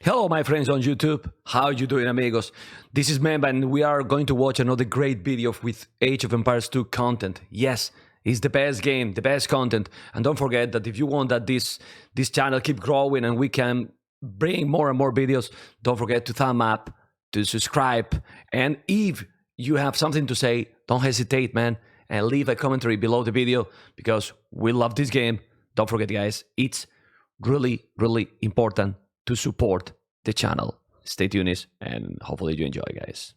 Hello, my friends on YouTube. How you doing, amigos? This is Memba, and we are going to watch another great video with Age of Empires 2 content. Yes, it's the best game, the best content. And don't forget that if you want that this channel keep growing and we can bring more and more videos, don't forget to thumb up, to subscribe. And if you have something to say, don't hesitate, man, and leave a commentary below the video because we love this game. Don't forget, guys, it's really, really important to support the channel. Stay tuned and hopefully you enjoy, guys.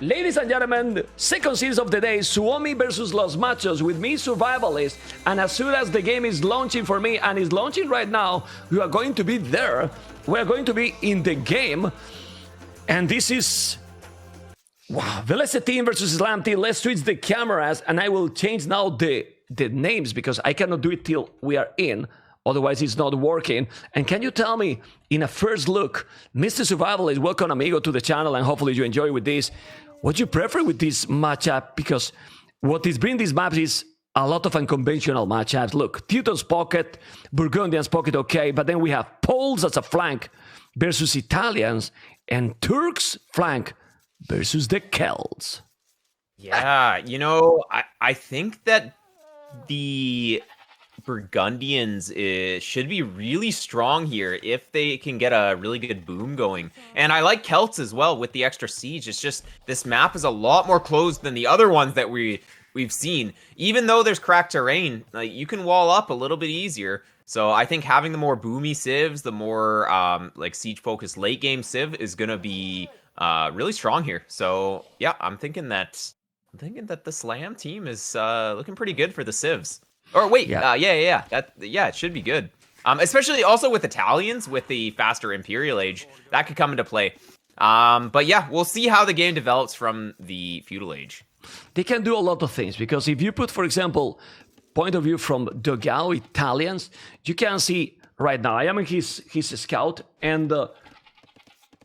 Ladies and gentlemen, second series of the day, SUOMI vs LOS MACHOS with me, Survivalist. And as soon as the game is launching for me, and is launching right now, we are going to be there. We're going to be in the game. And this is... wow, Velocity team versus Islam team. Let's switch the cameras, and I will change now the names because I cannot do it till we are in. Otherwise, it's not working. And can you tell me, in a first look, Mr. Survivalist, welcome, amigo, to the channel, and hopefully you enjoy with this. What you prefer with this matchup? Because what is bringing these maps is a lot of unconventional matchups. Look, Teuton's pocket, Burgundian's pocket, okay, but then we have Poles as a flank versus Italians, and Turks flank versus the Celts. Yeah, you know, I think that the Burgundians should be really strong here if they can get a really good boom going. And I like Celts as well with the extra siege. It's just this map is a lot more closed than the other ones that we've seen. Even though there's cracked terrain, like, you can wall up a little bit easier. So I think having the more boomy civs, the more like siege focused late game civ is gonna be really strong here. So yeah, I'm thinking that the Slam team is looking pretty good for the civs. Or wait, yeah, it should be good. Especially also with Italians, with the faster Imperial Age, that could come into play. But yeah, we'll see how the game develops from the Feudal Age. They can do a lot of things, because if you put, for example, point of view from Dogao Italians, you can see right now, I am his scout, and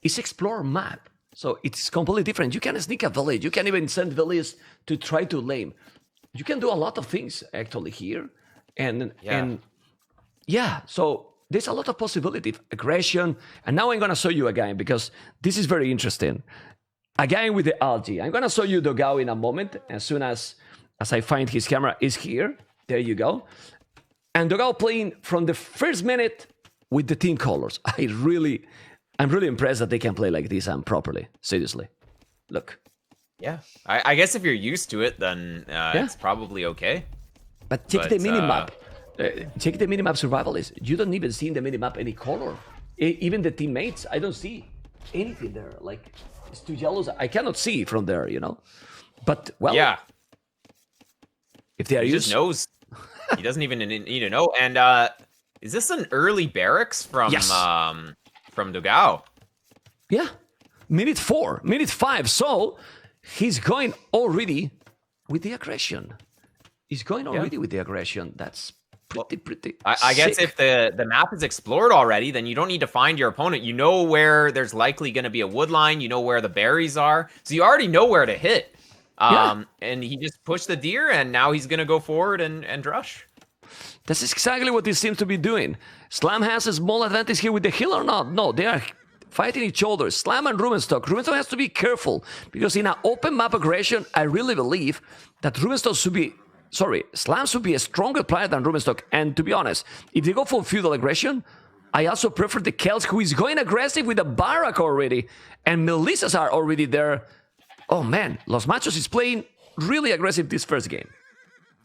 it's explore map. So it's completely different. You can sneak a village. You can even send villages to try to lame. You can do a lot of things actually here, and so there's a lot of possibility, aggression. And now I'm gonna show you a game because this is very interesting. A game with the algae. I'm gonna show you Dogao in a moment. As soon as I find his camera is here, there you go. And Dogao playing from the first minute with the team colors. I'm really impressed that they can play like this and properly. Seriously, look. Yeah, I guess if you're used to it, then it's probably okay. But check the minimap. Check the minimap, Survivalist. You don't even see in the minimap any color. Even the teammates, I don't see anything there. Like, it's too yellow. I cannot see from there, you know. But, well, yeah. If they are used... He just knows. He doesn't even need to know. And is this an early barracks from Dogao? Yeah. Minute 4, minute 5. So... he's going already with the aggression. He's going already with the aggression. That's pretty I guess if the map is explored already, then you don't need to find your opponent. You know where there's likely going to be a wood line. You know where the berries are. So you already know where to hit. And he just pushed the deer, and now he's going to go forward and drush. That's exactly what he seems to be doing. Slam has a small advantage here with the hill or not? No, they are fighting each other. Slam and Rubenstock. Rubenstock has to be careful, because in an open map aggression, I really believe that Rubenstock should be... sorry, Slam should be a stronger player than Rubenstock. And to be honest, if they go for feudal aggression, I also prefer the Celts, who is going aggressive with a barrack already. And Melissas are already there. Oh man, Los Machos is playing really aggressive this first game.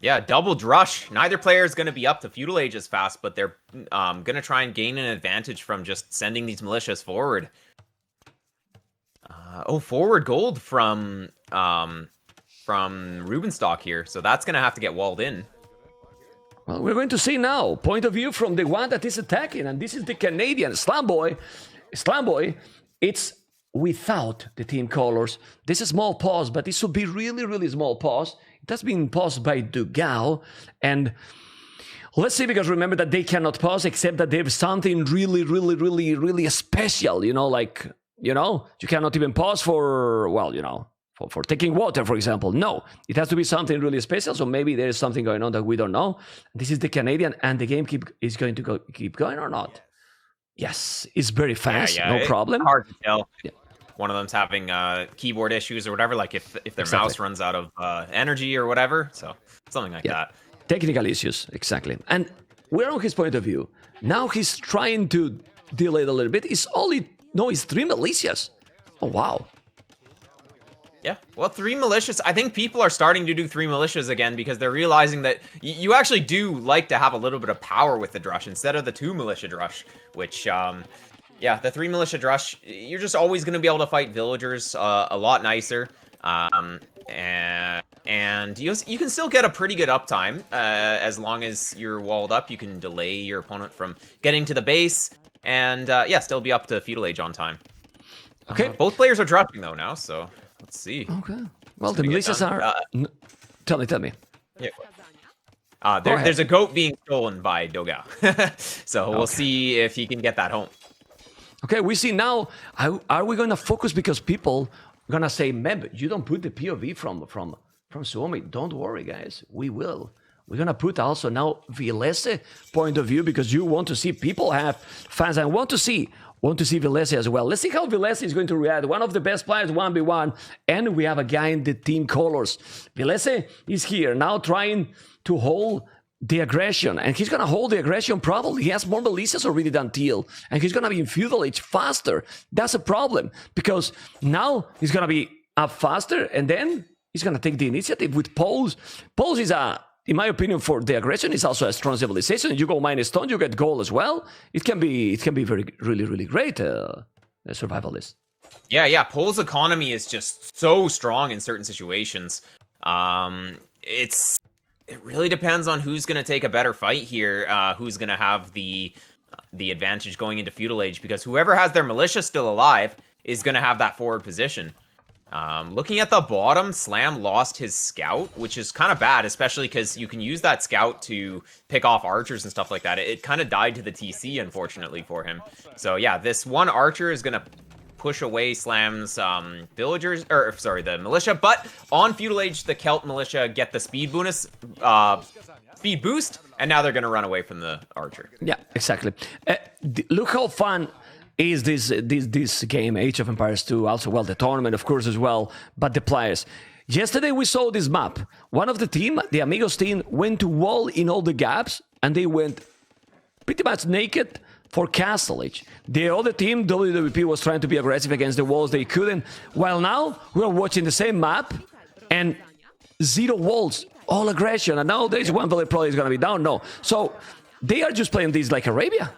Yeah, double drush. Neither player is going to be up to Feudal Age as fast, but they're going to try and gain an advantage from just sending these militias forward. Forward gold from Rubenstock here, so that's going to have to get walled in. Well, we're going to see now. Point of view from the one that is attacking, and this is the Canadian Slamboy. Slamboy, it's without the team colors. This is a small pause, but this should be really, really small pause. It has been paused by Dogao, and let's see, because remember that they cannot pause except that there's something really special, you know, like, you know, you cannot even pause for, well, you know, for taking water, for example. No, it has to be something really special. So maybe there is something going on that we don't know. This is the Canadian, and the game is going to keep going or not? Yes, it's very fast, no problem. Hard to tell. Yeah. One of them's having keyboard issues or whatever, like if their mouse runs out of energy or whatever. So something like that. Technical issues, exactly. And we're on his point of view. Now he's trying to delay it a little bit. It's 3 militias. Oh, wow. Yeah, well, 3 militias. I think people are starting to do 3 militias again because they're realizing that you actually do like to have a little bit of power with the Drush instead of the 2 militia Drush, which, yeah, the 3 militia Drush, you're just always going to be able to fight villagers a lot nicer. And you can still get a pretty good uptime as long as you're walled up. You can delay your opponent from getting to the base and, yeah, still be up to feudal age on time. Okay. Both players are dropping, though, now, so... Let's see. Okay. Well, the militias are... tell me. Yeah. There's a goat being stolen by Dogao. So we'll see if he can get that home. Okay, we see now. Are we going to focus because people are going to say, Meb, you don't put the POV from Suomi. Don't worry, guys. We will. We're going to put also now Vilese point of view because you want to see people have fans and want to see Vilese as well. Let's see how Vilese is going to react. One of the best players, 1v1, and we have a guy in the team colors. Vilese is here now trying to hold the aggression, and he's going to hold the aggression probably. He has more militias already than Teal, and he's going to be in feudal age faster. That's a problem, because now he's going to be up faster, and then he's going to take the initiative with Poles. Poles is in my opinion, for the aggression, is also a strong civilization. You go minus stone, you get gold as well. It can be really great survivalist. Yeah. Pole's economy is just so strong in certain situations. It really depends on who's going to take a better fight here. Who's going to have the advantage going into feudal age, because whoever has their militia still alive is going to have that forward position. Looking at the bottom, Slam lost his scout, which is kind of bad, especially because you can use that scout to pick off archers and stuff like that. It kind of died to the TC, unfortunately, for him. So yeah, this one archer is going to push away Slam's the militia. But on feudal age, the Celt militia get the speed boost, and now they're going to run away from the archer. Yeah, exactly. Look how fun is this game, Age of Empires 2, also, well, the tournament, of course, as well, but the players. Yesterday, we saw this map. One of the team, the Amigos team, went to wall in all the gaps, and they went pretty much naked for Castle Age. The other team, WWP, was trying to be aggressive against the walls. They couldn't. While now, we're watching the same map, and 0 walls, all aggression. And now there's one village probably is going to be down. No. So, they are just playing this like Arabia.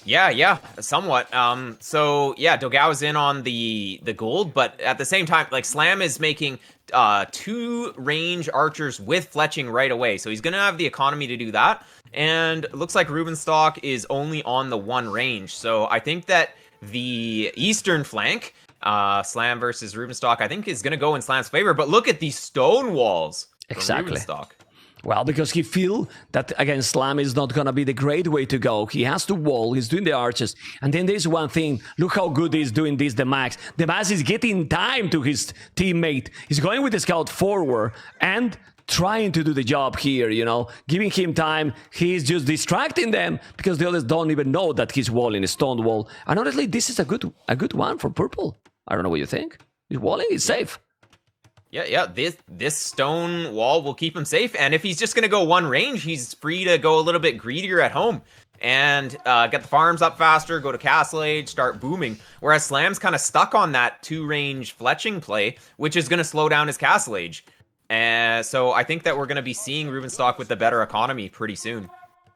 Yeah, somewhat. So yeah, Dogao's in on the gold, but at the same time, like Slam is making 2 range archers with fletching right away, so he's gonna have the economy to do that. And it looks like Rubenstock is only on the 1 range, so I think that the eastern flank, Slam versus Rubenstock, I think is gonna go in Slam's favor. But look at these stone walls. Exactly. Rubenstock. Well, because he feel that against Slam is not going to be the great way to go. He has to wall, he's doing the arches. And then there's one thing, look how good he's doing this, the Max. The Max is getting time to his teammate. He's going with the scout forward and trying to do the job here, giving him time. He's just distracting them because the others don't even know that he's walling a stone wall. And honestly, this is a good one for purple. I don't know what you think. He's walling, he's safe. Yeah. This stone wall will keep him safe, and if he's just gonna go 1 range, he's free to go a little bit greedier at home and get the farms up faster, go to Castle Age, start booming. Whereas Slam's kind of stuck on that 2-range fletching play, which is gonna slow down his Castle Age. So I think that we're gonna be seeing Rubenstock with the better economy pretty soon.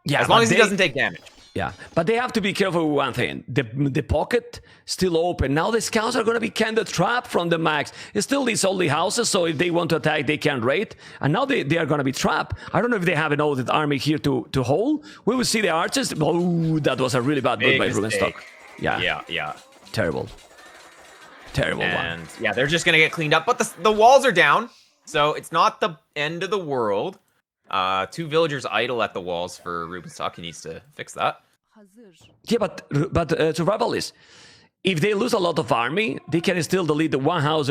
Yeah, as long as he doesn't take damage. Yeah, but they have to be careful with one thing. The pocket still open. Now the scouts are going to be kind of trapped from the Max. It's still these only houses, so if they want to attack, they can't raid. And now they are going to be trapped. I don't know if they have an old army here to hold. We will see the archers. Oh, that was a really bad move by Rubenstock. Yeah. Terrible and, one. Yeah, they're just going to get cleaned up. But the walls are down, so it's not the end of the world. 2 villagers idle at the walls for Rubenstock. He needs to fix that. Yeah, but survivalist, if they lose a lot of army, they can still delete the one house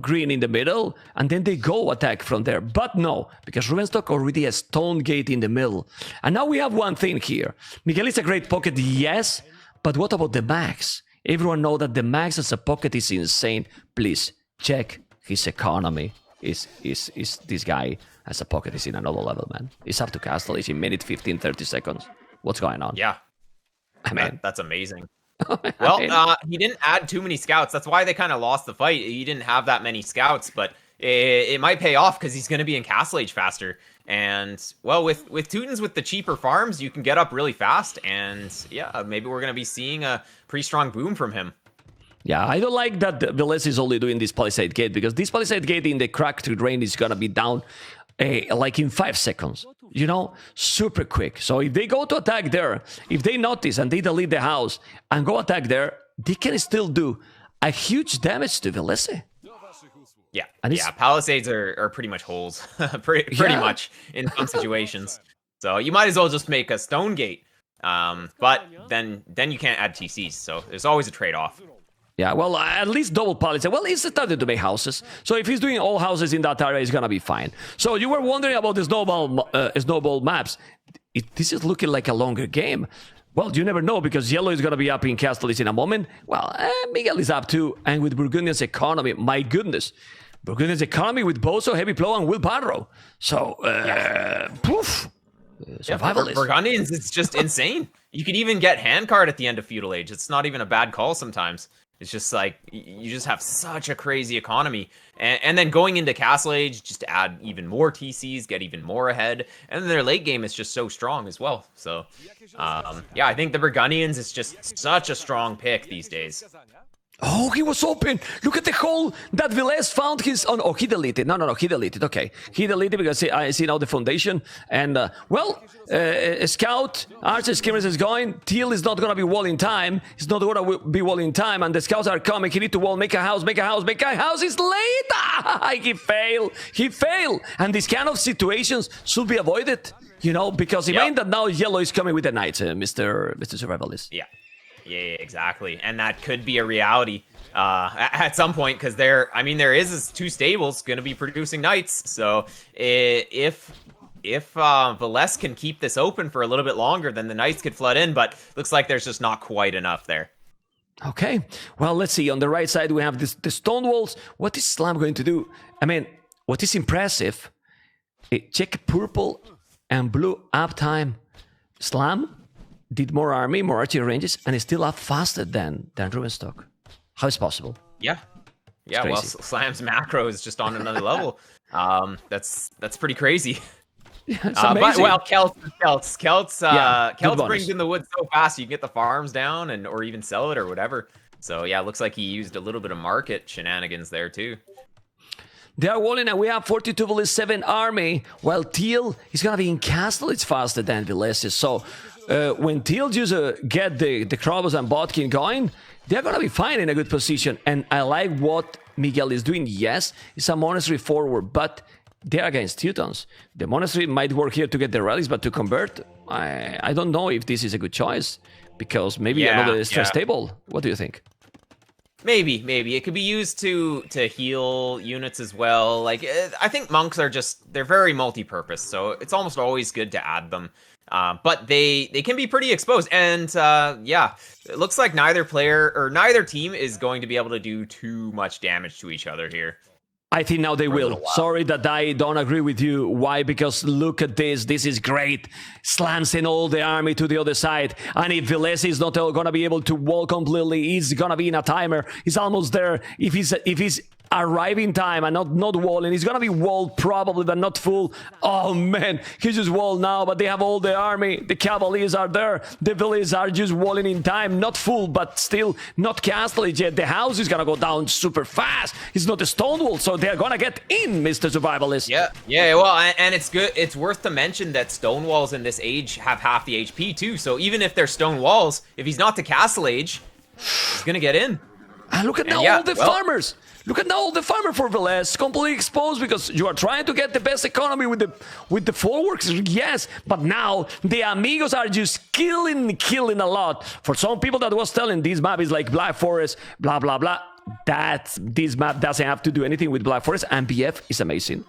green in the middle, and then they go attack from there. But no, because Rubenstock already has stone gate in the middle. And now we have one thing here. Miguel is a great pocket, yes, but what about the max? Everyone know that the max as a pocket is insane. Please check his economy. Is this guy as a pocket is in another level, man. He's up to castle. He's in minute 15, 30 seconds. What's going on? Yeah. I mean, that's amazing. Well, he didn't add too many scouts. That's why they kind of lost the fight. He didn't have that many scouts, but it might pay off because he's going to be in Castle Age faster. And, well, with Teutons with the cheaper farms, you can get up really fast. And, yeah, maybe we're going to be seeing a pretty strong boom from him. Yeah, I don't like that Velez is only doing this Palisade Gate, because this Palisade Gate in the cracked terrain is going to be down like in 5 seconds. You know, super quick. So if they go to attack there, if they notice and they delete the house and go attack there, they can still do a huge damage to Velez. Yeah, and yeah, Palisades are pretty much holes, pretty much in some situations. So you might as well just make a stone gate. But then you can't add TCs, so there's always a trade-off. Yeah, well, at least double Palisade. Well, he's started to make houses. So if he's doing all houses in that area, he's going to be fine. So you were wondering about the snowball maps. This is looking like a longer game. Well, you never know, because Yellow is going to be up in Castells in a moment. Well, Miguel is up too. And with Burgundian's economy, my goodness. Burgundian's economy with Bozo, Heavy Plow, and Will Padro. So, poof. Survivalist. Burgundians, it's just insane. You could even get handcard at the end of Feudal Age. It's not even a bad call sometimes. It's just like, you just have such a crazy economy. And then going into Castle Age, just add even more TCs, get even more ahead. And then their late game is just so strong as well. So, yeah, I think the Burgundians is just such a strong pick these days. Oh, he was open. Look at the hole that Velez found his... Oh, he deleted. No, he deleted. Okay. He deleted because I see now the foundation. And, Scout, Archer Skimmers is going. Teal is not going to be wall in time. He's not going to be wall in time. And the Scouts are coming. He need to wall. Make a house. He's late. He failed. And these kind of situations should be avoided. You know, because it means that now Yellow is coming with the Knights, Mr. Survivalist. Yeah. Yeah, exactly. And that could be a reality at some point, because there is 2 stables going to be producing knights. So if Velez can keep this open for a little bit longer, then the knights could flood in. But looks like there's just not quite enough there. Okay. Well, let's see. On the right side, we have the stone walls. What is Slam going to do? I mean, what is impressive, check purple and blue uptime. Slam did more army, more archery ranges, and is still up faster than Rubenstock. How is possible? Yeah, well, Slam's macro is just on another level. That's pretty crazy. Yeah, it's amazing. But, Celts brings in the wood so fast you can get the farms down or even sell it or whatever. So yeah, looks like he used a little bit of market shenanigans there too. They are walling, and we have 42 Velez 7 army, while Teal is gonna be in castle. It's faster than Velez. So when Teal just get the Krobos and Botkin going, they're going to be fine in a good position. And I like what Miguel is doing. Yes, it's a monastery forward, but they're against Teutons. The monastery might work here to get the relics, but to convert, I don't know if this is a good choice, because maybe another stress table. What do you think? Maybe it could be used to heal units as well. Like, I think monks they're very multi-purpose, so it's almost always good to add them. But they can be pretty exposed, and it looks like neither team is going to be able to do too much damage to each other here. I think now they will. Sorry that I don't agree with you. Why? Because look at this. This is great. Slams in all the army to the other side. And if Velez is not going to be able to wall completely, he's going to be in a timer. He's almost there. If he's arriving time and not walling, he's going to be walled probably, but not full. Oh, man. He's just walled now, but they have all the army. The Cavaliers are there. The Velez are just walling in time. Not full, but still not castled yet. The house is going to go down super fast. It's not a stone wall, so they're going to get in, Mr. Survivalist. Yeah, well, and it's good. It's worth to mention that stone walls in this age have half the HP too. So even if they're stone walls, if he's not to castle age, he's going to get in. And look at now all the farmers. Look at now the farmer for Velez, completely exposed because you are trying to get the best economy with the foreworks, yes, but now the amigos are just killing a lot. For some people that was telling this map is like Black Forest, blah blah blah. This map doesn't have to do anything with Black Forest, and BF is amazing.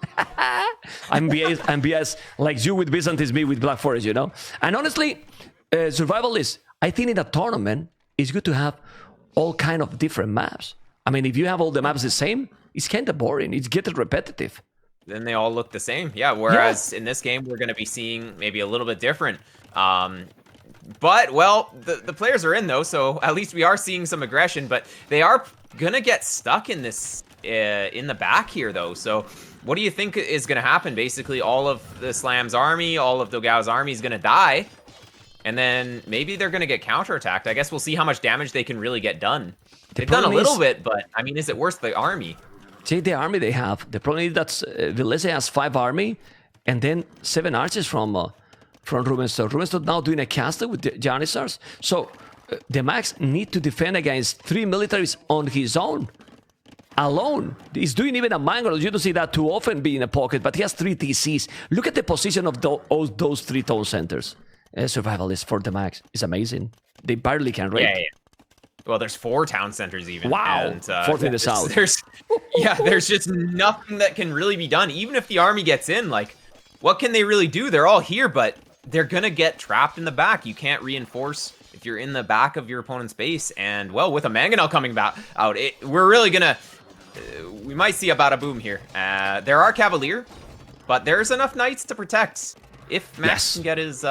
MBS like you with Byzant is me with Black Forest, you know? And honestly, survival is, I think in a tournament, it's good to have all kind of different maps. I mean, if you have all the maps the same, it's kind of boring. It's getting repetitive. Then they all look the same. Yeah, whereas in this game, we're going to be seeing maybe a little bit different. But, well, the players are in, though, so at least we are seeing some aggression. But they are going to get stuck in this in the back here, though. So what do you think is going to happen? Basically, all of the Slam's army, all of Dogao's army is going to die. And then maybe they're going to get counterattacked. I guess we'll see how much damage they can really get done. They've done a little bit, but, I mean, is it worth the army? Take the army they have. The problem is that Velez has 5 army and then 7 archers from Rubenstone. Rubenstone now doing a castle with the Janissars. So the Max need to defend against 3 militaries on his own. Alone. He's doing even a Mangrel. You don't see that too often being in a pocket, but he has 3 TCs. Look at the position of those 3 town centers. Survivalist for the Max is amazing. They barely can raid. Yeah. Well, there's 4 town centers even. Wow. And, 4th in the south. There's just nothing that can really be done. Even if the army gets in, like, what can they really do? They're all here, but they're going to get trapped in the back. You can't reinforce if you're in the back of your opponent's base. And, well, with a Mangonel coming out, we're really going to... we might see a bada boom here. There are Cavalier, but there's enough Knights to protect if Max can get his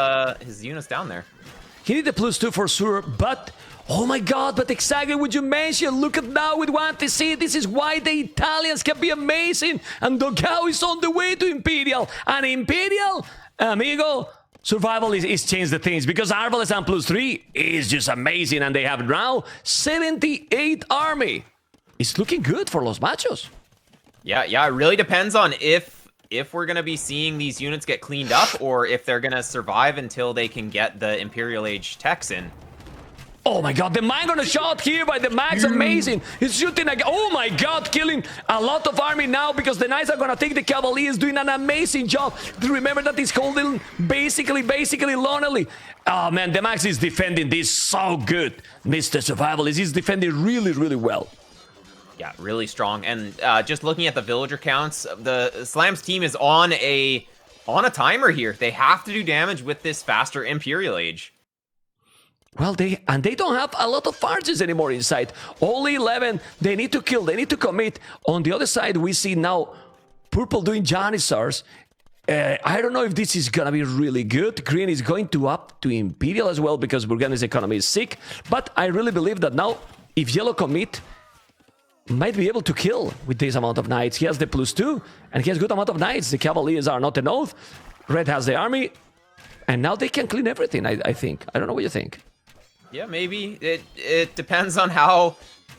units down there. He needs the +2 for sure, but... Oh my god, but exactly what you mentioned. Look at now with 1 TC. This is why the Italians can be amazing. And Dogao is on the way to Imperial. And Imperial, amigo, survival is changed the things. Because Arbalest and +3 is just amazing. And they have now 78 army. It's looking good for Los Machos. Yeah, it really depends on if we're going to be seeing these units get cleaned up. Or if they're going to survive until they can get the Imperial Age techs in. Oh my god, the Mangonel shot here by the Max, amazing. He's shooting again. Oh my god, killing a lot of army now because the Knights are gonna take the Cavaliers, doing an amazing job. Remember that he's holding basically lonely. Oh man, the Max is defending this so good. Mr. Survivalist is defending really well. Yeah, really strong. And just looking at the villager counts, the Slam's team is on a timer here. They have to do damage with this faster Imperial Age. Well, they don't have a lot of archers anymore inside. Only 11. They need to kill. They need to commit. On the other side, we see now Purple doing Janissars. I don't know if this is gonna be really good. Green is going to up to Imperial as well because Burgundy's economy is sick. But I really believe that now, if Yellow commit, might be able to kill with this amount of Knights. He has the +2, and he has good amount of Knights. The Cavaliers are not enough. Red has the army, and now they can clean everything. I think. I don't know what you think. Yeah, maybe. It depends on how...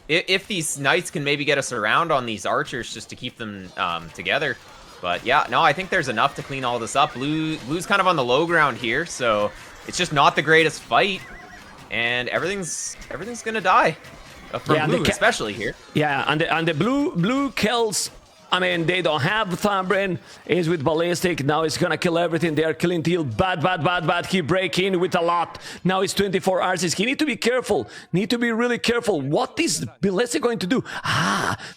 If these Knights can maybe get us around on these Archers just to keep them together. But yeah, no, I think there's enough to clean all this up. Blue's kind of on the low ground here, so it's just not the greatest fight. And everything's gonna die. For Blue, especially here. Yeah, and the blue kills... I mean, they don't have Thambren. He's with Ballistic. Now he's gonna kill everything. They are killing Teal. Bad. He break in with a lot. Now it's 24 archers. He need to be careful. Need to be really careful. What is Ballistic going to do?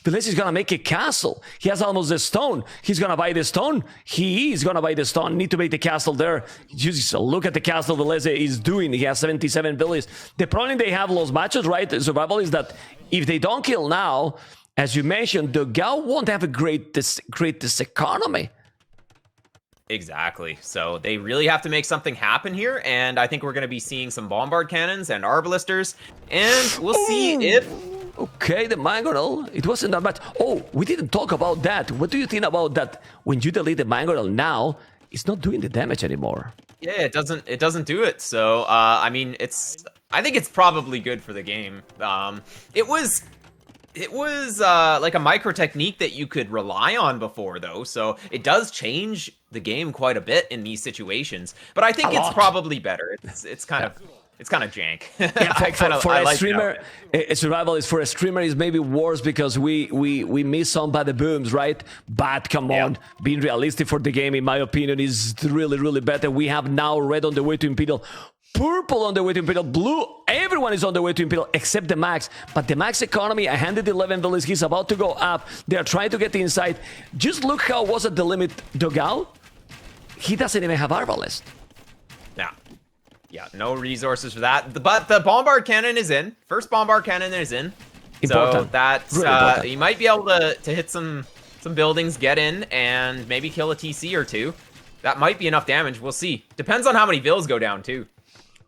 Ballistic is gonna make a castle. He has almost the stone. He's gonna buy the stone. He is gonna buy the stone. Need to make the castle there. Just look at the castle Ballistic is doing. He has 77 villages. The problem they have Los Machos, right? Survival is that if they don't kill now, as you mentioned, Dogao won't have a greatest economy. Exactly. So they really have to make something happen here, and I think we're going to be seeing some bombard cannons and arbalisters, and we'll see if... Okay, the Mangonel, it wasn't that much. Oh, we didn't talk about that. What do you think about that? When you delete the Mangonel now, it's not doing the damage anymore. Yeah, it doesn't do it. So, I mean, I think it's probably good for the game. It was like a micro technique that you could rely on before, though, so it does change the game quite a bit in these situations. But I think it's probably better. It's kind of it's kind of jank. Yeah, for a streamer, a survival is for a streamer is maybe worse because we miss some bad booms, right? But come on, being realistic for the game, in my opinion, is really better. We have now red on the way to Imperial, purple on the way to Imperial, blue. Everyone is on the way to Imperial except the Max. But the Max economy, 111 villas, he's about to go up. They are trying to get inside. Just look how was at the limit Dogao. He doesn't even have Arbalest. Yeah, no resources for that. But the bombard cannon is in. First bombard cannon is in. Important. So that's really he might be able to hit some buildings, get in, and maybe kill a TC or two. That might be enough damage. We'll see. Depends on how many vills go down too.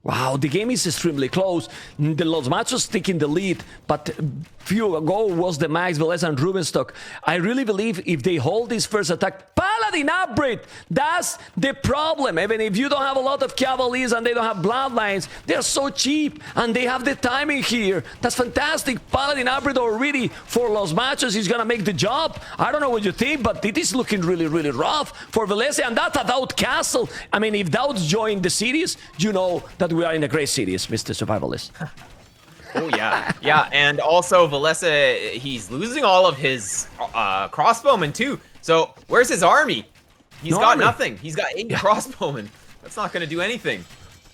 Wow, the game is extremely close. The Los Machos taking the lead, but few ago was the Max, Velez, and Rubenstock. I really believe if they hold this first attack, Paladin upgrade, that's the problem. Even if you don't have a lot of Cavaliers and they don't have Bloodlines, they're so cheap and they have the timing here. That's fantastic. Paladin upgrade already for Los Machos is gonna make the job. I don't know what you think, but it is looking really rough for Velez, and that's a Doubt Castle. I mean, if Doubts join the series, you know that we are in a great series, Mr. Survivalist. Oh, yeah, and also Valesa, he's losing all of his crossbowmen too. So where's his army? He's got nothing. He's got 8 crossbowmen. That's not going to do anything.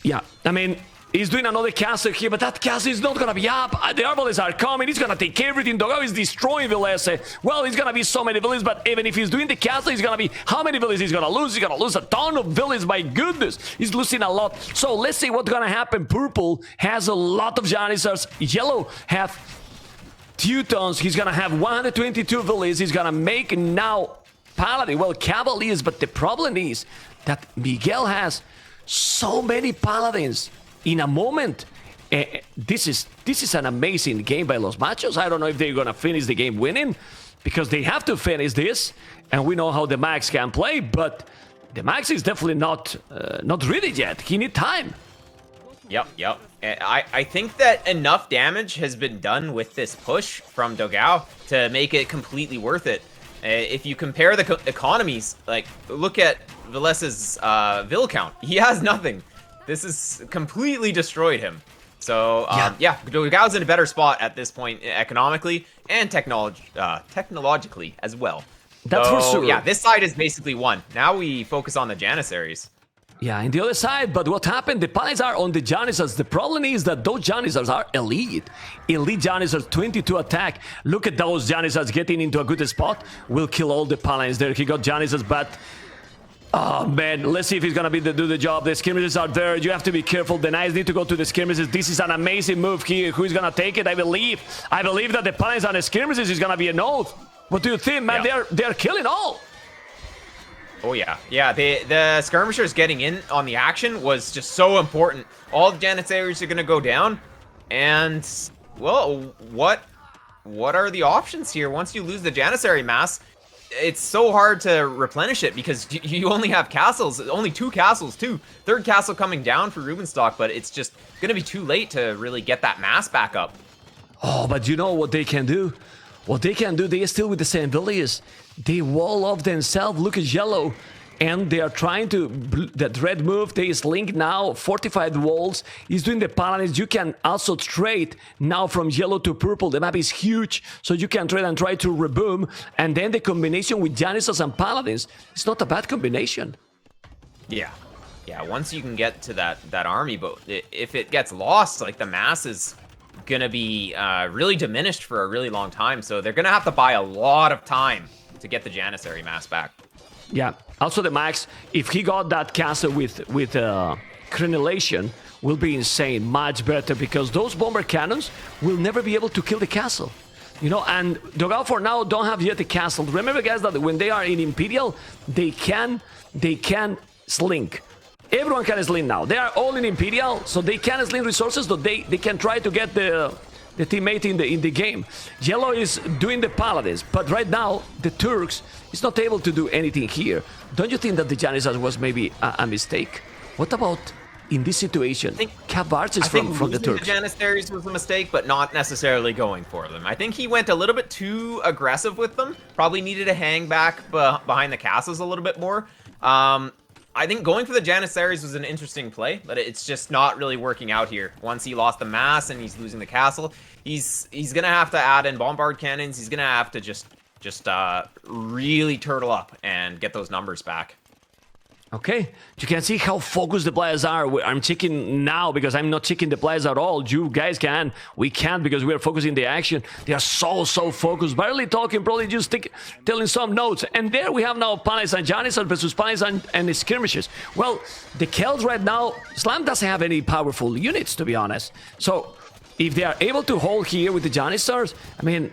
Yeah, I mean, he's doing another castle here, but that castle is not going to be up. The Arbalists are coming. He's going to take everything. Dogao is destroying Velese. Well, he's going to be so many villages, but even if he's doing the castle, he's going to be... How many villages he's going to lose? He's going to lose a ton of villages. My goodness. He's losing a lot. So let's see what's going to happen. Purple has a lot of Janissars. Yellow have Teutons. He's going to have 122 villages. He's going to make now Paladin. Well, Cavaliers, but the problem is that Miguel has so many Paladins. In a moment, this is an amazing game by Los Machos. I don't know if they're gonna finish the game winning, because they have to finish this, and we know how the Max can play. But the Max is definitely not ready yet. He needs time. Yep. I think that enough damage has been done with this push from Dogao to make it completely worth it. If you compare the economies, like look at Velesa's vill count, he has nothing. This has completely destroyed him. So, yeah, Dogao's in a better spot at this point economically and technologically as well. That's for sure. Yeah, this side is basically won. Now we focus on the Janissaries. Yeah, and the other side, but what happened? The Paladins are on the Janissars. The problem is that those Janissars are elite. Elite Janissars, 22 attack. Look at those Janissars getting into a good spot. Will kill all the Paladins there. He got Janissars, but... Oh man, let's see if he's gonna do the job. The skirmishes are there. You have to be careful. The Knights need to go to the skirmishes. This is an amazing move here. Who's gonna take it? I believe that the Paladins on the skirmishes is gonna be an oath. What do you think, man? Yeah. They're killing all. Oh yeah. The skirmishers getting in on the action was just so important. All the Janissaries are gonna go down, and well, what are the options here? Once you lose the Janissary mass, it's so hard to replenish it because you only have castles, only 2 castles too. 3rd castle coming down for Rubenstock, but it's just gonna be too late to really get that mass back up. Oh, but you know what they can do? What they can do, they are still with the same villages. They wall off themselves. Look at yellow. And they are trying to... That red move, they slink now. Fortified walls. He's doing the Paladins. You can also trade now from yellow to purple. The map is huge. So you can trade and try to reboom. And then the combination with Janissars and Paladins. It's not a bad combination. Yeah, once you can get to that army, but if it gets lost, like the mass is gonna be really diminished for a really long time. So they're gonna have to buy a lot of time to get the Janissary mass back. Yeah. Also, the Max, if he got that castle with crenellation, will be insane. Much better, because those bomber cannons will never be able to kill the castle. You know, and Dogao for now don't have yet a castle. Remember, guys, that when they are in Imperial, they can slink. Everyone can slink now. They are all in Imperial, so they can slink resources, so they can try to get the teammate in the game. Yellow is doing the Paladins, but right now the Turks is not able to do anything here. Don't you think that the Janissars was maybe a mistake? What about in this situation? Cavarts is from the Turks. The Janissaries was a mistake, but not necessarily going for them. I think he went a little bit too aggressive with them. Probably needed to hang back behind the castles a little bit more. I think going for the Janissaries was an interesting play, but it's just not really working out here. Once he lost the mass and he's losing the castle, he's gonna have to add in bombard cannons. He's gonna have to just really turtle up and get those numbers back. Okay, you can see how focused the players are. I'm checking now because I'm not checking the players at all. You guys can. We can't because we are focusing the action. They are so focused. Barely talking, probably just telling some notes. And there we have now Palace and Janissar versus Palace and skirmishes. Well, the Kells right now, Slam doesn't have any powerful units, to be honest. So if they are able to hold here with the Janissars, I mean,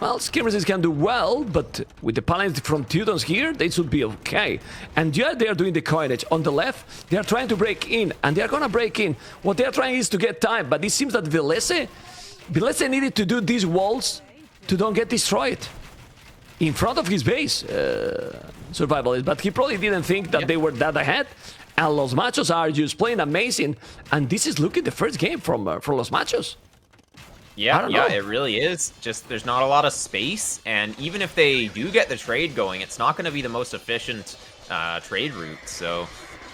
well, skirmishes can do well, but with the Paladins from Teutons here, they should be okay. And yeah, they are doing the coinage. On the left, they are trying to break in, and they are gonna break in. What they are trying is to get time, but it seems that Velese needed to do these walls to don't get destroyed in front of his base, survivalist. But he probably didn't think that they were that ahead. And Los Machos are just playing amazing, and this is looking the first game from Los Machos. Yeah, it really is. Just there's not a lot of space, and even if they do get the trade going, it's not going to be the most efficient trade route. So,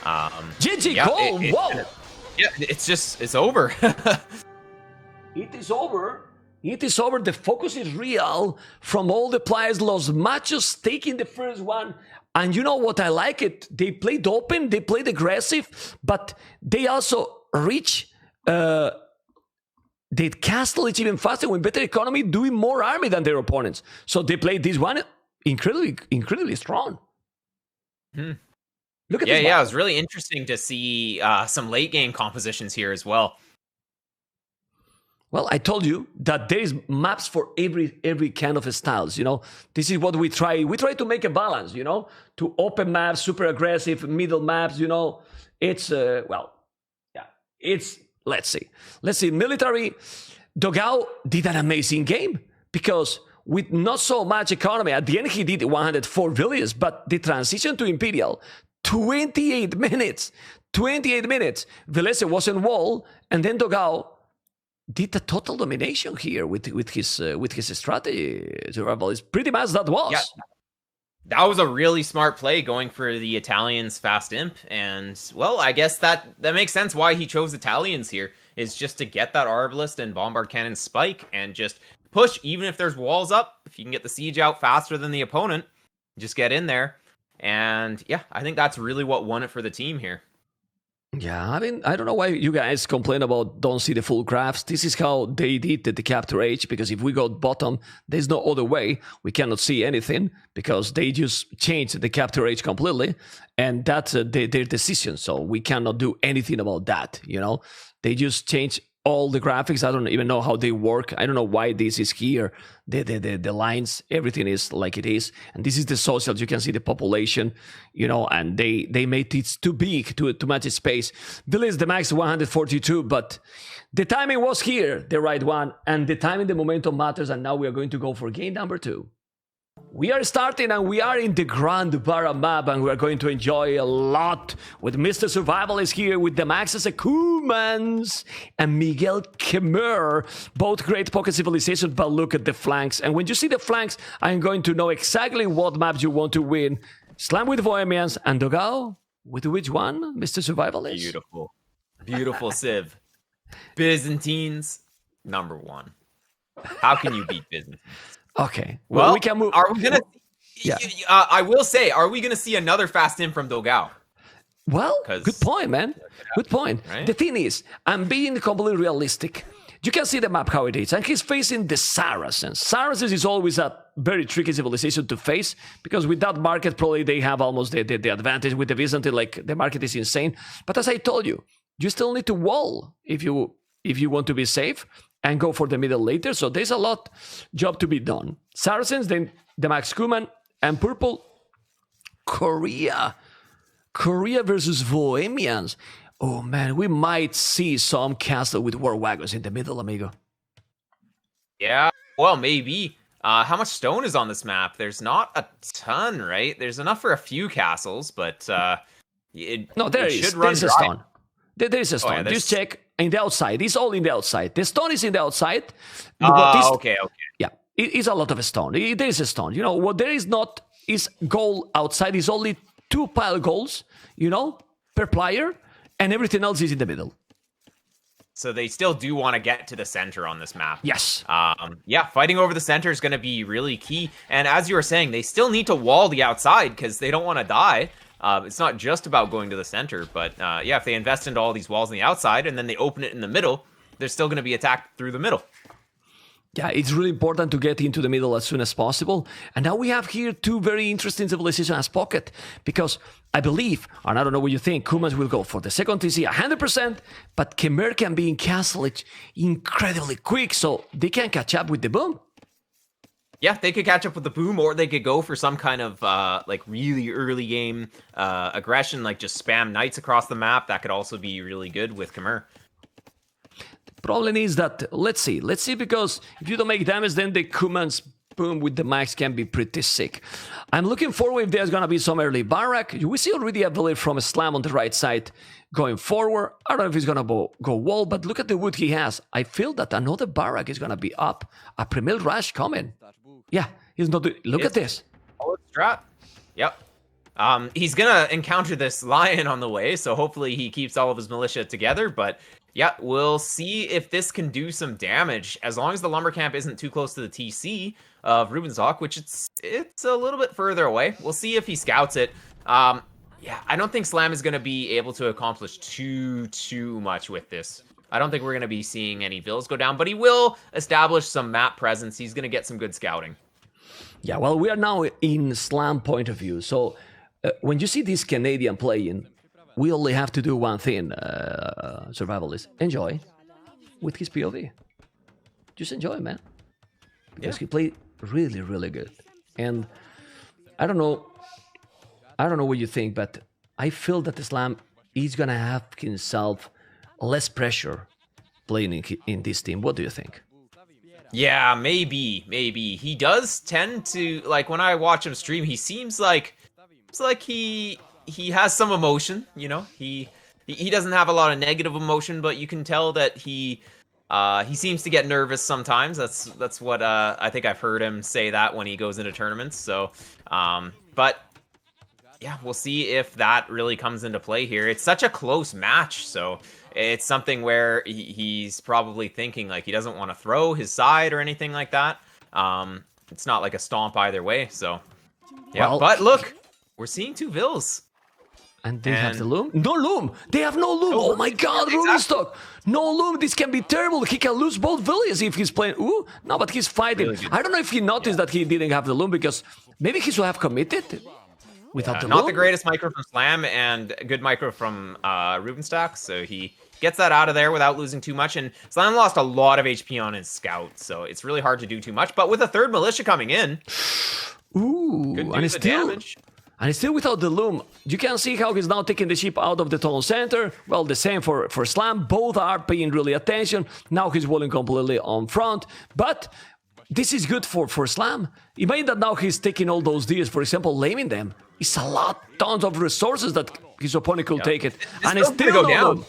GG yeah, goal! Whoa! Yeah, it's over. It is over. It is over. The focus is real from all the players. Los Machos taking the first one. And you know what? I like it. They played open, they played aggressive, but they also reach the castle is even faster with better economy, doing more army than their opponents. So they played this one incredibly strong. Look at this. Yeah, it was really interesting to see some late game compositions here as well. Well, I told you that there is maps for every kind of styles, you know. This is what we try. We try to make a balance, you know, to open maps, super aggressive, middle maps, you know. It's, it's, let's see. Military, Dogao did an amazing game because with not so much economy, at the end he did 104 villages, but the transition to Imperial, 28 minutes. Velese was in wall, and then Dogao did a total domination here with his strategy. Survival is pretty much that was. Yeah. That was a really smart play going for the Italians fast imp, and well, I guess that makes sense why he chose Italians here, is just to get that Arbalist and Bombard Cannon spike and just push, even if there's walls up, if you can get the siege out faster than the opponent, just get in there. And yeah, I think that's really what won it for the team here. Yeah, I mean, I don't know why you guys complain about don't see the full graphs. This is how they did the capture age, because if we go bottom, there's no other way. We cannot see anything because they just changed the capture age completely, and that's their decision. So we cannot do anything about that, you know? They just changed all the graphics. I don't even know how they work. I don't know why this is here. The lines, everything is like it is. And this is the socials. You can see the population, you know, and they made it too big, too much space. Bill is the max 142, but the timing was here, the right one. And the timing, the momentum matters. And now we are going to go for game number 2. We are starting and we are in the Grand Barra map, and we are going to enjoy a lot with Mr. Survivalist here with the Maxes Kumans and Miguel Kemer. Both great pocket civilizations, but look at the flanks. And when you see the flanks, I'm going to know exactly what maps you want to win. Slam with Bohemians and Dogao with which one, Mr. Survivalist? Beautiful Civ. Byzantines, number 1. How can you beat Byzantines? Okay. Well, we can move. Are we gonna? Yeah. I will say, are we gonna see another fast in from Dogao? Well, good point, man. Good point. Right? The thing is, I'm being completely realistic. You can see the map how it is, and he's facing the Saracens. Saracens is always a very tricky civilization to face because with that market, probably they have almost the advantage with the Byzantine. Like the market is insane. But as I told you, you still need to wall if you want to be safe and go for the middle later. So there's a lot job to be done. Saracens, then the Max Kuman, and purple, Korea versus Bohemians. Oh man, we might see some castle with war wagons in the middle, amigo. Yeah, well, maybe. How much stone is on this map? There's not a ton, right? There's enough for a few castles, but there is a stone. There is a stone. Oh, yeah, just check in the outside. It's all in the outside. The stone is in the outside. Okay. Yeah, it is a lot of stone. There is a stone. You know, what there is not is gold outside. Is only 2 pile goals, you know, per player, and everything else is in the middle. So they still do want to get to the center on this map. Yes. Yeah, fighting over the center is going to be really key. And as you were saying, they still need to wall the outside because they don't want to die. It's not just about going to the center, but yeah, if they invest into all these walls on the outside and then they open it in the middle, they're still going to be attacked through the middle. Yeah, it's really important to get into the middle as soon as possible. And now we have here 2 very interesting civilizations as pocket, because I believe, and I don't know what you think, Kumans will go for the second TC 100%, but Khmer can be in castlage incredibly quick, so they can catch up with the boom. Yeah, they could catch up with the boom, or they could go for some kind of like really early game aggression, like just spam knights across the map. That could also be really good with Khmer. Problem is that, let's see, because if you don't make damage, then the Kumans boom with the max can be pretty sick. I'm looking forward if there's gonna be some early barrack. We see already a village from Slam on the right side going forward. I don't know if he's gonna go wall, but look at the wood he has. I feel that another barrack is gonna be up. A Premier Rush coming. Yeah, he's not. Look at this. Solid strat. Yep. He's gonna encounter this lion on the way, so hopefully he keeps all of his militia together, but yeah, we'll see if this can do some damage. As long as the lumber camp isn't too close to the TC of Rubenshock, which it's a little bit further away. We'll see if he scouts it. Yeah, I don't think Slam is going to be able to accomplish too much with this. I don't think we're going to be seeing any villas go down, but he will establish some map presence. He's going to get some good scouting. Yeah, well, we are now in Slam point of view. So when you see this Canadian playing, we only have to do one thing, survivalist. Enjoy with his POV. Just enjoy, man. Because he played really, really good. And I don't know what you think, but I feel that Islam is going to have himself less pressure playing in this team. What do you think? Yeah, maybe. He does tend to, like, when I watch him stream, he seems like he has some emotion, you know. He doesn't have a lot of negative emotion, but you can tell that he seems to get nervous sometimes. That's what I think I've heard him say that when he goes into tournaments. So, but yeah, we'll see if that really comes into play here. It's such a close match, so it's something where he's probably thinking like he doesn't want to throw his side or anything like that. It's not like a stomp either way. So yeah, well, but look, we're seeing 2 vills. And they have the loom? No loom! They have no loom! Oh my god, Rubenstock! No loom, this can be terrible. He can lose both villages if he's playing. Ooh, no, but he's fighting. Really I don't know if he noticed that he didn't have the loom, because maybe he should have committed without the loom. Not the greatest micro from Slam and a good micro from Rubenstock, so he gets that out of there without losing too much. And Slam lost a lot of HP on his scout, so it's really hard to do too much. But with a 3rd militia coming in, ooh, could do and it's the still damage. And still without the loom. You can see how he's now taking the ship out of the tunnel center. Well, the same for Slam. Both are paying really attention. Now he's walling completely on front. But this is good for Slam. Imagine that now he's taking all those deals, for example, laming them. It's a lot, tons of resources that his opponent could take it. And it's still go down.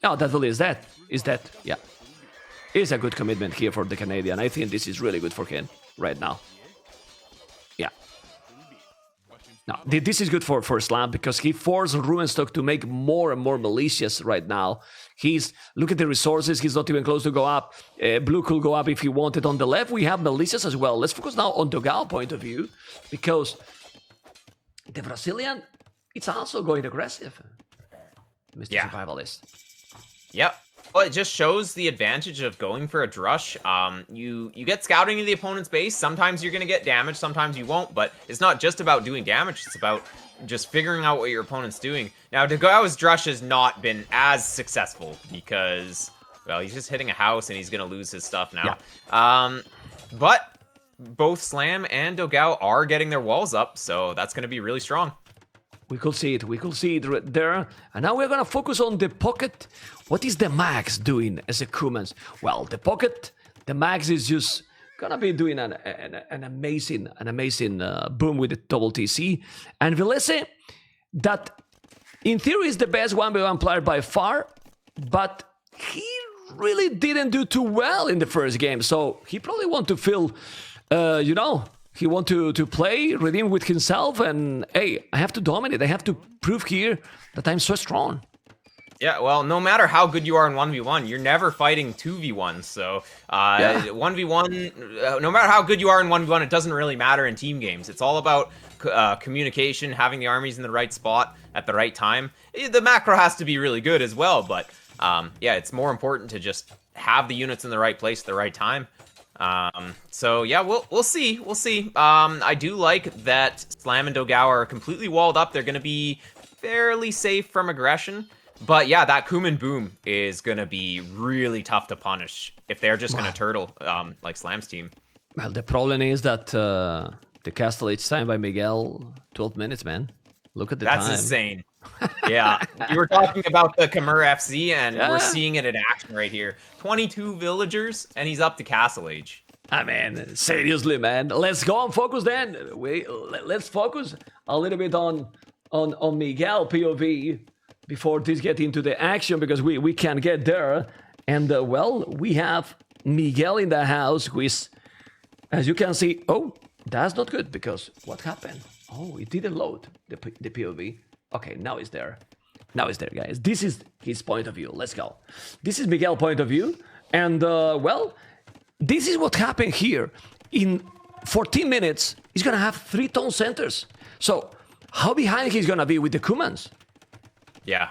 Oh, that really is that. Is that, yeah. It's a good commitment here for the Canadian. I think this is really good for him right now. Yeah. Now, this is good for Slam, because he forced Rubenstock to make more and more militias right now. Look at the resources, he's not even close to go up. Blue could go up if he wanted. On the left, we have militias as well. Let's focus now on Dogao point of view, because the Brazilian, it's also going aggressive, Mr. Survivalist. Yep. Well, it just shows the advantage of going for a drush. You get scouting in the opponent's base. Sometimes you're going to get damage, sometimes you won't. But it's not just about doing damage. It's about just figuring out what your opponent's doing. Now, Dagao's drush has not been as successful because, well, he's just hitting a house and he's going to lose his stuff now. Yeah. But both Slam and Dogao are getting their walls up, so that's going to be really strong. We could see it right there. And now we're going to focus on the pocket. What is the Max doing as a Kumans? Well, the pocket, the Max is just going to be doing an amazing boom with the double TC. And Vilese, that in theory is the best 1v1 player by far, but he really didn't do too well in the first game. So he probably want to feel, He want to play, redeem with himself, and hey, I have to dominate. I have to prove here that I'm so strong. Yeah, well, no matter how good you are in 1v1, you're never fighting 2v1. So 1v1, no matter how good you are in 1v1, it doesn't really matter in team games. It's all about communication, having the armies in the right spot at the right time. The macro has to be really good as well, but yeah, it's more important to just have the units in the right place at the right time. So yeah, we'll see. I do like that Slam and Dogao are completely walled up. They're going to be fairly safe from aggression. But yeah, that Kuman Boom is going to be really tough to punish if they're just going to turtle like Slam's team. Well, the problem is that the castle each time by Miguel, 12 minutes, man. Look at the time. That's insane. Yeah, you were talking about the Khmer FC, and we're seeing it in action right here. 22 villagers, and he's up to castle age. I mean, seriously, man. Let's go and focus then. Let's focus a little bit on Miguel POV before this get into the action, because we can get there. And well, we have Miguel in the house, who is, as you can see, oh, that's not good, because what happened? Oh, it didn't load the POV. Okay, now it's there. Now it's there, guys. This is his point of view. Let's go. This is Miguel's point of view. And well, this is what happened here. In 14 minutes, he's going to have 3 tone centers. So how behind he's going to be with the Kumans? Yeah,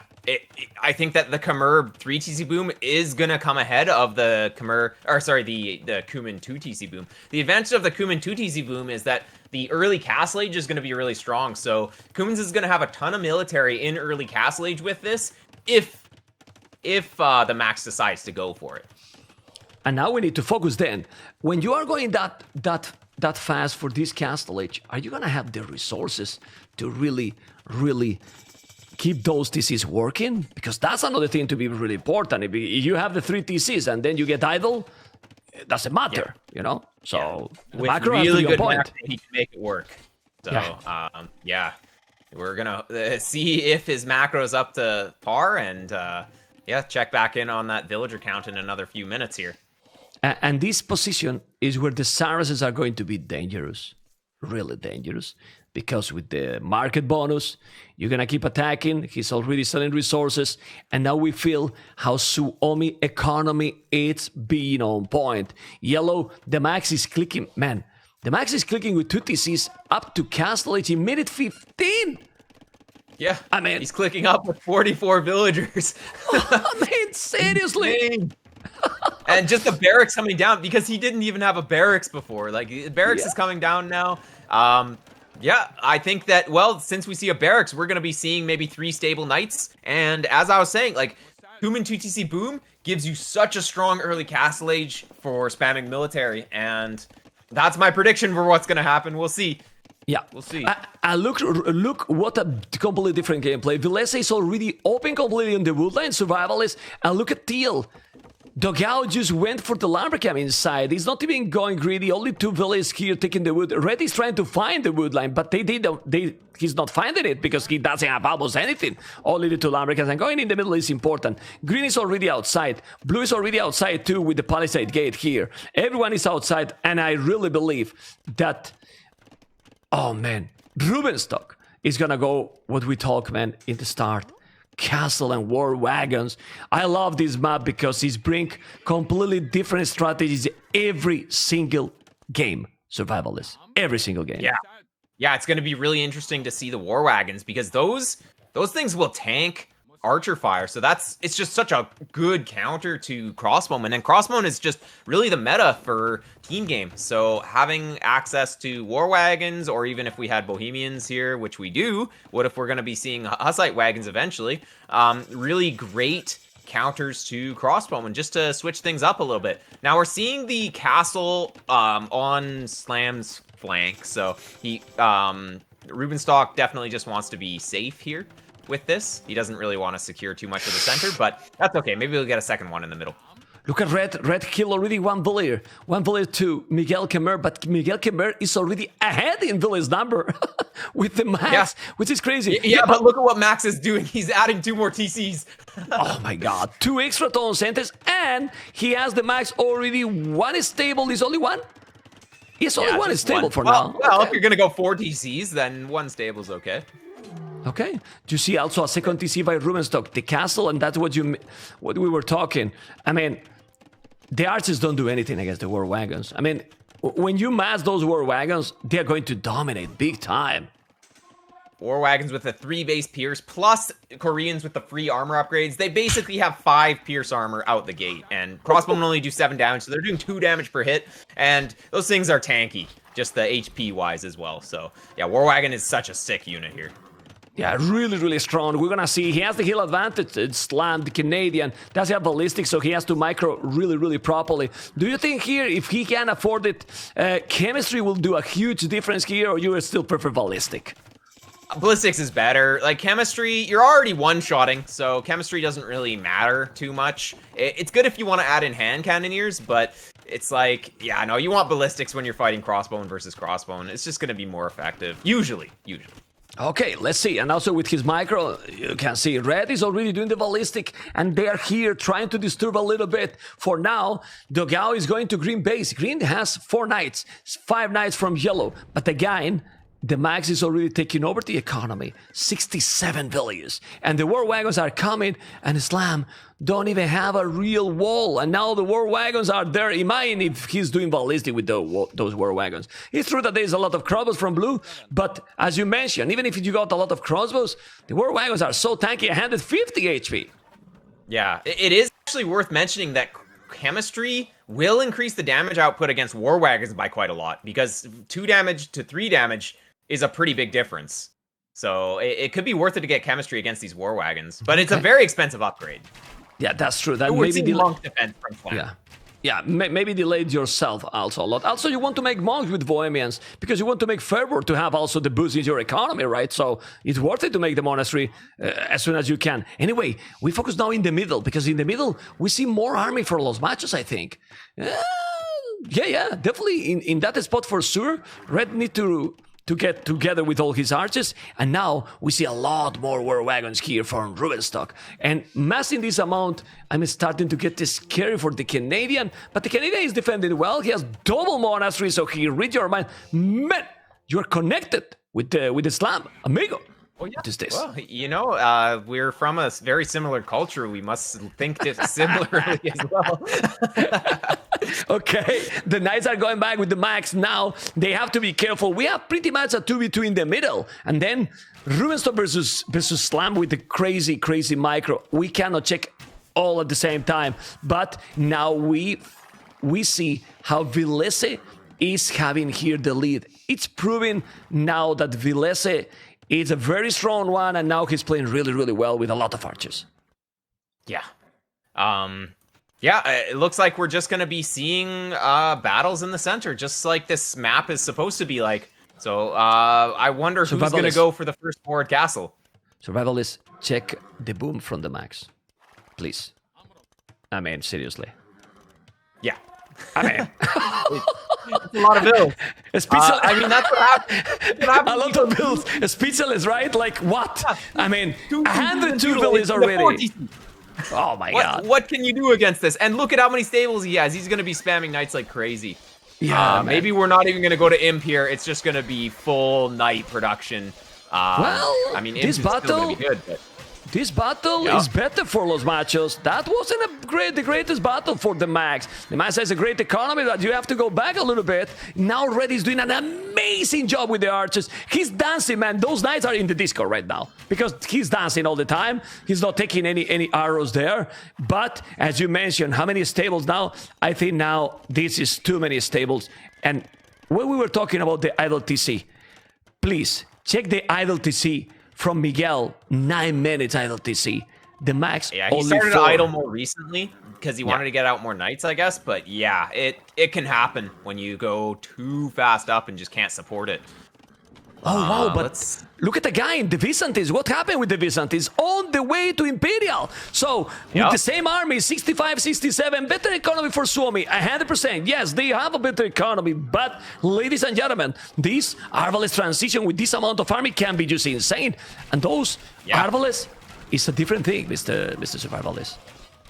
I think that the Khmer 3 TC Boom is going to come ahead of the Khmer, or sorry, the Kuman 2 TC Boom. The advantage of the Kuman 2 TC Boom is that the early Castle Age is going to be really strong. So Kumans is going to have a ton of military in early Castle Age with this, if the Max decides to go for it. And now we need to focus then. When you are going that fast for this Castle Age, are you going to have the resources to really keep those TCs working? Because that's another thing to be really important. If you have the 3 TCs and then you get idle, it doesn't matter, you know? So with really good macro, he can make it work. So yeah, we're gonna see if his macro is up to par, and yeah, check back in on that villager count in another few minutes here. And this position is where the Saracens are going to be dangerous, really dangerous, because with the market bonus, you're going to keep attacking. He's already selling resources. And now we feel how Suomi economy is being on point. Yellow, the max is clicking. Man, the max is clicking with 2 TCs up to Castle Age in minute 15. Yeah, I mean, he's clicking up with 44 villagers. I mean, seriously. And just the barracks coming down, because he didn't even have a barracks before. Like, barracks is coming down now. Yeah, I think that, well, since we see a barracks, we're going to be seeing maybe 3 stable knights. And as I was saying, like, Kuman 2TC Boom gives you such a strong early Castle Age for spamming military. And that's my prediction for what's going to happen. We'll see. Yeah, we'll see. Look what a completely different gameplay. Vilese is already open completely in the woodline, survivalist. And look at Teal. Dogao just went for the Lumbercam inside. He's not even going greedy. Only 2 villages here taking the wood. Red is trying to find the wood line, but he's not finding it because he doesn't have almost anything. Only the 2 Lumbercams, and going in the middle is important. Green is already outside. Blue is already outside too with the Palisade Gate here. Everyone is outside, and I really believe that, oh man, Rubenstock is gonna go what we talk, man, in the start. Castle and war wagons. I love this map because it's bring completely different strategies every single game. Survivalist, every single game. Yeah, it's going to be really interesting to see the war wagons, because those things will tank archer fire. So it's just such a good counter to crossbowmen, and crossbowmen is just really the meta for team game. So having access to war wagons, or even if we had Bohemians here, which we do, what if we're going to be seeing Hussite wagons eventually? Really great counters to crossbowmen, just to switch things up a little bit. Now we're seeing the castle on Slam's flank, so he Rubenstock definitely just wants to be safe here with this. He doesn't really want to secure too much of the center, but that's okay. Maybe we'll get a second one in the middle. Look at Red. Red killed already 1 villager. 1 villager to Miguel Khmer, but Miguel Khmer is already ahead in village number with the Max, which is crazy. Yeah, but look at what Max is doing. He's adding 2 more TCs. Oh my god. 2 extra tone centers, and he has the Max already. 1 is stable. Is only 1? It's only one just stable for well, now. Well, Okay. if you're gonna go 4 TCs, then one stable's okay. Okay. Do you see also a second TC by Rubenstock, the castle, and that's what we were talking. I mean, the archers don't do anything against the war wagons. I mean, when you mass those war wagons, they're going to dominate big time. War wagons with the 3 base pierce plus Koreans with the free armor upgrades. They basically have 5 pierce armor out the gate, and crossbowmen only do 7 damage, so they're doing 2 damage per hit. And those things are tanky, just the HP wise as well. So yeah, war wagon is such a sick unit here. Yeah, really, really strong. We're gonna see he has the heal advantage. It's Slam, the Canadian. Does he have ballistic, so he has to micro really, really properly. Do you think here, if he can afford it, chemistry will do a huge difference here, or you still prefer ballistic? Ballistics is better. Like, chemistry, you're already one-shotting, so chemistry doesn't really matter too much. It's good if you want to add in hand cannoneers, but it's like, yeah, no, you want ballistics when you're fighting crossbowman versus crossbowman. It's just going to be more effective. Usually. Okay, let's see. And also with his micro, you can see Red is already doing the ballistic, and they're here trying to disturb a little bit. For now, Dogao is going to Green base. Green has 4 knights, 5 knights from yellow, but again, the max is already taking over the economy. 67 villages. And the war wagons are coming, and Islam don't even have a real wall. And now the war wagons are there. Imagine if he's doing ballistic with those war wagons. It's true that there's a lot of crossbows from blue, but as you mentioned, even if you got a lot of crossbows, the war wagons are so tanky, 150 HP. Yeah, it is actually worth mentioning that chemistry will increase the damage output against war wagons by quite a lot, because 2 damage to 3 damage is a pretty big difference. So it could be worth it to get chemistry against these war wagons, but it's a very expensive upgrade. Yeah, that's true. That We're maybe seeing monk defense from Slam. Yeah, maybe delayed yourself also a lot. Also, you want to make monks with Bohemians because you want to make fervor to have also the boost in your economy, right? So it's worth it to make the monastery as soon as you can. Anyway, we focus now in the middle, because in the middle we see more army for Los Machos, I think. Yeah, definitely in that spot for sure. Red need to get together with all his archers, and now we see a lot more war wagons here from Rubenstock. And massing this amount, I'm starting to get scary for the Canadian, but the Canadian is defending well. He has double monastery, so he read your mind. Man, you're connected with the Slam, amigo. Well, yeah. What is this? Well, you know, we're from a very similar culture. We must think similarly as well. Okay, the Knights are going back with the max now. They have to be careful. We have pretty much a 2v2 in the middle. And then Rubenstock versus Slam with the crazy micro. We cannot check all at the same time. But now we see how Vilese is having here the lead. It's proving now that Vilese is a very strong one, and now he's playing really, really well with a lot of archers. Yeah. Yeah, it looks like we're just going to be seeing battles in the center, just like this map is supposed to be like. So I wonder who's going to go for the first forward castle. Survivalists, check the boom from the max. Please. I mean, seriously. Yeah. I mean... It's a lot of bills. I mean, that's what happens. A lot of bills. Speechless, right? Like, what? I mean, 102 bills already. Oh my god. What can you do against this? And look at how many stables he has. He's going to be spamming knights like crazy. Yeah, maybe we're not even going to go to Imp here. It's just going to be full knight production. Well, I mean, this Imp is still going to be good, but... This battle is better for Los Machos. That wasn't the greatest battle for the Max. The Max has a great economy, but you have to go back a little bit. Now Red is doing an amazing job with the archers. He's dancing, man. Those knights are in the disco right now because he's dancing all the time. He's not taking any arrows there. But as you mentioned, how many stables now? I think now this is too many stables. And when we were talking about the idle TC, please check the idle TC from Miguel, 9 minutes idle TC. The max yeah, he started to idle more recently because he wanted to get out more knights, I guess. But yeah, it can happen when you go too fast up and just can't support it. Oh, wow, but look at the guy in the Byzantines. What happened with the Byzantines? On the way to Imperial. So, with the same army, 65, 67, better economy for Suomi, 100%. Yes, they have a better economy, but, ladies and gentlemen, this Arbalest transition with this amount of army can be just insane. And those Arbalest is a different thing, Mr. Survivalist.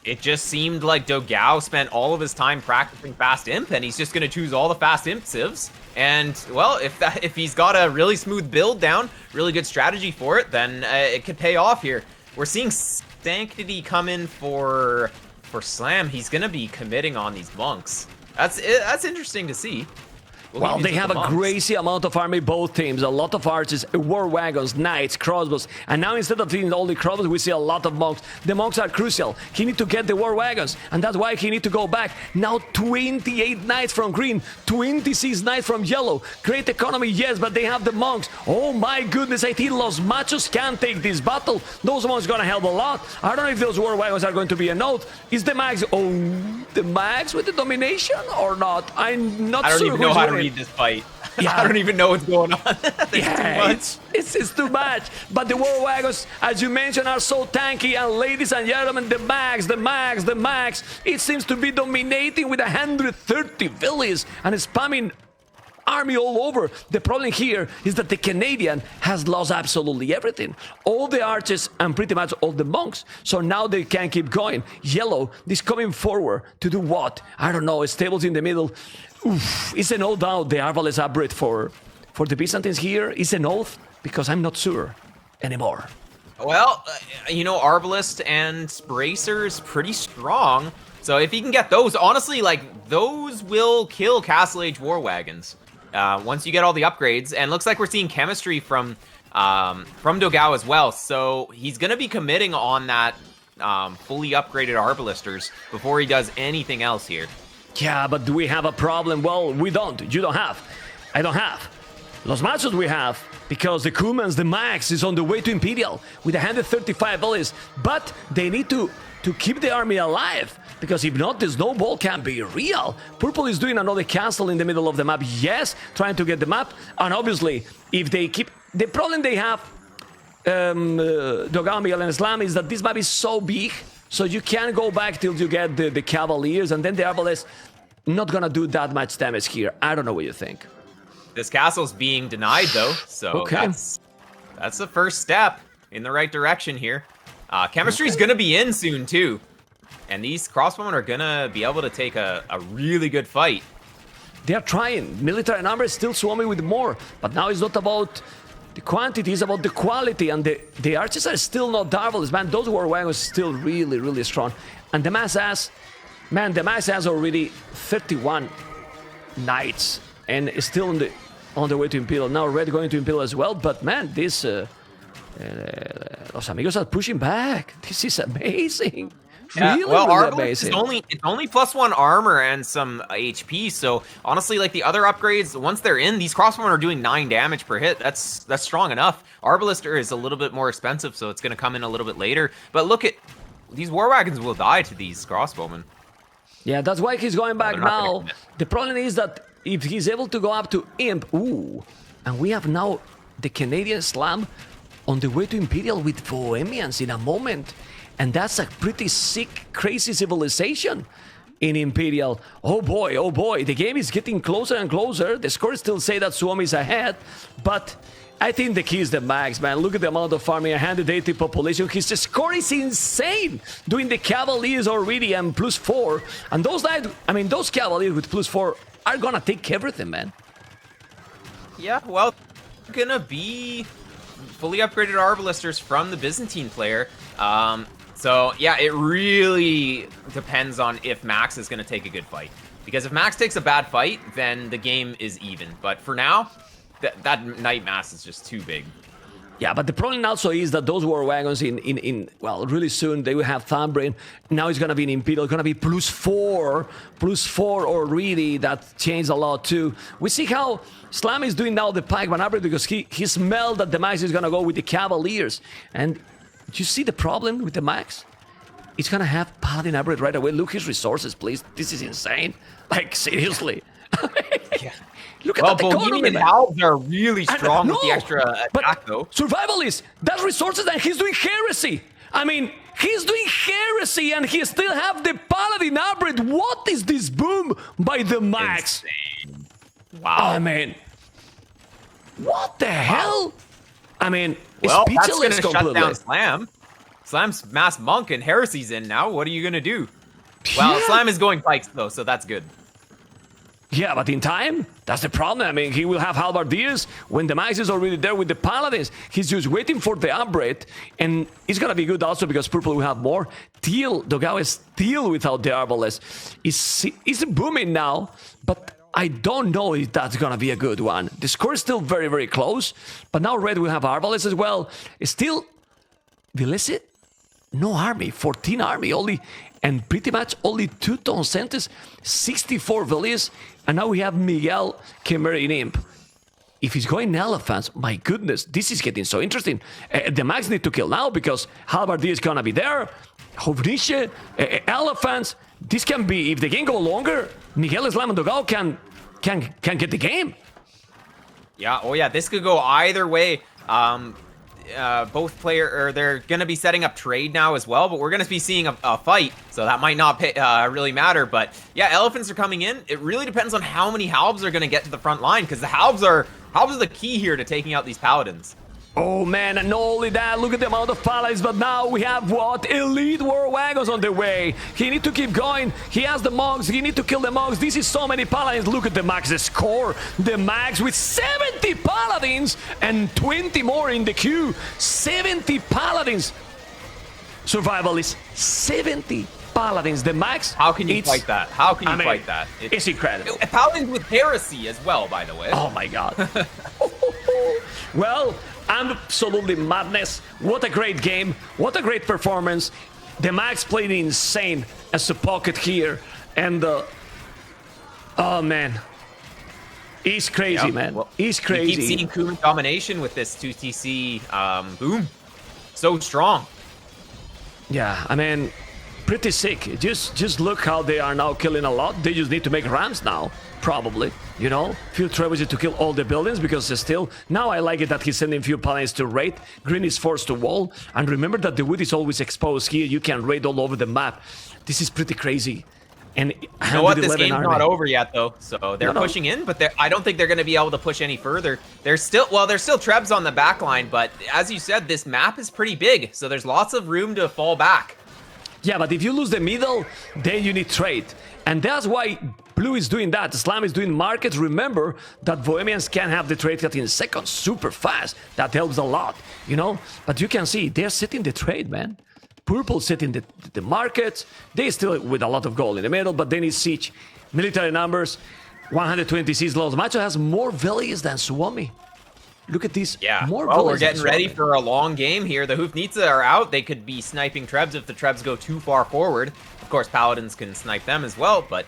It just seemed like Dogao spent all of his time practicing fast imp, and he's just going to choose all the fast imp civs. And, well, if he's got a really smooth build down, really good strategy for it, then it could pay off here. We're seeing Sanctity come in for Slam. He's going to be committing on these monks. That's interesting to see. Well, they have a crazy amount of army, both teams. A lot of archers, war wagons, knights, crossbows. And now instead of seeing only crossbows, we see a lot of monks. The monks are crucial. He need to get the war wagons. And that's why he need to go back. Now 28 knights from green, 26 knights from yellow. Great economy, yes, but they have the monks. Oh my goodness, I think Los Machos can take this battle. Those monks gonna help a lot. I don't know if those war wagons are going to be a note. Is the mags, the mags with the domination or not? I'm not sure. I don't even know how to read this fight. Yeah. I don't even know what's going on. Yeah, too much. It's too much. But the war wagons, as you mentioned, are so tanky. And ladies and gentlemen, the mags, it seems to be dominating with 130 villas and spamming army all over. The problem here is that the Canadian has lost absolutely everything. All the archers and pretty much all the monks. So now they can keep going. Yellow is coming forward to do what? I don't know. Stables in the middle. Oof, is a no doubt the Arbalest upgrade for the Byzantines here? Is an oath? Because I'm not sure anymore. Well, you know, Arbalest and Bracers pretty strong. So if he can get those, honestly, like, those will kill Castle Age War Wagons. Once you get all the upgrades, and looks like we're seeing chemistry from Dogao as well. So he's going to be committing on that fully upgraded Arbalesters before he does anything else here. Yeah, but do we have a problem? Well, we don't. You don't have. I don't have. Los Machos we have, because the Kumans, the Max, is on the way to Imperial with 135 volleys. But they need to keep the army alive, because if not, the snowball can be real. Purple is doing another castle in the middle of the map. Yes, trying to get the map. And obviously, if they keep... The problem they have, Dogao, Miguel, and Islam, is that this map is so big, so you can't go back till you get the Cavaliers, and then the Arbalest not gonna do that much damage here. I don't know what you think. This castle's being denied, though, so okay. That's the first step in the right direction here. Chemistry's gonna be in soon, too. And these crossbowmen are gonna be able to take a really good fight. They are trying. Military numbers still SUOMI with more, but now it's not about the quantity, it's about the quality, and the archers are still not Darvelous, man. Those war wagons still really, really strong. And the mass has, man, the mass has already 31 knights, and is still on the way to Imperial. Now Red going to Imperial as well, but man, this Los Amigos are pushing back. This is amazing. Yeah, really, well, really Arbalest amazing. it's only +1 armor and some HP, so honestly, like the other upgrades, once they're in, these crossbowmen are doing 9 damage per hit. That's strong enough. Arbalester is a little bit more expensive, so it's going to come in a little bit later. But look at these war wagons will die to these crossbowmen. Yeah, that's why he's going back now. The problem is that if he's able to go up to Imp, ooh, and we have now the Canadian Slam on the way to Imperial with Bohemians in a moment. And that's a pretty sick, crazy civilization in Imperial. Oh boy, the game is getting closer and closer. The scores still say that SUOMI is ahead, but I think the key is the max, man. Look at the amount of farming, 180 population. His score is insane, doing the Cavaliers already and +4. And those knights, I mean, those Cavaliers with +4 are gonna take everything, man. Yeah, well, gonna be fully upgraded Arbalesters from the Byzantine player. So, yeah, it really depends on if Max is going to take a good fight. Because if Max takes a bad fight, then the game is even. But for now, that Knight Mass is just too big. Yeah, but the problem also is that those war wagons well, really soon, they will have Thumbbrain. Now it's going to be in Imperial. It's going to be +4 already. That changed a lot, too. We see how Slam is doing now the Pikeman upgrade, because he smelled that the Max is going to go with the Cavaliers. And you see the problem with the Max? It's gonna have Paladin upgrade right away. Look his resources, please. This is insane. Like, seriously. Yeah. Look at well, that economy, Bohemian man. Halves are really strong with the extra but attack, though. Survivalist, that's resources, and he's doing heresy. I mean, he's doing heresy, and he still have the Paladin upgrade. What is this boom by the Max? Insane. Wow. I mean, what the hell? I mean, well, that's speechless going to shut completely. down Slam. Slam's Mass Monk and Heresy's in now. What are you gonna do? Well, Slam is going Pikes though, so that's good. Yeah, but in time, that's the problem. I mean, he will have Halbardiers when the Max is already there with the Paladins. He's just waiting for the upgrade, and it's gonna be good also because Purple will have more. Teal, Dogao is still without the Arbalest. It's booming now, but I don't know if that's gonna be a good one. The score is still very, very close, but now Red will have Arbalest as well. It's still, Vilicit, no army, 14 army only, and pretty much only 2 Ton Centes, 64 Villiers, and now we have Miguel Chimera in Imp. If he's going Elephants, my goodness, this is getting so interesting. The Max need to kill now because Halbardier is gonna be there. Hovniche, Elephants. This can be, if the game go longer, Miguel Islam and Dogao can get the game. Yeah, oh yeah, this could go either way. Both they're gonna be setting up trade now as well, but we're gonna be seeing a fight, so that might not really matter. But yeah, Elephants are coming in. It really depends on how many Halbs are gonna get to the front line, because the Halbs are the key here to taking out these Paladins. Oh man, and not only that, look at the amount of Paladins, but now we have what? Elite War Wagons on the way. He need to keep going. He has the Monks. He need to kill the Monks. This is so many Paladins. Look at the Max score. The Max with 70 Paladins and 20 more in the queue. 70 Paladins. Survival is 70 Paladins. The Max. How can you fight that? How can you fight that? It's incredible. Paladins with Heresy as well, by the way. Oh my god. Well, absolutely madness. What a great game. What a great performance. The Max played insane as a pocket here. And, oh man. He's crazy, man. Well, he's crazy. You keep seeing Kuman domination with this 2TC boom. So strong. Yeah, I mean, pretty sick. Just look how they are now killing a lot. They just need to make ramps now, probably. You know, few trebuchets to kill all the buildings because still, now I like it that he's sending few Paladins to raid. Green is forced to wall. And remember that the wood is always exposed here. You can raid all over the map. This is pretty crazy. And you know what? This game's not over yet, though. So they're pushing in, but I don't think they're going to be able to push any further. There's still Trebs on the back line, but as you said, this map is pretty big. So there's lots of room to fall back. Yeah, but if you lose the middle, then you need trade. And that's why Blue is doing that. Slam is doing markets. Remember that Bohemians can have the trade cut in seconds super fast. That helps a lot, you know? But you can see they're setting the trade, man. Purple setting the markets. They still with a lot of gold in the middle, but they need siege. Military numbers, 126 Los Machos has more villies than SUOMI. Look at these. Yeah, more well, we're getting ready for a long game here. The Hoofnitsa are out. They could be sniping Trebs if the Trebs go too far forward. Of course, Paladins can snipe them as well, but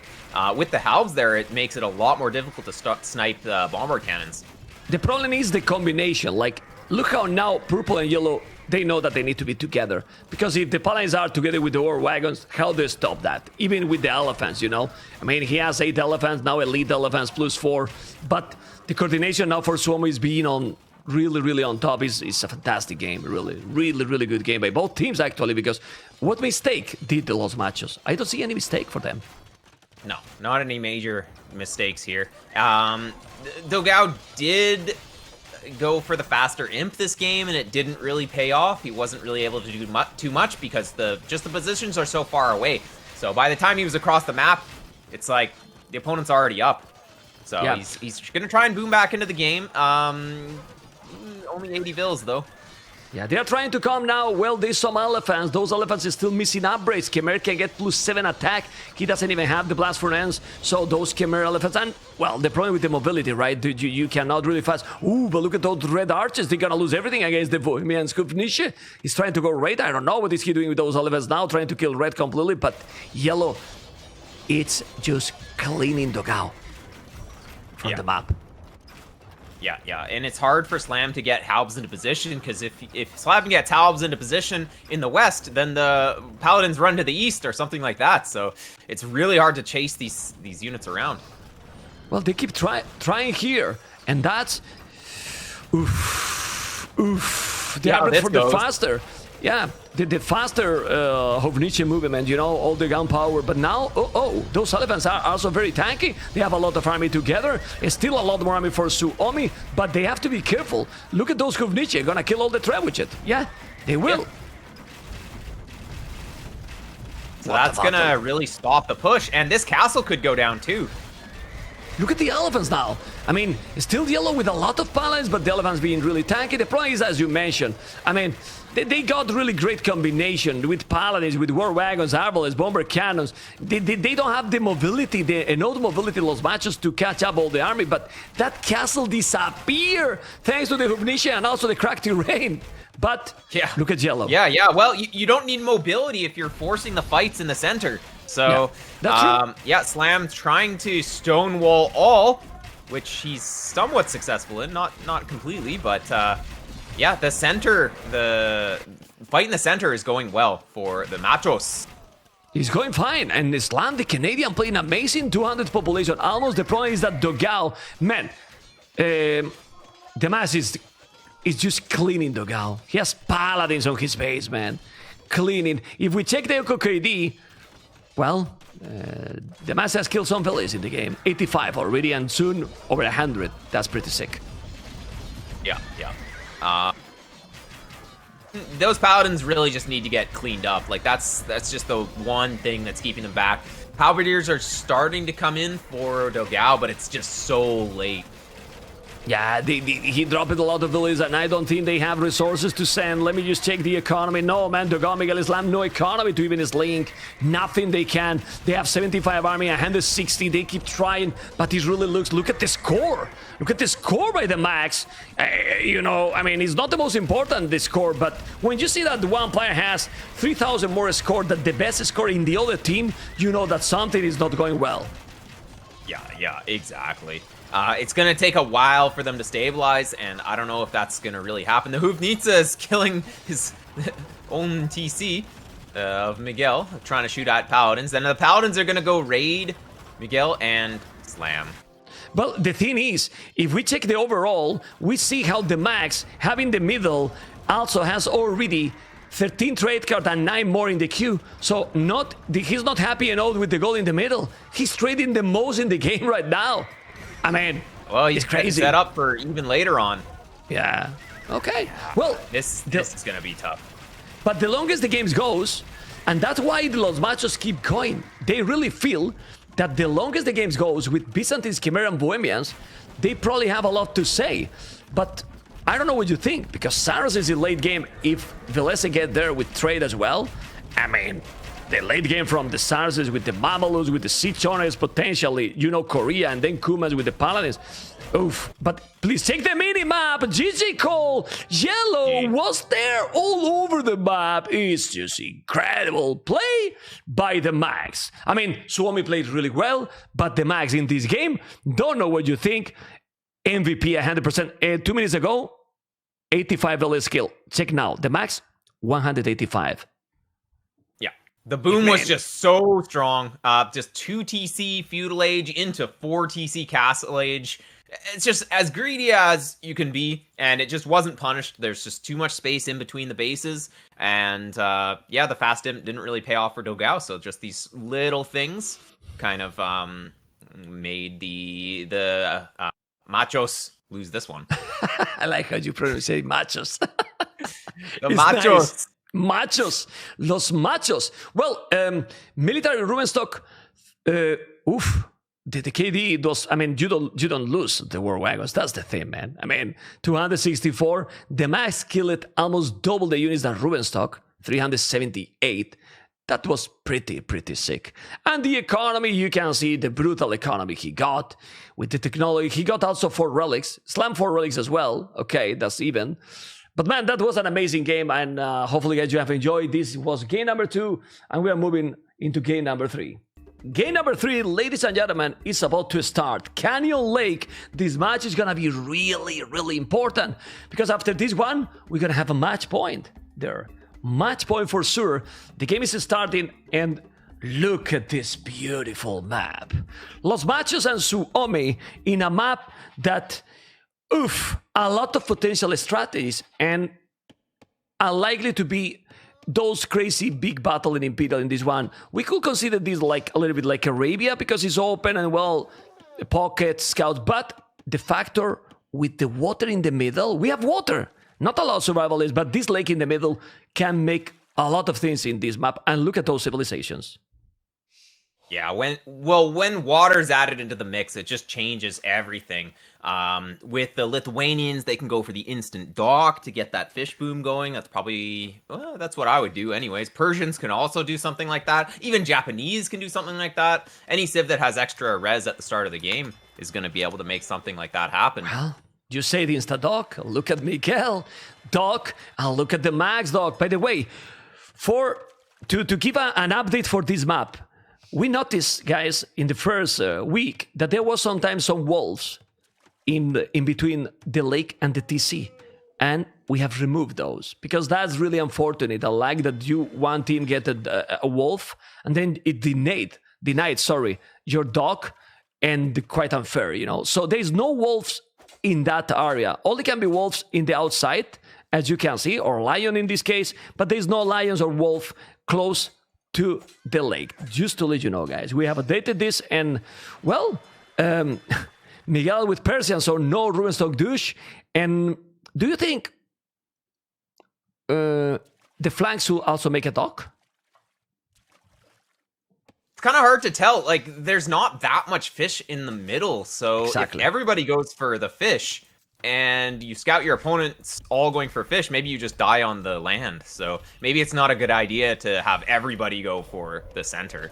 with the Halbs there, it makes it a lot more difficult to snipe the bombard cannons. The problem is the combination. Like, look how now Purple and Yellow, they know that they need to be together. Because if the Paladins are together with the War Wagons, how do they stop that? Even with the Elephants, you know? I mean, he has 8 Elephants, now Elite Elephants plus 4. But the coordination now for SUOMI is being on really on top. It's a fantastic game, really good game by both teams actually, because what mistake did the Los Machos? I don't see any mistake for them. No, not any major mistakes here. Dogao did go for the faster imp this game, and it didn't really pay off. He wasn't really able to do too much because the positions are so far away. So by the time he was across the map, it's like the opponent's already up. So yeah, he's gonna try and boom back into the game. Only 80 vills though. Yeah, they're trying to come now. Well, there's some Elephants. Those Elephants are still missing upgrades. Chimera can get +7 attack. He doesn't even have the blast furnace. So those Chimera Elephants, and well, the problem with the mobility, right? You cannot really fast. Ooh, but look at those red archers. They're gonna lose everything against the Bohemian Skupniche. He's trying to go red. I don't know what is he doing with those Elephants now, trying to kill red completely. But yellow, it's just cleaning Dogao from the map. Yeah, and it's hard for Slam to get Halbs into position, because if Slam gets Halbs into position in the west, then the Paladins run to the east or something like that. So it's really hard to chase these units around. Well, they keep trying here, and that's oof. They are for the faster. Yeah, the faster Hovniche movement, you know, all the gunpowder. But now, those Elephants are also very tanky. They have a lot of army together. It's still a lot more army for SUOMI, but they have to be careful. Look at those Hovniche, gonna kill all the trebuchet. Yeah, they will. So that's gonna really stop the push, and this castle could go down too. Look at the elephants now. I mean, it's still yellow with a lot of paladins, but the elephants being really tanky. The problem is, as you mentioned, I mean, they got really great combination with paladins, with war wagons, arbalists, bomber cannons. They don't have the mobility, the enough mobility Los Machos to catch up all the army, but that castle disappeared thanks to the Hubnisha and also the cracked terrain. But yeah, look at yellow. Yeah. Well, you don't need mobility if you're forcing the fights in the center. So, yeah, Slam trying to stonewall all, which he's somewhat successful in, not completely, but yeah, the fight in the center is going well for the Machos. He's going fine, and Slam, the Canadian, playing amazing, 200 population, almost. The problem is that Dogao, man, the Mass is just cleaning Dogao. He has paladins on his base, man, cleaning. If we check the Echo KD, well, the Mass has killed some villages in the game. 85 already, and soon over 100. That's pretty sick. Yeah. Those paladins really just need to get cleaned up. Like that's just the one thing that's keeping them back. Halberdiers are starting to come in for Dogao, but it's just so late. Yeah, he dropped a lot of villages, and I don't think they have resources to send. Let me just check the economy. No, man, Dogao, Miguel Islam, no economy to even link. Nothing they can. They have 75 army, 160. They keep trying, but it really looks... Look at the score. Look at the score by the Max. You know, I mean, it's not the most important, the score, but when you see that one player has 3,000 more score than the best score in the other team, you know that something is not going well. Yeah, exactly. It's going to take a while for them to stabilize, and I don't know if that's going to really happen. The Hufnitsa is killing his own TC of Miguel, trying to shoot at Paladins. Then the Paladins are going to go raid Miguel and Slam. Well, the thing is, if we check the overall, we see how the Max, having the middle, also has already 13 trade cards and 9 more in the queue. So he's not happy enough with the gold in the middle. He's trading the most in the game right now. I mean, well, he's it's crazy. Set up for even later on. Yeah. Okay. Well, this is gonna be tough. But the longest the game goes, and that's why the Los Machos keep going. They really feel that the longest the game goes with Byzantines, Chimera, and Bohemians, they probably have a lot to say. But I don't know what you think, because Saros is in late game. If Velese get there with trade as well, I mean, the late game from the Sarses with the Mamalus, with the Siege Owners, potentially, you know, Korea, and then Kumas with the Paladins. Oof. But please check the mini-map. GG Cole. Yellow was there all over the map. It's just incredible play by the Max. I mean, Suomi played really well, but the Max in this game, don't know what you think. MVP 100%. 2 minutes ago, 85 LS skill. Check now. The Max, 185. The boom was just so strong. Just 2 TC Feudal Age into 4 TC Castle Age. It's just as greedy as you can be, and it just wasn't punished. There's just too much space in between the bases, and yeah, the fast didn't really pay off for Dogao. So just these little things kind of made the Machos lose this one. I like how you pronounce it, Machos. The Machos. Nice. Machos, Los Machos. Well, military Rubenstock, the KD does. I mean, you don't lose the war wagons. That's the thing, man. I mean, 264. The Max killed almost double the units than Rubenstock, 378. That was pretty sick. And the economy, you can see the brutal economy he got with the technology. He got also 4 relics, Slam 4 relics as well. Okay, that's even. But man, that was an amazing game, and hopefully guys you have enjoyed. This was game number 2, and we are moving into game number 3. Game number 3, ladies and gentlemen, is about to start. Canyon Lake, this match is gonna be really important, because after this one, we're gonna have a match point there. Match point for sure. The game is starting, and look at this beautiful map. Los Machos and Suomi in a map that... a lot of potential strategies, and unlikely to be those crazy big battle in Imperial in this one. We could consider this like a little bit like Arabia, because it's open and well, pocket scouts, but the factor with the water in the middle, we have water. Not a lot of survivalists, but this lake in the middle can make a lot of things in this map, and look at those civilizations. Yeah, when water's added into the mix, it just changes everything. With the Lithuanians, they can go for the instant dock to get that fish boom going. That's probably, well, that's what I would do anyways. Persians can also do something like that. Even Japanese can do something like that. Any civ that has extra res at the start of the game is going to be able to make something like that happen. Well, you say the insta dock. Look at Miguel dock, and look at the Max dock. By the way, to give an update for this map, we noticed, guys, in the first week that there was sometimes some wolves in between the lake and the TC, and we have removed those because that's really unfortunate. I like that one team get a wolf and then it denied your dock, and quite unfair, So there's no wolves in that area. Only can be wolves in the outside, as you can see, or lion in this case, but there's no lions or wolf close to the lake. Just to let you know, guys, we have updated this, and well, Miguel with Persian, so no Rubenstock douche. And do you think the flanks will also make a dock? It's kind of hard to tell. Like, there's not that much fish in the middle, so exactly. If everybody goes for the fish, and you scout your opponents all going for fish, maybe you just die on the land. So maybe it's not a good idea to have everybody go for the center.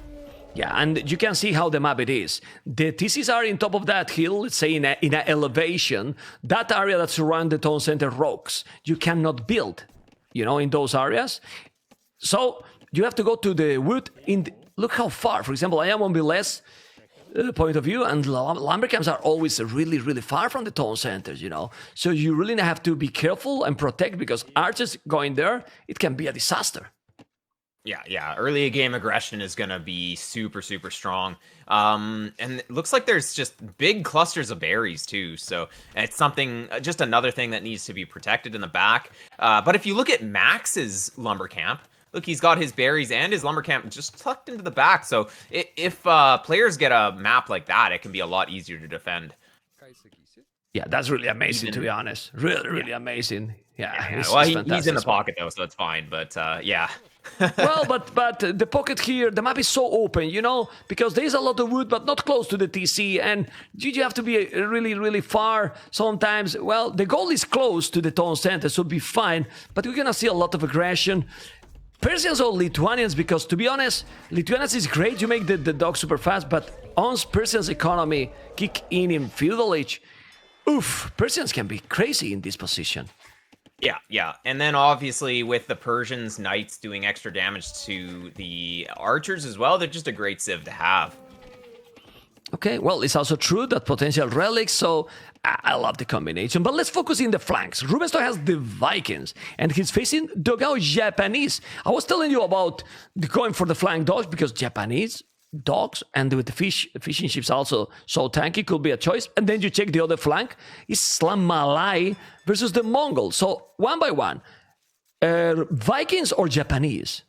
Yeah, and you can see how the map it is. The TCs are in top of that hill, let's say in an elevation. That area that surrounds the town center rocks. You cannot build, in those areas. So you have to go to the wood. Look how far. For example, I am on the less point of view, and lumber camps are always really, really far from the town centers, So you really have to be careful and protect, because archers going there, it can be a disaster. Yeah. Early game aggression is going to be super, super strong. And it looks like there's just big clusters of berries too. So it's just another thing that needs to be protected in the back. But if you look at Max's lumber camp, look, he's got his berries and his lumber camp just tucked into the back. So if players get a map like that, it can be a lot easier to defend. Yeah, that's really amazing, to be honest. Really amazing. Yeah. Well, he's in the pocket though, so it's fine. But yeah. Well, but the pocket here, the map is so open, because there is a lot of wood, but not close to the TC, and you have to be really, really far sometimes. Well, the goal is close to the town center, so it'll be fine, but we're gonna see a lot of aggression. Persians or Lithuanians, because to be honest, Lithuanians is great, you make the dog super fast, but once Persians' economy kick in feudal age, Persians can be crazy in this position. Yeah. And then obviously with the Persians, knights doing extra damage to the archers as well, they're just a great civ to have. Okay, well, it's also true that potential relics, so I love the combination. But let's focus in the flanks. Rubenstock has the Vikings, and he's facing Dogao Japanese. I was telling you about going for the flank dogs, because Japanese dogs and with the fishing ships also so tanky could be a choice. And then you check the other flank, it's Islam Malay versus the Mongols. So one by one, Vikings or Japanese?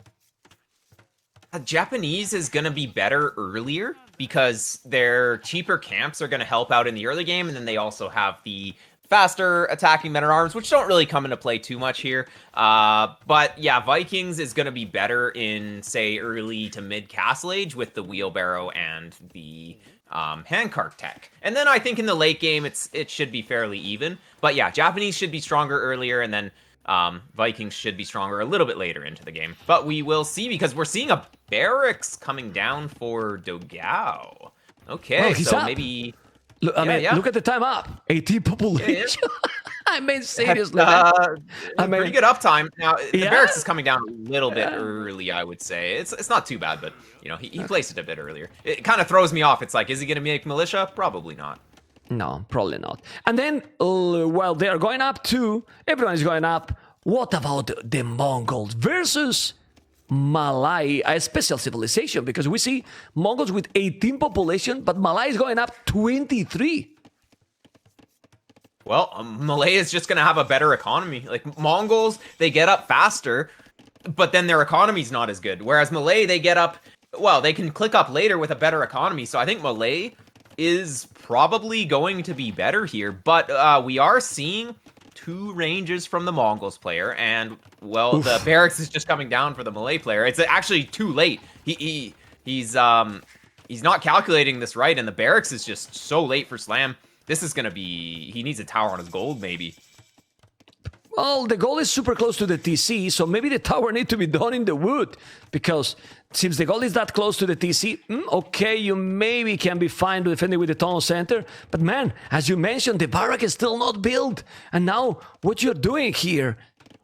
Japanese is going to be better earlier because their cheaper camps are going to help out in the early game, and then they also have the faster attacking men-at-arms, which don't really come into play too much here. But yeah, Vikings is going to be better in, say, early to mid-Castle Age with the wheelbarrow and the handcart tech. And then I think in the late game, it should be fairly even. But yeah, Japanese should be stronger earlier, and then Vikings should be stronger a little bit later into the game. But we will see, because we're seeing a barracks coming down for Dogao. Okay, well, so up. maybe... Look, look at the time up. 18 population. Yeah. I mean, seriously. Pretty good uptime. Now, the barracks is coming down a little bit early, I would say. It's not too bad, but, he placed it a bit earlier. It kind of throws me off. It's like, is he going to make militia? Probably not. No, probably not. And then, while they are going up too, everyone is going up. What about the Mongols versus Malay, a special civilization? Because we see Mongols with 18 population, but Malay is going up 23. Well, Malay is just going to have a better economy. Like, Mongols, they get up faster, but then their economy's not as good. Whereas Malay, they get up, well, they can click up later with a better economy. So I think Malay is probably going to be better here. But we are seeing 2 ranges from the Mongols player, and well, the barracks is just coming down for the Malay player. It's actually too late. He's not calculating this right, and the barracks is just so late for Slam. This is gonna be, he needs a tower on his gold maybe. Well, the goal is super close to the TC, so maybe the tower need to be done in the wood, because since the goal is that close to the TC, okay, you maybe can be fine defending with the tunnel center, but man, as you mentioned, the barrack is still not built, and now what you're doing here,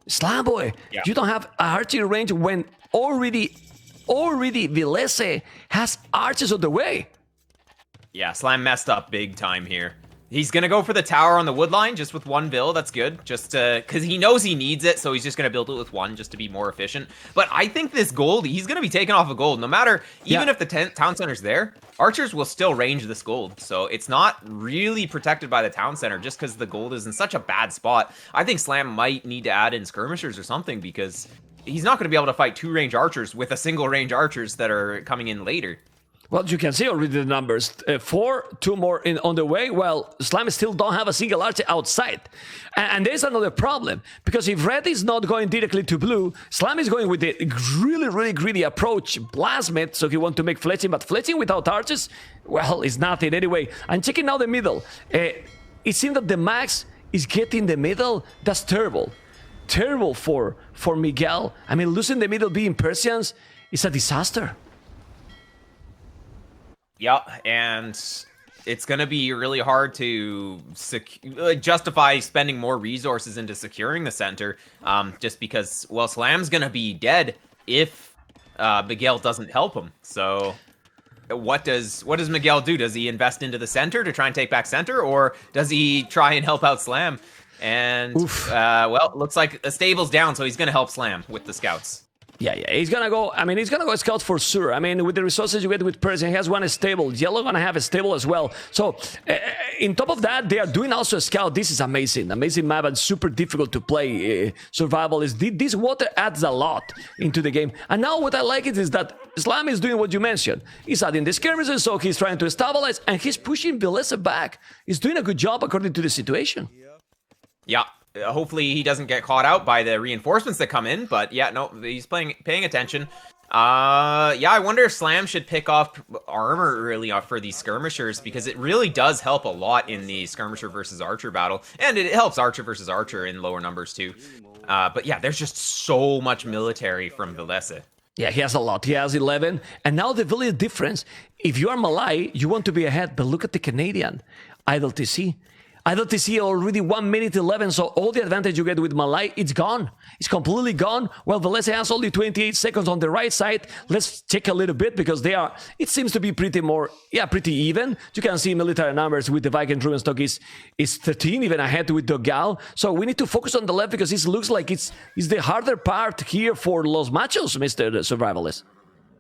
Slamboy, you don't have archery range when already Vilese has archers on the way. Yeah, Slam messed up big time here. He's going to go for the tower on the wood line just with 1 build. That's good. Just because he knows he needs it, so he's just going to build it with 1 just to be more efficient. But I think this gold, he's going to be taken off of gold. No matter, even if the town center's there, archers will still range this gold. So it's not really protected by the town center just because the gold is in such a bad spot. I think Slam might need to add in skirmishers or something because he's not going to be able to fight 2 range archers with a single range archers that are coming in later. Well, you can see already the numbers. 4, 2 more on the way. Well, Slam still don't have a single archer outside. And there's another problem. Because if red is not going directly to blue, Slam is going with the really, really greedy approach. Blasmid, so he wants to make fletching. But fletching without archers, well, it's nothing anyway. And checking now the middle. It seems that the max is getting the middle. That's terrible. Terrible for Miguel. I mean, losing the middle being Persians is a disaster. Yeah, and it's going to be really hard to justify spending more resources into securing the center, just because, well, Slam's going to be dead if Miguel doesn't help him. So what does Miguel do? Does he invest into the center to try and take back center, or does he try and help out Slam? And, well, looks like the stable's down, so he's going to help Slam with the scouts. Yeah, he's gonna go. I mean, he's gonna go scout for sure. I mean, with the resources you get with Persian, he has 1 stable. Yellow gonna have a stable as well. So, in top of that, they are doing also a scout. This is amazing map and super difficult to play. Survival is this water adds a lot into the game. And now what I like is that Slam is doing what you mentioned. He's adding the skirmishes, so he's trying to stabilize, and he's pushing Vilese back. He's doing a good job according to the situation. Yeah. Hopefully he doesn't get caught out by the reinforcements that come in, but yeah, no, he's paying attention. Yeah, I wonder if Slam should pick up armor early off for these skirmishers, because it really does help a lot in the skirmisher versus archer battle, and it helps archer versus archer in lower numbers too. But yeah, there's just so much military from Vilese. Yeah, he has a lot. He has 11. And now the really difference, if you are Malay, you want to be ahead, but look at the Canadian. Idle TC. Idle TC already 1 minute 11, so all the advantage you get with Malay, it's gone. It's completely gone. Well, Vilese has only 28 seconds on the right side. Let's check a little bit, because they are, it seems to be pretty even. You can see military numbers with the Viking Rubenstock is 13, even ahead with Dogao. So we need to focus on the left, because it looks like it's the harder part here for Los Machos, Mr. Survivalist.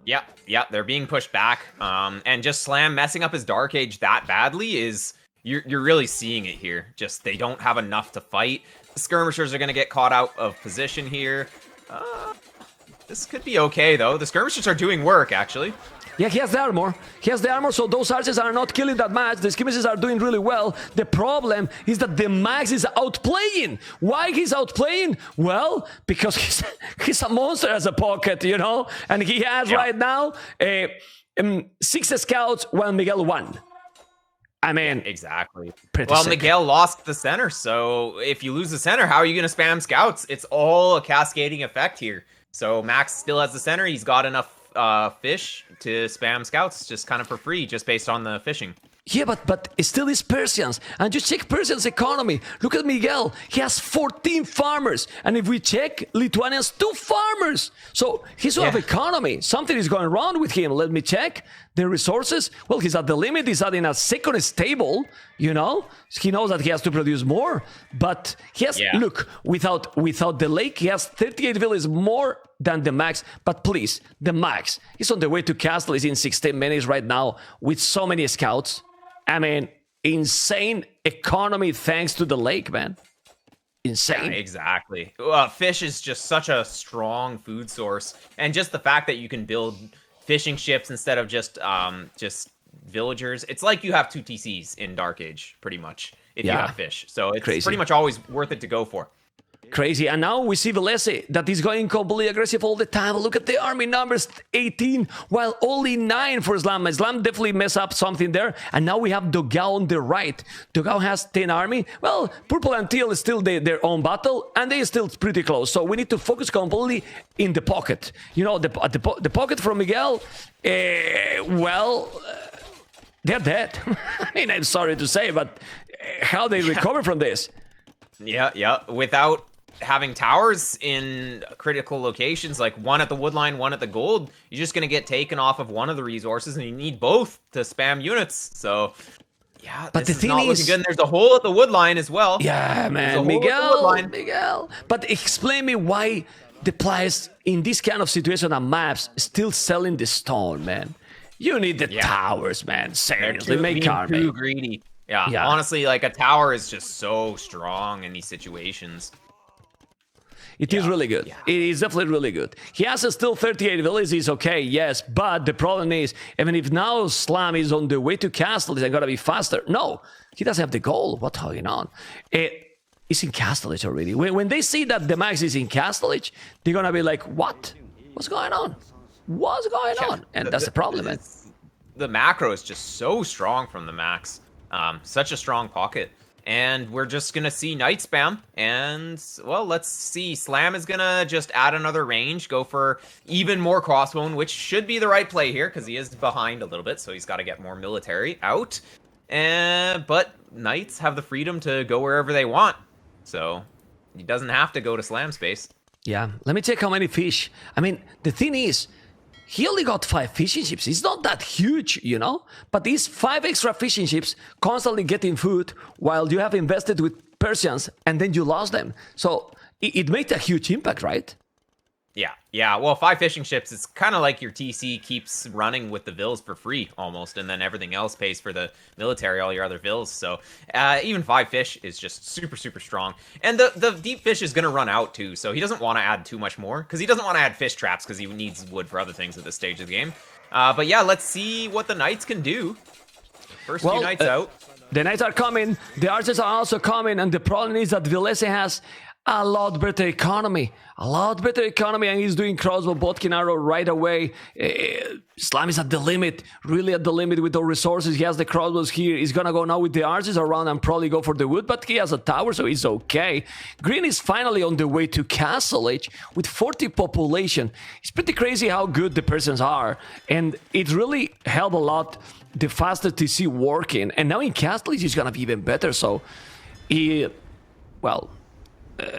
Yeah, they're being pushed back. And just Slam messing up his Dark Age that badly is... You're really seeing it here. Just they don't have enough to fight. The skirmishers are going to get caught out of position here. This could be okay, though. The skirmishers are doing work, actually. Yeah, he has the armor. So those archers are not killing that much. The skirmishers are doing really well. The problem is that the max is outplaying. Why he's outplaying? Well, because he's a monster as a pocket, you know? And he has right now 6 scouts, while Miguel 1. I mean, exactly. Well, sick. Miguel lost the center, so if you lose the center, how are you going to spam scouts? It's all a cascading effect here. So Max still has the center. He's got enough fish to spam scouts just kind of for free, just based on the fishing. Yeah, but it still is Persians. And just check Persians' economy. Look at Miguel. He has 14 farmers. And if we check, Lithuanians, 2 farmers. So he's out of economy. Something is going wrong with him. Let me check the resources. Well, he's at the limit. He's adding a second stable, you know. He knows that he has to produce more. But he has, look, without the lake, he has 38 villages more than the max. But please, the max is on the way to castle. He's in 16 minutes right now with so many scouts. I mean, insane economy thanks to the lake, man. Insane. Yeah, exactly. Fish is just such a strong food source. And just the fact that you can build fishing ships instead of just villagers. It's like you have 2 TCs in Dark Age, pretty much, if you Yeah. have fish. So it's Crazy. pretty much always worth it to go for. Crazy. And now we see Velese that is going completely aggressive all the time. Look at the army numbers, 18, while only 9 for Slam. Slam definitely mess up something there. And now we have Dogao on the right. Dogao has 10 army. Well, Purple and Teal is still their own battle, and they are still pretty close. So we need to focus completely in the pocket. You know, the pocket from Miguel, they're dead. I mean, I'm sorry to say, but how they recover from this? Yeah. Without having towers in critical locations, like one at the woodline, one at the gold, you're just going to get taken off of one of the resources, and you need both to spam units. So, yeah, but this the thing is not is, looking good. And there's a hole at the woodline as well. Yeah, man, Miguel. But explain me why the players in this kind of situation on maps still selling the stone, man. You need the towers, man. Seriously, make army. Too greedy. Yeah, honestly, like a tower is just so strong in these situations. It is really good. Yeah. It is definitely really good. He has still 38 villages, okay, yes, but the problem is, even if now Slam is on the way to Castle, is gonna be faster. No, he doesn't have the goal. What's going on? It's in Castlage already. When they see that the max is in Castlage, they're gonna be like, what? What's going on? What's going on? And that's the problem, man. The macro is just so strong from the max. Such a strong pocket. And we're just going to see Knight spam. And, well, let's see. Slam is going to just add another range, go for even more crossbone, which should be the right play here, because he is behind a little bit, so he's got to get more military out. But Knights have the freedom to go wherever they want. So he doesn't have to go to Slam space. Yeah, let me check how many fish. I mean, the thing is, he only got 5 fishing ships. It's not that huge, you know? But these 5 extra fishing ships constantly getting food while you have invested with Persians and then you lost them. So it made a huge impact, right? Yeah. Well, 5 fishing ships, it's kind of like your TC keeps running with the vills for free almost, and then everything else pays for the military, all your other vills. So even 5 fish is just super, super strong. And the deep fish is going to run out too, so he doesn't want to add too much more, because he doesn't want to add fish traps, because he needs wood for other things at this stage of the game. But yeah, let's see what the Knights can do. First few Knights out. The Knights are coming, the Archers are also coming, and the problem is that Velese has a lot better economy, and he's doing crossbow, Botkin arrow right away. Slam is at the limit, really at the limit with the resources. He has the crossbows here. He's gonna go now with the archers around and probably go for the wood, but he has a tower, so he's okay. Green is finally on the way to Castle Age with 40 population. It's pretty crazy how good the persons are, and it really helped a lot the faster TC working. And now in Castle Age, he's gonna be even better, so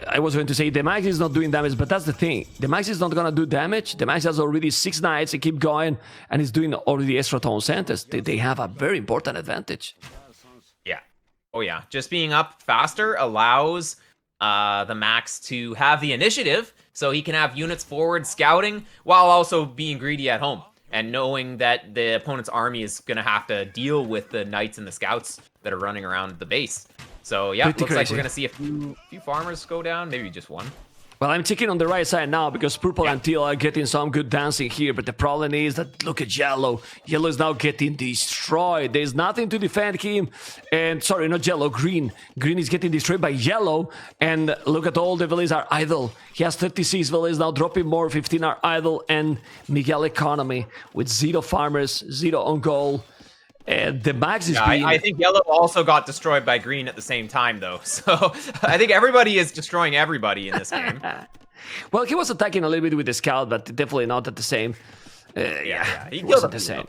I was going to say the max is not doing damage, but that's the thing. The max is not going to do damage. The max has already 6 knights. He keep going, and he's doing already extra tone centers. They have a very important advantage. Yeah. Oh, yeah. Just being up faster allows the max to have the initiative, so he can have units forward scouting while also being greedy at home, and knowing that the opponent's army is going to have to deal with the knights and the scouts that are running around the base. So, yeah, looks like we're going to see a few farmers go down, maybe just one. Well, I'm checking on the right side now because Purple and Teal are getting some good dancing here, but the problem is that look at Yellow. Yellow is now getting destroyed. There's nothing to defend him. And, sorry, not Yellow, Green. Green is getting destroyed by Yellow. And look at all the villages are idle. He has 36 villages now, dropping more, 15 are idle. And Miguel economy with 0 farmers, 0 on goal. The max is being... I think Yellow also got destroyed by Green at the same time, though. So I think everybody is destroying everybody in this game. Well, he was attacking a little bit with the scout, but definitely not at the same. He wasn't the same.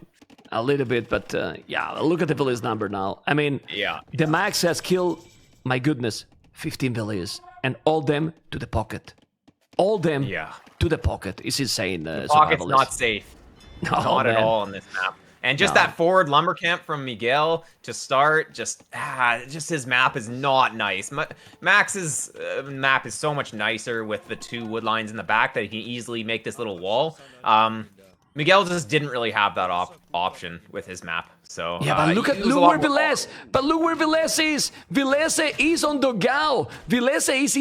A little bit, but look at the village number now. I mean, the max has killed, my goodness, 15 villages, and all them to the pocket. All them to the pocket. It's insane. The pocket's not safe. No, not at all on this map. And just that forward lumber camp from Miguel to start, just his map is not nice. Max's map is so much nicer with the 2 wood lines in the back that he can easily make this little wall. Miguel just didn't really have that option with his map. So but look where Velese. But look where Velese is. Velese is on Dogao. Velese is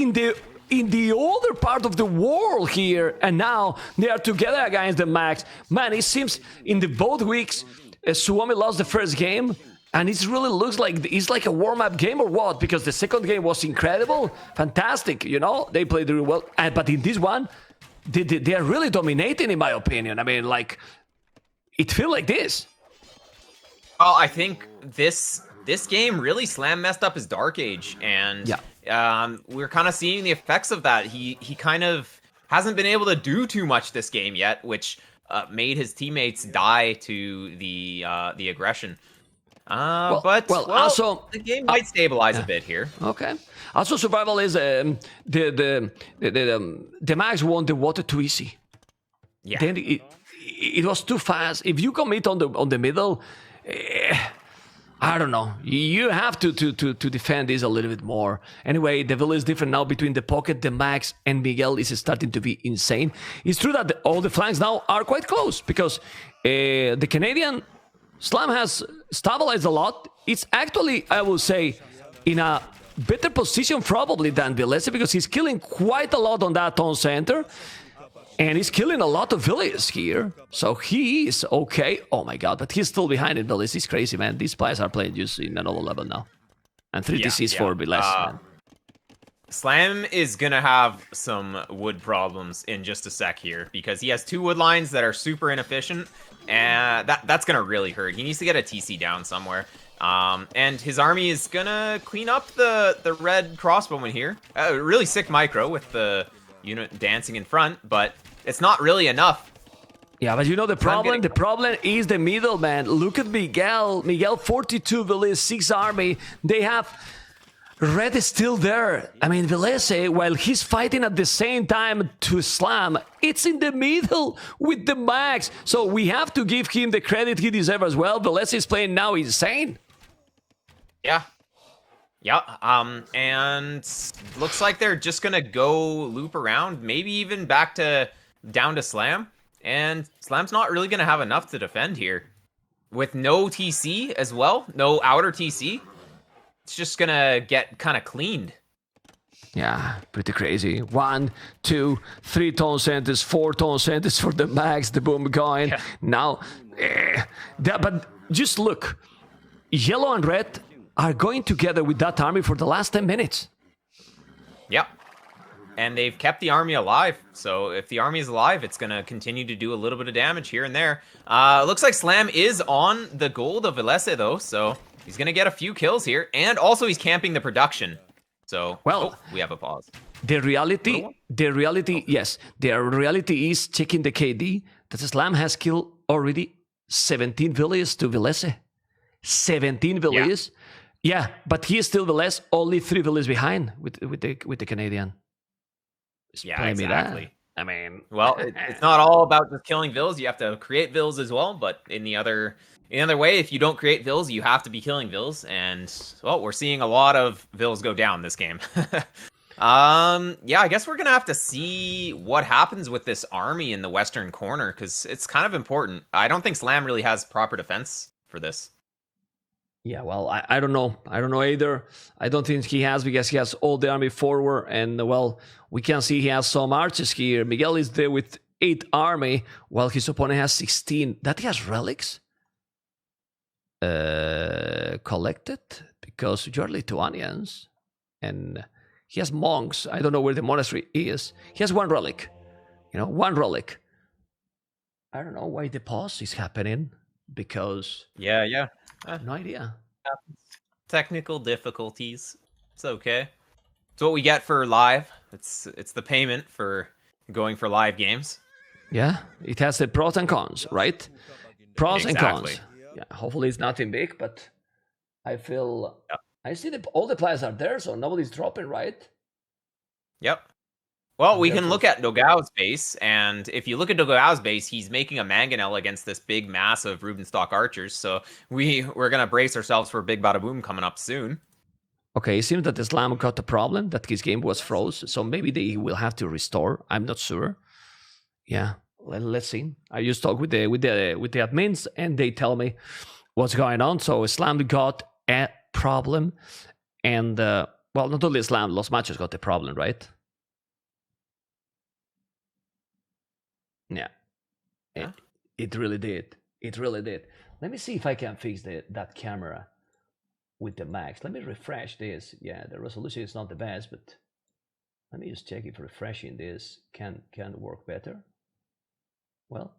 in the other part of the world here, and now they are together against the max. Man, it seems in the both weeks Suomi lost the first game, and it really looks like it's like a warm-up game or what? Because the second game was incredible, fantastic. You know, they played really well, but in this one, they are really dominating, in my opinion. I mean, like, it feels like this. Well, I think this game really Slam messed up his Dark Age, and we're kind of seeing the effects of that. He kind of hasn't been able to do too much this game yet, which made his teammates die to the aggression. But also the game might stabilize a bit here. Okay. Also, survival is the Max won the water too easy. Yeah. Then it was too fast. If you commit on the middle, I don't know. You have to defend this a little bit more. Anyway, the village is different now between the Pocket, the Max, and Miguel is starting to be insane. It's true that all the flanks now are quite close because the Canadian Slam has stabilized a lot. It's actually, I will say, in a better position probably than Vilese because he's killing quite a lot on that town center. And he's killing a lot of villages here. So he is okay. Oh my god, but he's still behind in Vilese. He's crazy, man. These players are playing just in another level now. And 3 TCs for Vilese, man. Slam is going to have some wood problems in just a sec here because he has 2 wood lines that are super inefficient. And that's going to really hurt. He needs to get a TC down somewhere. And his army is going to clean up the red crossbowman here. Really sick micro with the unit dancing in front, but it's not really enough. Yeah, but you know the problem? The problem is the middle, man. Look at Miguel. Miguel, 42 Vilese, 6 army. They have... Red is still there. I mean, Vilese, while he's fighting at the same time to Slam, it's in the middle with the Max. So we have to give him the credit he deserves as well. Vilese is playing now insane. Yeah. Yeah, and looks like they're just gonna go loop around, maybe even back to down to Slam. And Slam's not really gonna have enough to defend here. With no TC as well, no outer TC. It's just gonna get kind of cleaned. Yeah, pretty crazy. 1, 2, 3 tone centers, 4 tone centers for the Max, the boom going. Yeah. Now, but just look. Yellow and red are going together with that army for the last 10 minutes. Yep. And they've kept the army alive. So if the army is alive, it's going to continue to do a little bit of damage here and there. Looks like Slam is on the gold of Vilese, though. So he's going to get a few kills here. And also he's camping the production. So, we have a pause. The reality is checking the KD that Slam has killed already 17 villages to Vilese. 17 villages. Yeah, but he is still Vilese, only 3 villages behind with the Canadian. Yeah, exactly. I mean, well, it's not all about just killing vills. You have to create vills as well. But in the other way, if you don't create vills, you have to be killing vills. And well, we're seeing a lot of vills go down this game. Yeah, I guess we're gonna have to see what happens with this army in the western corner because it's kind of important. I don't think Slam really has proper defense for this. Yeah, well, I don't know. I don't know either. I don't think he has because he has all the army forward. And, well, we can see he has some archers here. Miguel is there with 8 army while his opponent has 16. That he has relics? Collected? Because you're Lithuanians. And he has monks. I don't know where the monastery is. He has 1 relic. You know, 1 relic. I don't know why the pause is happening. Because... Yeah. No idea. Technical difficulties. It's okay. It's what we get for live. It's the payment for going for live games. Yeah, it has the pros and cons, right? Pros and cons. Yeah, hopefully it's nothing big, but I feel I see all the players are there, so nobody's dropping, right? Yep. Well, we can look at Dogao's base, and if you look at Dogao's base, he's making a mangonel against this big mass of Rubenstock archers, so we're going to brace ourselves for a big bada boom coming up soon. Okay, it seems that Islam got a problem, that his game was froze, so maybe they will have to restore. I'm not sure. Yeah, let's see. I just talk with the admins, and they tell me what's going on. So Islam got a problem, and, well, not only Islam, Los Machos got a problem, right? Yeah, it really did. It really did. Let me see if I can fix that camera with the max. Let me refresh this. Yeah, the resolution is not the best, but let me just check if refreshing this can work better. Well,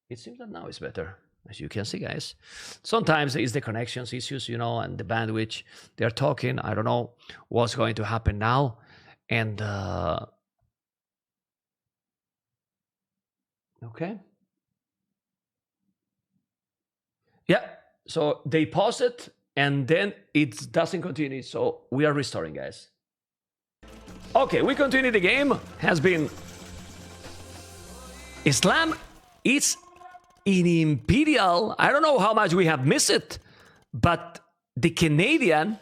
it seems that now it's better. As you can see, guys, sometimes it's the connections issues, you know, and the bandwidth. They're talking. I don't know what's going to happen now. And okay. Yeah, so they pause it and then it doesn't continue. So we are restoring, guys. Okay, we continue the game. Has been Islam. It's in Imperial. I don't know how much we have missed it, but the Canadian.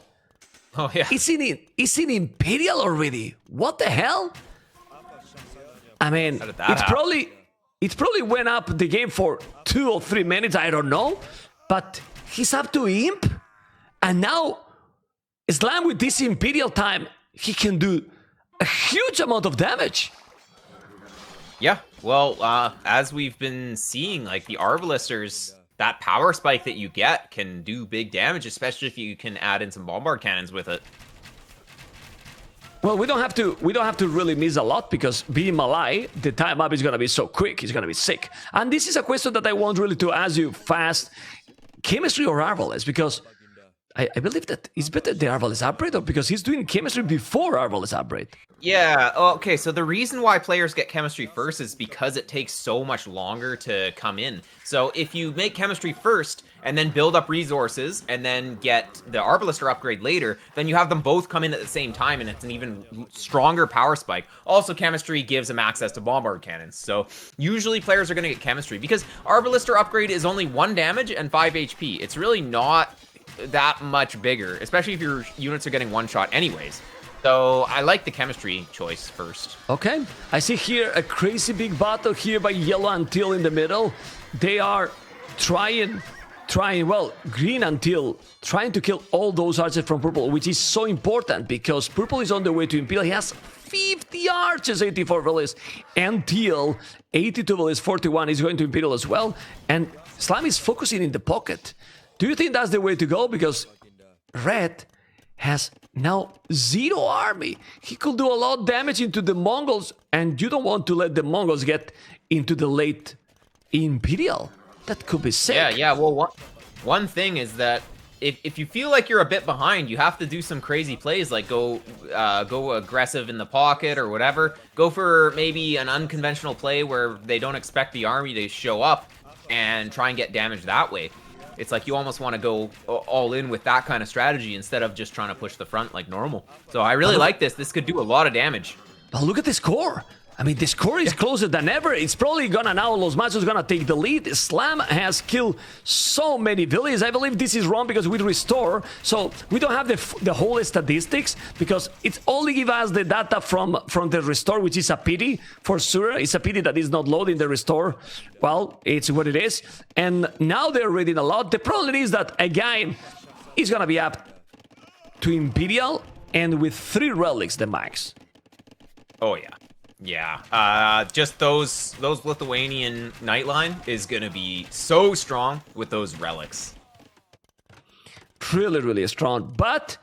Oh yeah, it's in Imperial already. What the hell? I mean, it's probably went up the game for 2 or 3 minutes. I don't know, but he's up to Imp, and now Islam with this Imperial time, he can do a huge amount of damage. Yeah, well, as we've been seeing, like the Arbalisters, that power spike that you get can do big damage, especially if you can add in some bombard cannons with it. Well, we don't have to really miss a lot, because being Malay, the time up is gonna be so quick. It's gonna be sick. And this is a question that I want really to ask you fast: chemistry or Arbalest? Because I believe that it's better the Arbalest upgrade, or because he's doing chemistry before Arbalest upgrade. Yeah, okay, so the reason why players get chemistry first is because it takes so much longer to come in. So if you make chemistry first, and then build up resources, and then get the Arbalister upgrade later, then you have them both come in at the same time, and it's an even stronger power spike. Also, chemistry gives them access to bombard cannons, so usually players are going to get chemistry, because Arbalister upgrade is only 1 damage and 5 HP. It's really not that much bigger, especially if your units are getting one shot anyways. So I like the chemistry choice first. Okay, I see here a crazy big battle here by Yellow and Teal in the middle. They are trying, well, Green and Teal trying to kill all those archers from Purple, which is so important because Purple is on the way to Imperial. He has 50 archers, 84 villas, and Teal, 82 villas, 41 is going to Imperial as well. And Slime is focusing in the pocket. Do you think that's the way to go? Because Red has now 0 army. He could do a lot of damage into the Mongols, and you don't want to let the Mongols get into the late Imperial. That could be sick. Yeah, well, one thing is that if you feel like you're a bit behind, you have to do some crazy plays, like go aggressive in the pocket or whatever. Go for maybe an unconventional play where they don't expect the army to show up and try and get damage that way. It's like you almost want to go all in with that kind of strategy instead of just trying to push the front like normal. So I really like this. This could do a lot of damage. But look at the score. I mean, the score is closer than ever. It's probably gonna now, Los Machos gonna take the lead. Slam has killed so many villages. I believe this is wrong because we restore, so we don't have the whole statistics because it only gives us the data from the restore, which is a pity for sure. It's a pity that it's not loading the restore. Well, it's what it is. And now they're reading a lot. The problem is that again, it's gonna be up to Imperial and with 3 relics the max. Oh yeah. Yeah, just those Lithuanian Nightline is gonna be so strong with those relics. Really, really strong. But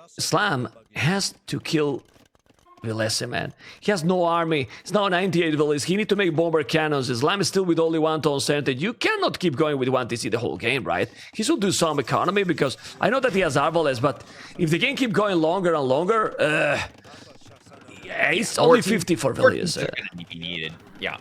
Slam has to kill Vilese, man. He has no army. It's now 98 villages. He needs to make bomber cannons. Slam is still with only 1 ton center. You cannot keep going with 1 TC the whole game, right? He should do some economy because I know that he has Arbalest, but if the game keep going longer and longer, yeah, it's only 50 for villages. Are going to be needed. Yeah,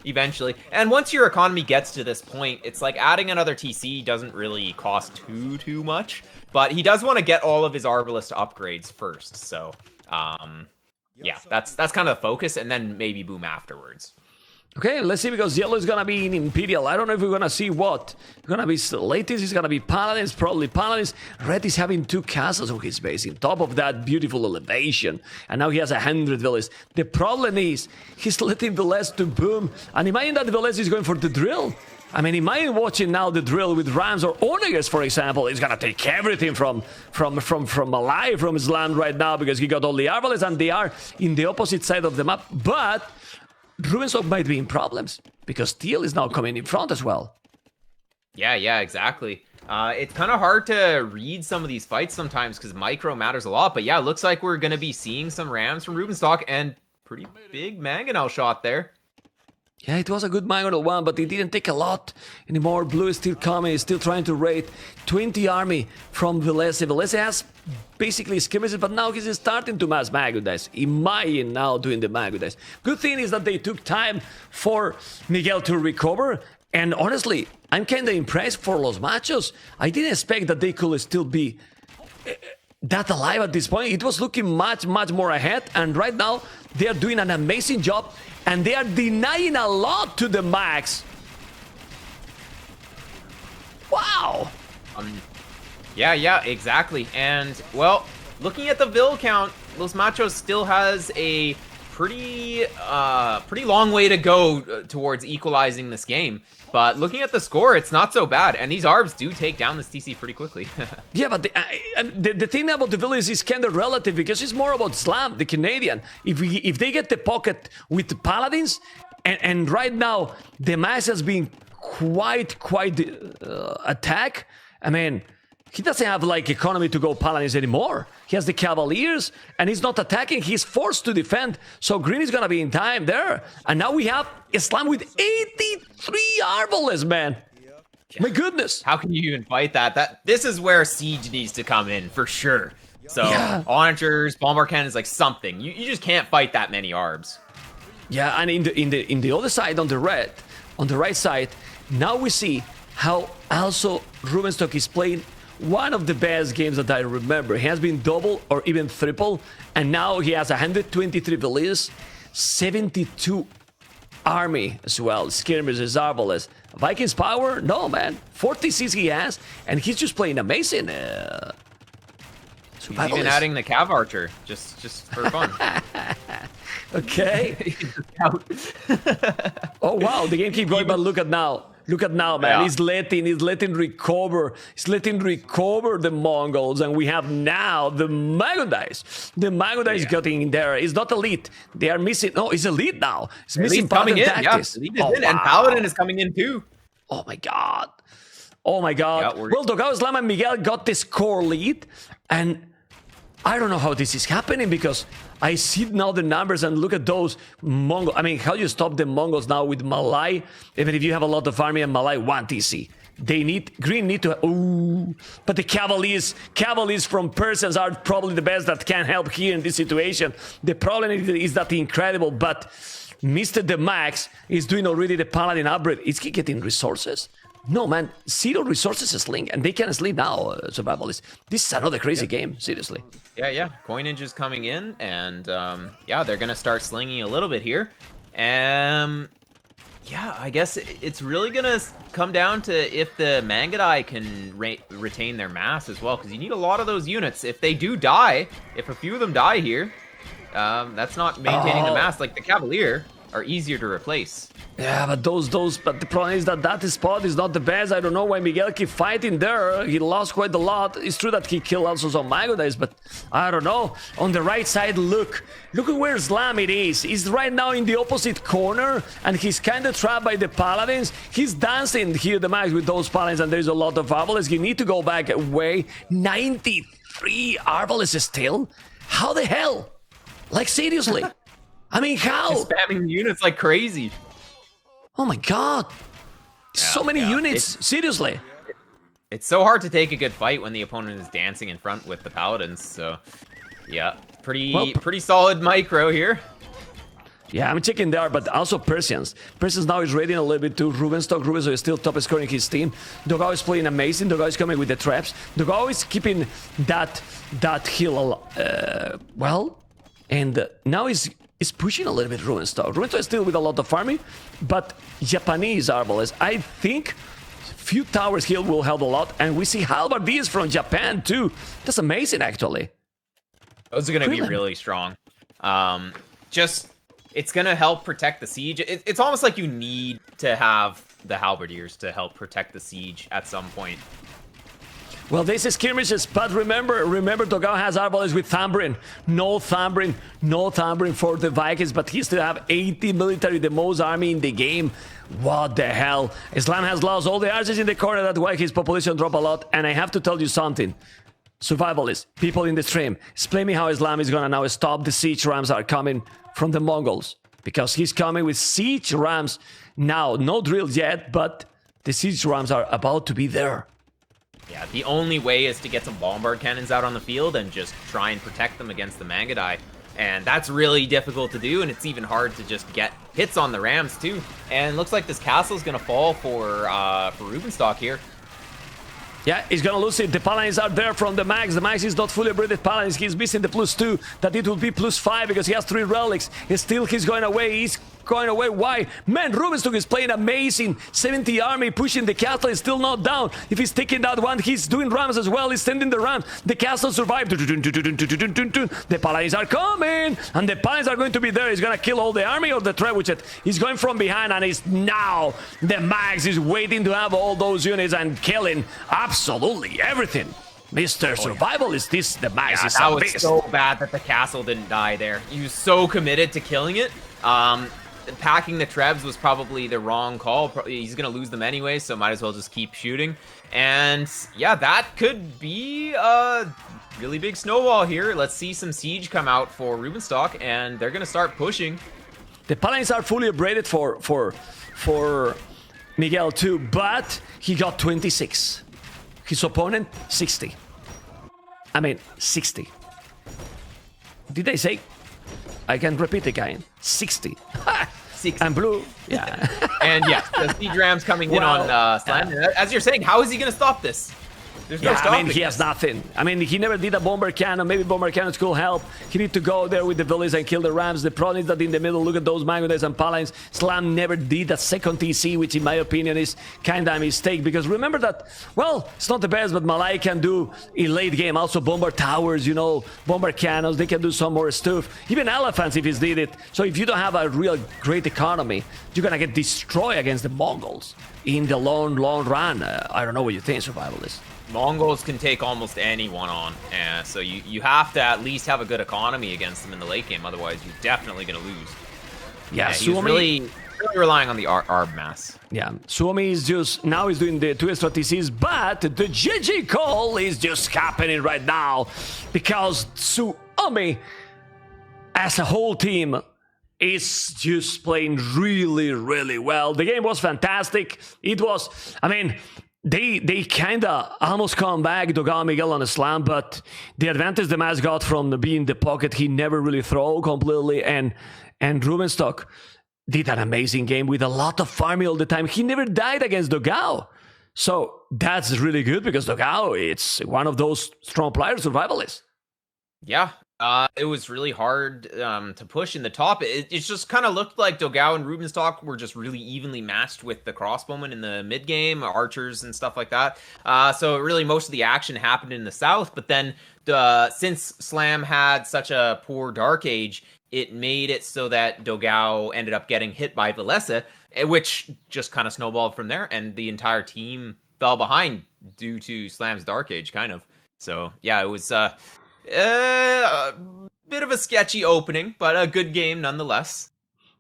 eventually. And once your economy gets to this point, it's like adding another TC doesn't really cost too much. But he does want to get all of his Arbalest upgrades first. So, yeah, that's kind of the focus, and then maybe boom afterwards. Okay, let's see, because Yellow is gonna be in Imperial. I don't know if we're gonna see what. It's gonna be Latest, it's gonna be Paladins, probably Paladins. Red is having 2 castles on his base, on top of that beautiful elevation. And now he has 100 villas. The problem is, he's letting Velez to boom. And imagine that Velez is going for the drill. I mean, imagine watching now the drill with Rams or Onegas, for example. He's gonna take everything from Malay, from his land right now, because he got all the Arbalest, and they are in the opposite side of the map. But Rubensov might be in problems because Teal is now coming in front as well. Yeah, exactly. It's kind of hard to read some of these fights sometimes because micro matters a lot. But yeah, it looks like we're going to be seeing some Rams from Rubenstock and pretty big Mangonel shot there. Yeah, it was a good Mangonel one, but it didn't take a lot anymore. Blue is still coming, he's still trying to raid 20 army from Velese. Velese has basically skirmishes, but now he's starting to mass Magudice. Imagine now doing the Magudice. Good thing is that they took time for Miguel to recover, and honestly, I'm kinda impressed for Los Machos. I didn't expect that they could still be that alive at this point. It was looking much more ahead, and right now they are doing an amazing job, and they are denying a lot to the max. Wow. Yeah, exactly. And well, looking at the Vil count, Los Machos still has a pretty long way to go towards equalizing this game. But looking at the score, it's not so bad, and these ARBs do take down this TC pretty quickly. Yeah, but the thing about the village is kind of relative because it's more about Slam, the Canadian. If they get the pocket with the Paladins, and right now the mass has been quite attack. I mean, he doesn't have like economy to go Paladins anymore. He has the Cavaliers, and he's not attacking. He's forced to defend. So Green is gonna be in time there. And now we have Islam with 83 Arbalest, man. My goodness. How can you even fight that? This is where Siege needs to come in for sure. So Onagers, Bombard Cannon is like something. You just can't fight that many Arbs. Yeah, and in the other side, on the right side, now we see how also Rubenstock is playing one of the best games that I remember. He has been double or even triple, and now he has 123 Velis, 72 army as well. Skirmishes, Arbalest. Vikings power? No, man. 46 he has, and he's just playing amazing. He's even adding the Cav Archer, just for fun. Okay. Oh wow, the game keeps going, but look at now. Look at now, man. Yeah. He's letting recover. He's letting recover the Mongols, and we have now the Magudice. The Magudice getting in there. It's not elite. They are missing. No, it's elite now. It's missing coming in. tactics. Yeah, elite is in, and Paladin is coming in too. Oh my god. Oh my god. Yeah, well, Dogao Islam and Miguel got this core lead, and I don't know how this is happening because I see now the numbers and look at those Mongols. I mean, how do you stop the Mongols now with Malay? Even if you have a lot of army and Malay 1 TC. Green need to, ooh, but the Cavaliers from Persians are probably the best that can help here in this situation. The problem is that incredible, but Mr. The Max is doing already the Paladin upgrade. Is he getting resources? No, man, 0 resources is Sling, and they can sleep now, Survivalists. This is another crazy game, seriously. Yeah. Coinage is coming in, and yeah, they're gonna start slinging a little bit here. Yeah, I guess it's really gonna come down to if the Mangadai can retain their mass as well, because you need a lot of those units. If they do die, if a few of them die here, that's not maintaining the mass. Like the Cavalier are easier to replace. Yeah, but but the problem is that spot is not the best. I don't know why Miguel keep fighting there. He lost quite a lot. It's true that he killed also some Magudice, but I don't know. On the right side, look at where Slam it is. He's right now in the opposite corner, and he's kind of trapped by the Paladins. He's dancing here, the Max, with those Paladins, and there's a lot of Arbalest. You need to go back away. 93 Arbalest still? How the hell? Like, seriously? I mean, how? He's spamming units like crazy. Oh my god. So many units, seriously. It's so hard to take a good fight when the opponent is dancing in front with the Paladins, so yeah, pretty solid micro here. Yeah, I'm checking there, but also Persians. Persians now is raiding a little bit to Rubenstock. Rubenstock is still top scoring his team. Dogao is playing amazing. Dogao is coming with the traps. Dogao is keeping that hill, well, and now is pushing a little bit Rubenstock. Rubenstock is still with a lot of farming, but Japanese Arbalest. I think few towers here will help a lot, and we see halberdiers from Japan too. That's amazing, actually. Those are going to be really strong. It's going to help protect the siege. It's almost like you need to have the halberdiers to help protect the siege at some point. Well, this is skirmishes, but remember, Dogao has Arbalest with Thambrin. No Thambrin for the Vikings, but he still have 80 military, the most army in the game. What the hell? Islam has lost all the archers in the corner, that's why his population dropped a lot, and I have to tell you something. Survivalists, people in the stream, explain me how Islam is gonna now stop the siege rams are coming from the Mongols. Because he's coming with siege rams now, no drills yet, but the siege rams are about to be there. Yeah, the only way is to get some bombard cannons out on the field and just try and protect them against the Mangadai. And that's really difficult to do, and it's even hard to just get hits on the Rams too. And looks like this castle is gonna fall for Rubenstock here. Yeah, he's gonna lose it. The Paladins are there from the Max. The Max is not fully upgraded Paladins. He's missing the +2. That it will be +5 because he has 3 relics. Still, he's going away. He's going away. Why? Man, Rubenstock is playing amazing. 70 army pushing the castle. Is still not down. If he's taking that one, he's doing rams as well. He's sending the rams. The castle survived. The Paladins are coming. And the Paladins are going to be there. He's gonna kill all the army of the Trebuchet. He's going from behind and is now the Max is waiting to have all those units and killing absolutely everything. Mr. Survivalist, this the Max is that a was beast. so bad that the castle didn't die there. He was so committed to killing it. Packing the Trebs was probably the wrong call. He's gonna lose them anyway, so might as well just keep shooting. And yeah, that could be a really big snowball here. Let's see some siege come out for Rubenstock, and they're gonna start pushing. The Paladins are fully upgraded for Miguel too, but he got 26. His opponent, 60. I mean, 60. Did I say? I can repeat again. 60. 60. And blue, yeah. And yeah, the siege rams coming in on Slam. As you're saying, how is he going to stop this? There's no Yeah, I stopping mean, he has this. nothing. I mean, he never did a bomber cannon. Maybe bomber cannons could help. He need to go there with the villas and kill the rams. The problem is that in the middle, look at those Mangodays and Paladins. Slam never did that second TC, which in my opinion is kind of a mistake. Because remember that, well, it's not the best, but Malay can do in late game. Also bomber towers, you know, bomber cannons. They can do some more stuff. Even elephants if it's needed. So if you don't have a real great economy, you're going to get destroyed against the Mongols in the long run. I don't know what you think, Survivalists. Mongols can take almost anyone on, so you have to at least have a good economy against them in the late game, otherwise you're definitely going to lose. Yeah, he's really relying on the Arb mass. Yeah, Suomi is just, now he's doing the 2 extra TCs, but the GG call is just happening right now, because Suomi, as a whole team, is just playing really, really well. The game was fantastic. It was, I mean, they kind of almost come back, Dogao, Miguel on the slam, but the advantage the Max got from being the pocket, he never really throw completely, and Rubenstock did an amazing game with a lot of farming all the time. He never died against Dogao. So that's really good because Dogao, it's one of those strong players, survivalists. Yeah, it was really hard to push in the top. It just kind of looked like Dogao and Rubenstock were just really evenly matched with the crossbowmen in the mid game, archers and stuff like that. So really most of the action happened in the south, but then since Slam had such a poor Dark Age, it made it so that Dogao ended up getting hit by Valesa, which just kind of snowballed from there, and the entire team fell behind due to Slam's Dark Age, kind of. So yeah, it was a bit of a sketchy opening, but a good game nonetheless.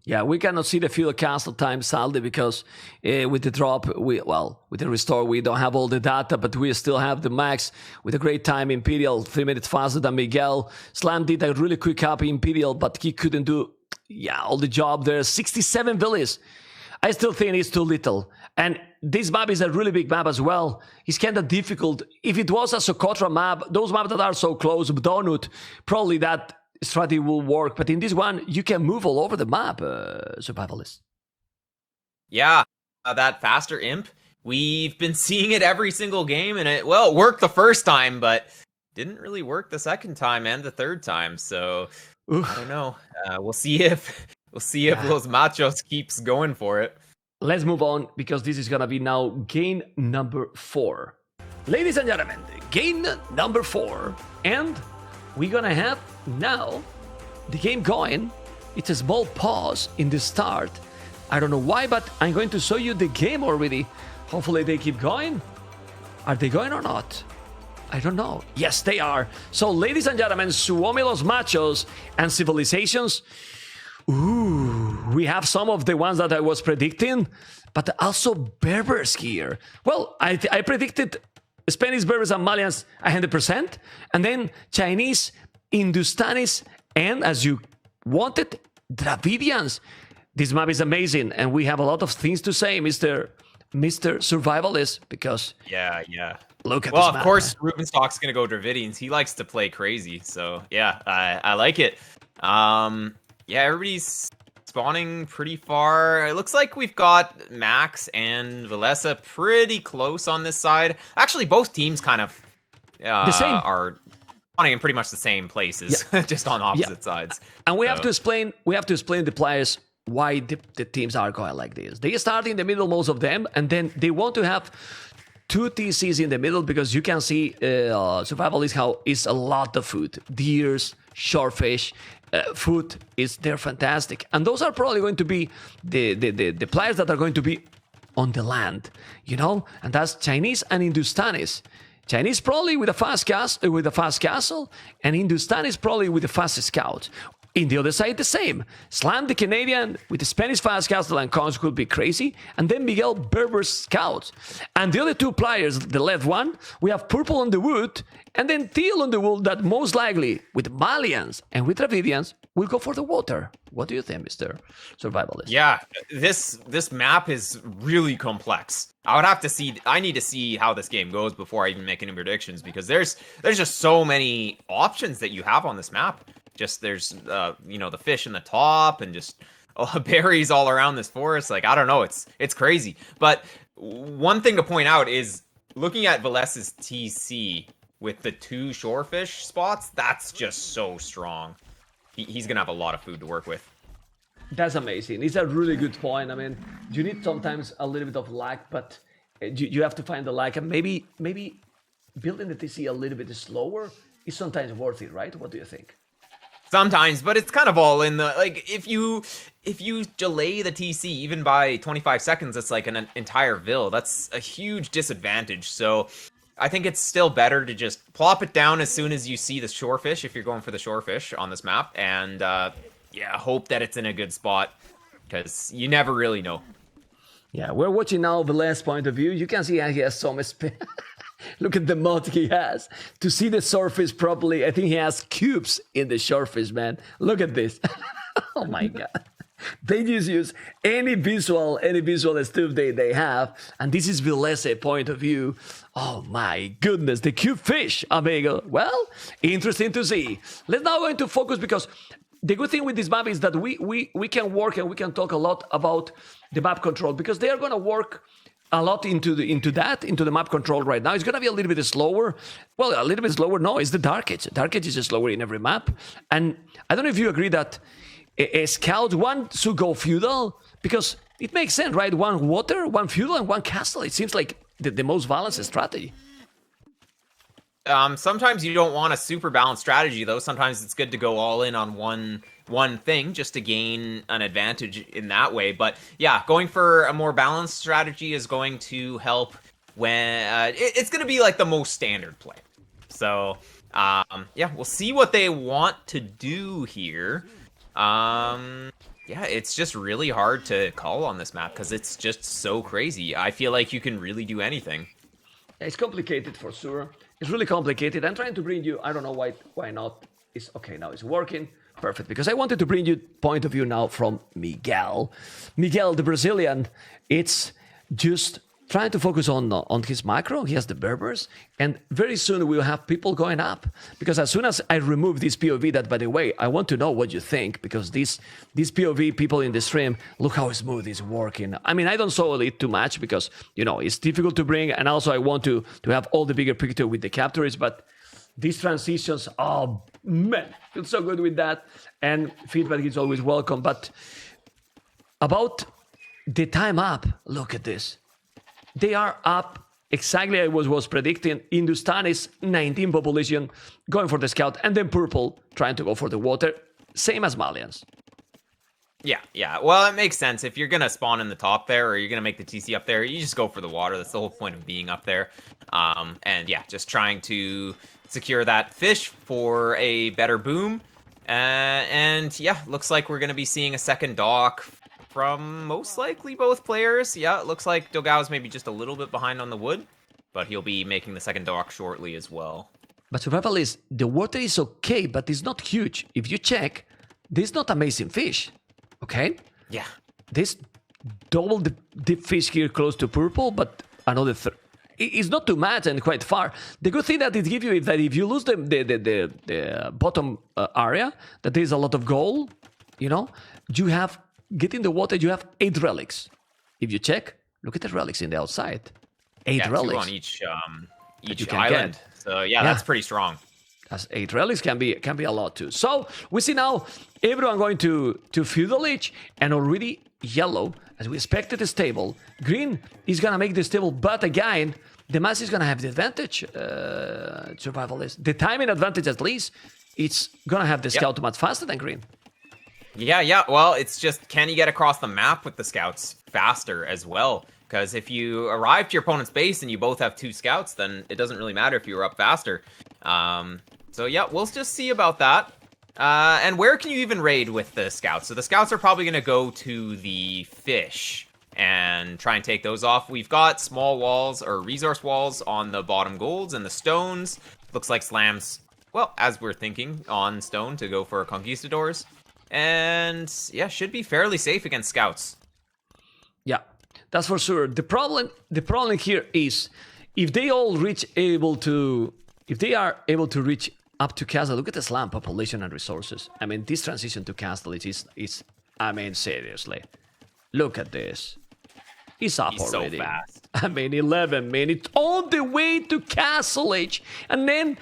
Yeah, we cannot see the field castle time, sadly, because with the drop, with the restore, we don't have all the data, but we still have the Max with a great time. Imperial, 3 minutes faster than Miguel. Slam did a really quick copy Imperial, but he couldn't do, all the job there. 67 villas. I still think it's too little. And this map is a really big map as well. It's kind of difficult. If it was a Socotra map, those maps that are so close, Donut, probably that strategy will work. But in this one, you can move all over the map, survivalists. Yeah, that faster imp, we've been seeing it every single game, and it worked the first time, but didn't really work the second time and the third time. So I don't know. We'll see if Los Machos keeps going for it. Let's move on, because this is gonna be now game number 4. Ladies and gentlemen, game number 4, and we're gonna have now the game going. It's a small pause in the start. I don't know why, but I'm going to show you the game already. Hopefully they keep going. Are they going or not? I don't know. Yes, they are. So, ladies and gentlemen, Suomi Los Machos and Civilizations. Ooh, we have some of the ones that I was predicting, but also Berbers here. Well, I predicted Spanish, Berbers, and Malians 100%, and then Chinese, Hindustanis, and as you wanted, Dravidians. This map is amazing, and we have a lot of things to say, Mr. Survivalist, because yeah. Look at well, this of map. course, Rubenstock's gonna go Dravidians. He likes to play crazy, so yeah, I like it. Yeah, everybody's spawning pretty far. It looks like we've got Max and Valesa pretty close on this side. Actually, both teams kind of The same. are spawning in pretty much the same places, just on opposite sides. And we have to explain the players why the teams are going like this. They start in the middle, most of them, and then they want to have two TCs in the middle because you can see survival is a lot of food. Deers, shorefish, food they're fantastic. And those are probably going to be the players that are going to be on the land, and that's Chinese and Hindustanis. Chinese probably with a fast castle, and Hindustanis probably with a fast scout. In the other side, the same. Slam the Canadian with the Spanish fast castle and cons could be crazy. And then Miguel Berber's scouts. And the other two players, the left one, we have Purple on the wood, and then Teal on the wood that most likely with Malians and with Dravidians will go for the water. What do you think, Mr. Survivalist? Yeah, this map is really complex. I need to see how this game goes before I even make any predictions, because there's just so many options that you have on this map. Just there's the fish in the top and just berries all around this forest. Like, I don't know, it's crazy. But one thing to point out is looking at Valesa's TC with the two shorefish spots, that's just so strong. He's gonna have a lot of food to work with. That's amazing. It's a really good point. I mean, you need sometimes a little bit of luck, but you have to find the luck, and maybe building the TC a little bit slower is sometimes worth it, right? What do you think? Sometimes, but it's kind of all in the, like, if you delay the TC even by 25 seconds, it's like an entire vill. That's a huge disadvantage. So I think it's still better to just plop it down as soon as you see the shorefish, if you're going for the shorefish on this map, and hope that it's in a good spot, because you never really know. Yeah, we're watching now the last point of view. You can see he has some Look at the mod he has. To see the surface properly, I think he has cubes in the shorefish, man. Look at this. Oh my god. They just use any visual stuff they have, and this is Vilese point of view. Oh my goodness, the cube fish, amigo. Well, interesting to see. Let's now go into focus, because the good thing with this map is that we can work and we can talk a lot about the map control, because they are going to work a lot into the map control right now. It's going to be a little bit slower. Well, a little bit slower. No, it's the Dark Age. Dark Age is slower in every map. And I don't know if you agree that a scout wants to go feudal, because it makes sense, right? One water, one feudal, and one castle. It seems like the most balanced strategy. Sometimes you don't want a super balanced strategy, though. Sometimes it's good to go all in on one thing just to gain an advantage in that way. But yeah, going for a more balanced strategy is going to help when it's going to be like the most standard play. So we'll see what they want to do here. It's just really hard to call on this map because it's just so crazy. I feel like you can really do anything. It's complicated for sure. It's really complicated. I'm trying to bring you, I don't know why not. It's okay, now it's working. Perfect, because I wanted to bring you point of view now from Miguel. Miguel, the Brazilian, it's just trying to focus on his macro. He has the Berbers, and very soon we'll have people going up. Because as soon as I remove this POV, that, by the way, I want to know what you think, because these POV people in the stream, look how smooth it's working. I mean, I don't saw it too much because, it's difficult to bring, and also I want to have all the bigger picture with the captors, but these transitions, oh man, feel so good with that, and feedback is always welcome. But about the time up, look at this. They are up exactly as I was predicting. Hindustanis, 19 population, going for the scout, and then Purple trying to go for the water, same as Malians. Yeah. Well, it makes sense. If you're gonna spawn in the top there, or you're gonna make the TC up there, you just go for the water. That's the whole point of being up there. And yeah, just trying to secure that fish for a better boom. And yeah, looks like we're gonna be seeing a second dock from most likely both players. Yeah, it looks like Dogao's maybe just a little bit behind on the wood, but he'll be making the second dock shortly as well. But survival is, the water is okay, but it's not huge. If you check, there's not amazing fish. Okay? Yeah. There's double the fish here close to purple, but another it's not too much and quite far. The good thing that it gives you is that if you lose the bottom area, that there is a lot of gold, you know, you have, getting the water, you have 8 relics. If you check, look at the relics in the outside. 8 relics. 2 on each island. Get. So yeah, that's pretty strong. As 8 relics can be a lot too. So we see now everyone going to feudal age, and already yellow, as we expected, is stable. Green is gonna make the stable, but again, the mass is gonna have the advantage. Survivalist, the timing advantage at least. It's gonna have the scout much faster than green. Yeah. Well, it's just, can you get across the map with the scouts faster as well? Because if you arrive to your opponent's base and you both have 2 scouts, then it doesn't really matter if you were up faster. So yeah, we'll just see about that. And where can you even raid with the scouts? So the scouts are probably going to go to the fish and try and take those off. We've got small walls or resource walls on the bottom golds and the stones. Looks like Slam's, well, as we're thinking, on stone to go for Conquistadors. And yeah, should be fairly safe against scouts. Yeah, that's for sure. The problem here is if they all if they are able to reach up to castle, look at the Slam population and resources. I mean, this transition to castle is I mean, seriously. Look at this. He's up already. So fast. I mean, 11 minutes on the way to castle age. And then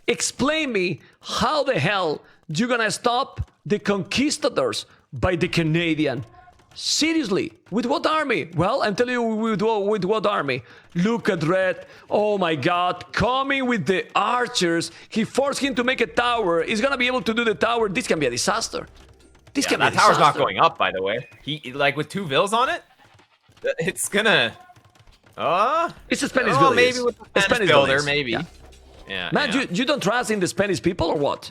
explain me how the hell you're gonna stop the Conquistadors by the Canadian. Seriously, with what army? Well, I'm telling you with what army. Look at Red. Oh my god, coming with the archers. He forced him to make a tower. He's gonna be able to do the tower. This can be a disaster. This can be a disaster. That tower's not going up, by the way. He, like, with 2 vills on it, it's gonna... it's a Spanish village. Maybe with the Spanish builder, maybe. Yeah. Man, you don't trust in the Spanish people or what?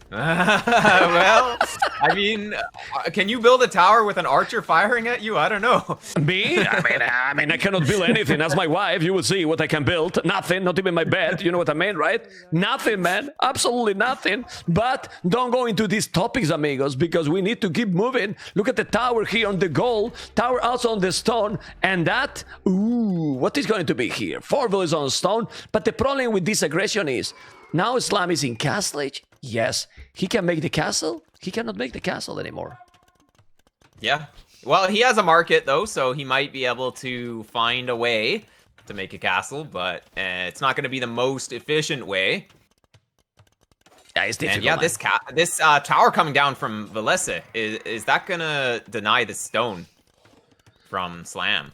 Well, I mean, can you build a tower with an archer firing at you? I don't know. Me? I mean, I cannot build anything. As my wife, you will see what I can build. Nothing, not even my bed. You know what I mean, right? Nothing, man. Absolutely nothing. But don't go into these topics, amigos, because we need to keep moving. Look at the tower here on the gold. Tower also on the stone. And that, what is going to be here? 4 villas on stone. But the problem with this aggression is, now Islam is in castle age. Yes, he can make the castle. He cannot make the castle anymore. Yeah. Well, he has a market, though, so he might be able to find a way to make a castle, but it's not going to be the most efficient way. Yeah, it's difficult. And yeah, this tower coming down from Valese, is that going to deny the stone from Slam?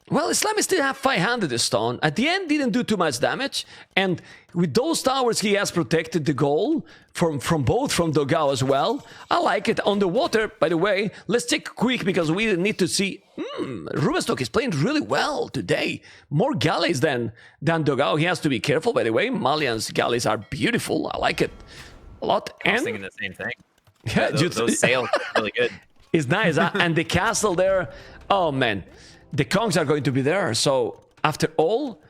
Well, Islam still have 500 stone. At the end, didn't do too much damage. And with those towers, he has protected the goal from both from Dogao as well. I like it. On the water, by the way, let's check quick because we need to see. Rubenstock is playing really well today. More galleys than Dogao. He has to be careful, by the way. Malian's galleys are beautiful. I like it a lot. I was thinking the same thing. Yeah, those sails are really good. It's nice. And the castle there, oh man. The Kongs are going to be there. So after all,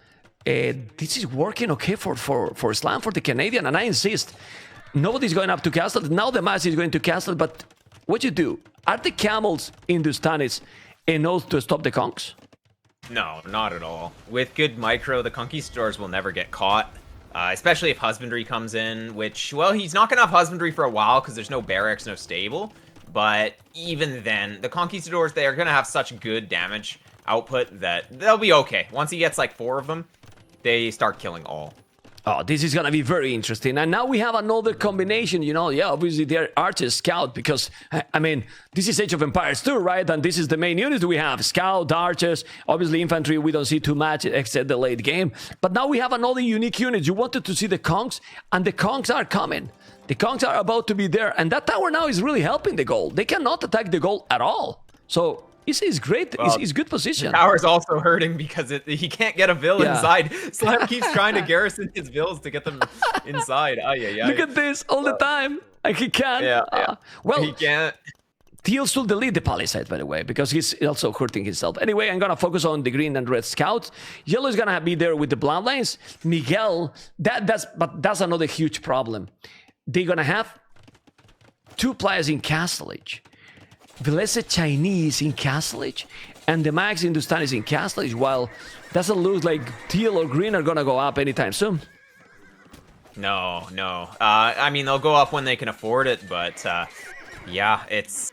this is working okay for Slam, for the Canadian. And I insist, nobody's going up to castle. Now the mass is going to castle. But what you do? Are the camels in the Stanis enough to stop the Kongs? No, not at all. With good micro, the Conquistadors will never get caught. Especially if Husbandry comes in, which, well, he's not going to have Husbandry for a while because there's no barracks, no stable. But even then, the Conquistadors, they are going to have such good damage output that they'll be okay. Once he gets like 4 of them, they start killing all. Oh, this is going to be very interesting. And now we have another combination, you know. Yeah, obviously they're Archers, Scout, because, I mean, this is Age of Empires 2, right? And this is the main unit we have. Scout, Archers, obviously Infantry, we don't see too much except the late game. But now we have another unique unit. You wanted to see the Conks, and the Conks are coming. The Conks are about to be there. And that tower now is really helping the goal. They cannot attack the goal at all. So... It's great. Well, it's good position. The tower's also hurting because he can't get a vill inside. Slam keeps trying to garrison his vills to get them inside. Look at this all the time. Like he can't. Yeah. Well, he can't. Teal should delete the palisade, by the way, because he's also hurting himself. Anyway, I'm gonna focus on the green and red scouts. Yellow is gonna be there with the bloodlines. Miguel, that's another huge problem. They're gonna have 2 players in Castle Age. Velez Chinese in Castle Age, and the Max Hindustan is in Castle Age, while doesn't look like teal or green are gonna go up anytime soon. No. I mean, they'll go up when they can afford it, but yeah, it's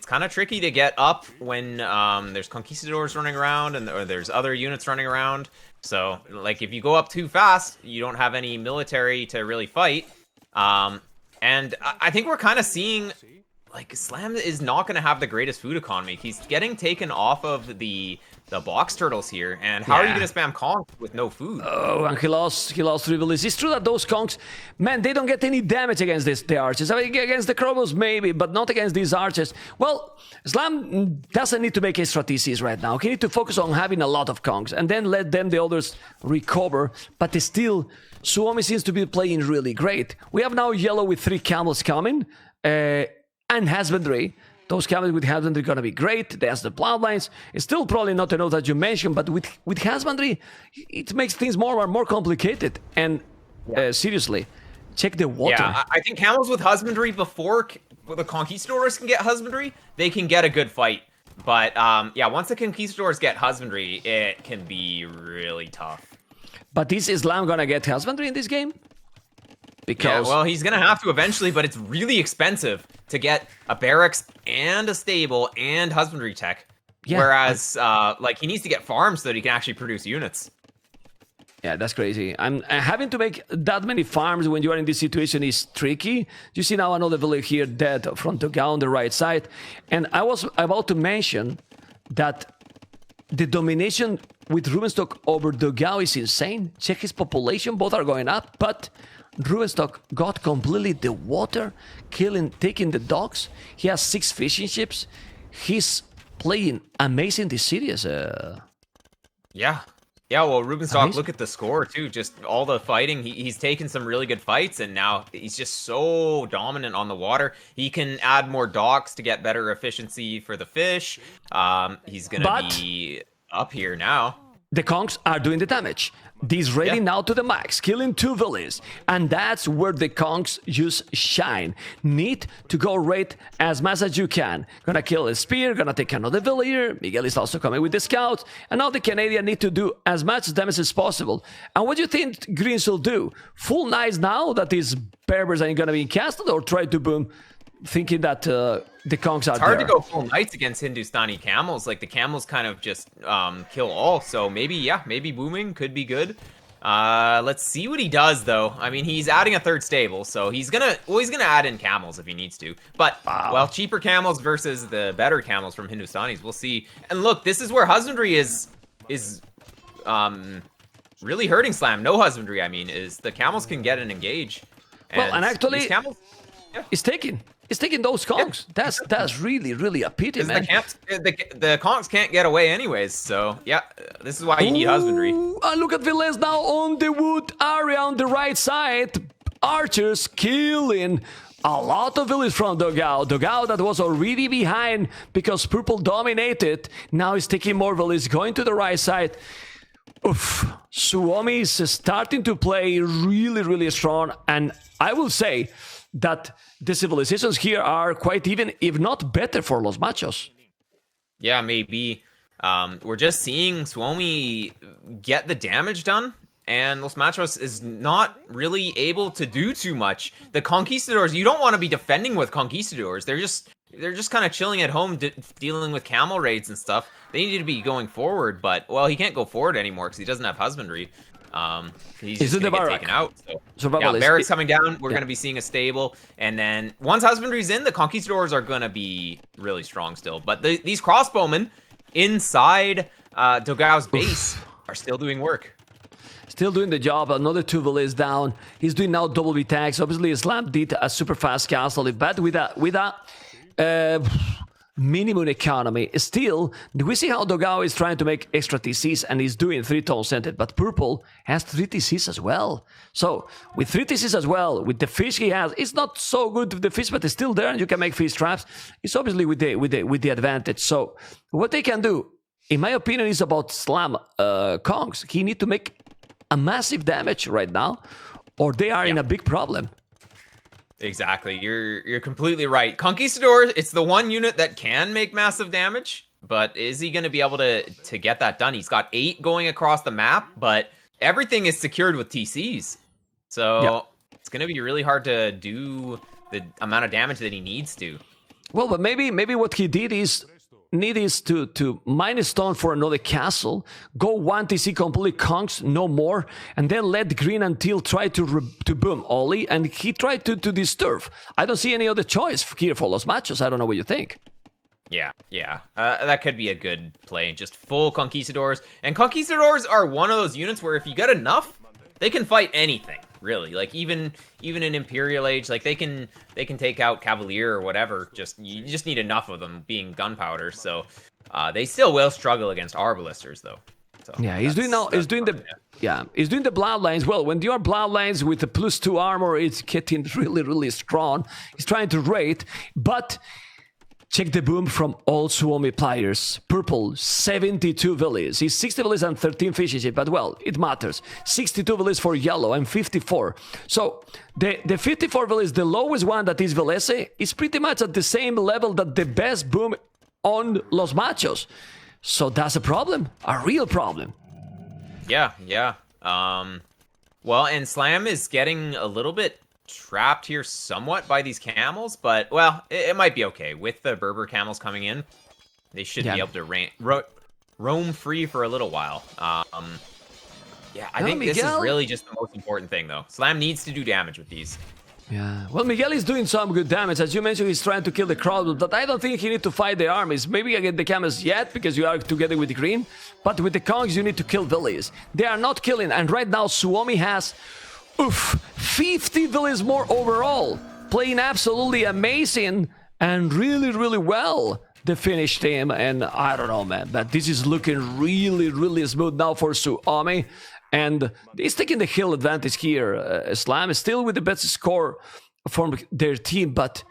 kind of tricky to get up when there's conquistadors running around or there's other units running around. So, like, if you go up too fast, you don't have any military to really fight. And I think we're kind of seeing... Like, Slam is not going to have the greatest food economy. He's getting taken off of the box turtles here. And how are you going to spam conks with no food? Oh, and he lost 3 villas. It's true that those conks, man, they don't get any damage against the archers. I mean, against the Krobos maybe, but not against these archers. Well, Slam doesn't need to make extra TCs right now. He needs to focus on having a lot of conks and then let the others recover. But still, Suomi seems to be playing really great. We have now yellow with 3 camels coming. And husbandry. Those camels with husbandry are going to be great. There's the bloodlines. It's still probably not enough that you mentioned, but with husbandry, it makes things more and more complicated. And seriously, check the water. Yeah, I think camels with husbandry before the conquistadors can get husbandry, they can get a good fight. But yeah, once the conquistadors get husbandry, it can be really tough. But is Islam going to get husbandry in this game? Because... Yeah, well, he's going to have to eventually, but it's really expensive to get a barracks and a stable and husbandry tech. Yeah, whereas, like, he needs to get farms so that he can actually produce units. Yeah, that's crazy. I'm having to make that many farms when you are in this situation is tricky. You see now another village here dead from Dogao on the right side. And I was about to mention that the domination with Rubenstock over Dogao is insane. Check his population, both are going up, but... Rubenstock got completely the water, taking the docks. He has 6 fishing ships. He's playing amazing this series. Yeah, well, Rubenstock, look at the score, too. Just all the fighting. He's taken some really good fights, and now he's just so dominant on the water. He can add more docks to get better efficiency for the fish. He's going to be up here now. The conks are doing the damage. These ready now to the max, killing 2 villains. And that's where the conks just shine. Need to go raid as much as you can. Gonna kill a spear, gonna take another villager. Miguel is also coming with the scouts. And now the Canadian need to do as much damage as possible. And what do you think Green will do? Full nice now that these berbers ain't gonna be in castle, or try to boom, thinking that the conks are It's hard to go full knights against Hindustani camels. Like, the camels kind of just kill all. So maybe booming could be good. Let's see what he does, though. I mean, he's adding a 3rd stable, so he's gonna add in camels if he needs to. But well, cheaper camels versus the better camels from Hindustanis, we'll see. And look, this is where husbandry is really hurting Slam. No husbandry, I mean, is the camels can get and engage. And actually, camels, it's taking those conks. Yeah. That's really a pity, man. The conks can't get away anyways, so yeah, this is why you need husbandry. And look at Velez now on the wood area on the right side. Archers killing a lot of villages from Dogao. Dogao that was already behind because purple dominated. Now he's taking more villages, going to the right side. Oof. Suomi is starting to play really strong, and I will say that the civilizations here are quite even, if not better, for Los Machos. Yeah, maybe. We're just seeing Suomi get the damage done, and Los Machos is not really able to do too much. The conquistadors, you don't want to be defending with conquistadors. They're just kind of chilling at home, dealing with camel raids and stuff. They need to be going forward, but, well, he can't go forward anymore because he doesn't have husbandry. He's just going to get taken out. So, yeah, Barrett's coming down. We're going to be seeing a stable. And then once Husbandry's in, the Conquistadors are going to be really strong still. But these crossbowmen inside Dogao's base are still doing work. Still doing the job. Another 2 villages down. He's doing now double V tags. Obviously, Islam did a super fast castle, but with a minimum economy. Still, we see how Dogao is trying to make extra TCs and he's doing 3-tone centered, but Purple has 3 TCs as well. So, with 3 TCs as well, with the fish he has, it's not so good with the fish, but it's still there and you can make fish traps. It's obviously with the advantage. So, what they can do, in my opinion, is about Slam Kongs. He need to make a massive damage right now, or they are in a big problem. Exactly. You're completely right. Conquistador, it's the one unit that can make massive damage, but is he going to be able to get that done? He's got 8 going across the map, but everything is secured with TCs. So it's going to be really hard to do the amount of damage that he needs to. Well, but maybe what he did is to mine a stone for another castle, go 1 TC completely conks, no more, and then let Green and Teal try to boom Oli, and he tried to disturb. I don't see any other choice here for Los Machos. I don't know what you think. Yeah. That could be a good play. Just full Conquistadors. And Conquistadors are one of those units where if you get enough, they can fight anything. Really, like even in Imperial Age, like they can take out Cavalier or whatever. You just need enough of them being gunpowder. So they still will struggle against Arbalisters though. So yeah, he's doing the Bloodlines. Well, when you are Bloodlines with the +2 armor, it's getting really strong. He's trying to raid, but check the boom from all Suomi players. Purple, 72 villages. He's 60 villages and 13 fishes, but well, it matters. 62 villages for yellow and 54. So the 54 villages, the lowest one that is Velese, is pretty much at the same level that the best boom on Los Machos. So that's a problem, a real problem. Yeah. Well, and Slam is getting a little bit trapped here somewhat by these camels, but well, it might be okay with the Berber camels coming in. They should be able to roam free for a little while. I think this is really just the most important thing, though. Slam needs to do damage with these. Yeah, well, Miguel is doing some good damage. As you mentioned, he's trying to kill the crowd, but I don't think he needs to fight the armies. Maybe against the camels yet, because you are together with the green, but with the Kongs, you need to kill villages. They are not killing, and right now, Suomi has 50 villages more overall, playing absolutely amazing and really well, the Finnish team. And I don't know, man, but this is looking really smooth now for Suomi, and he's taking the hill advantage here. Slam is still with the best score from their team, but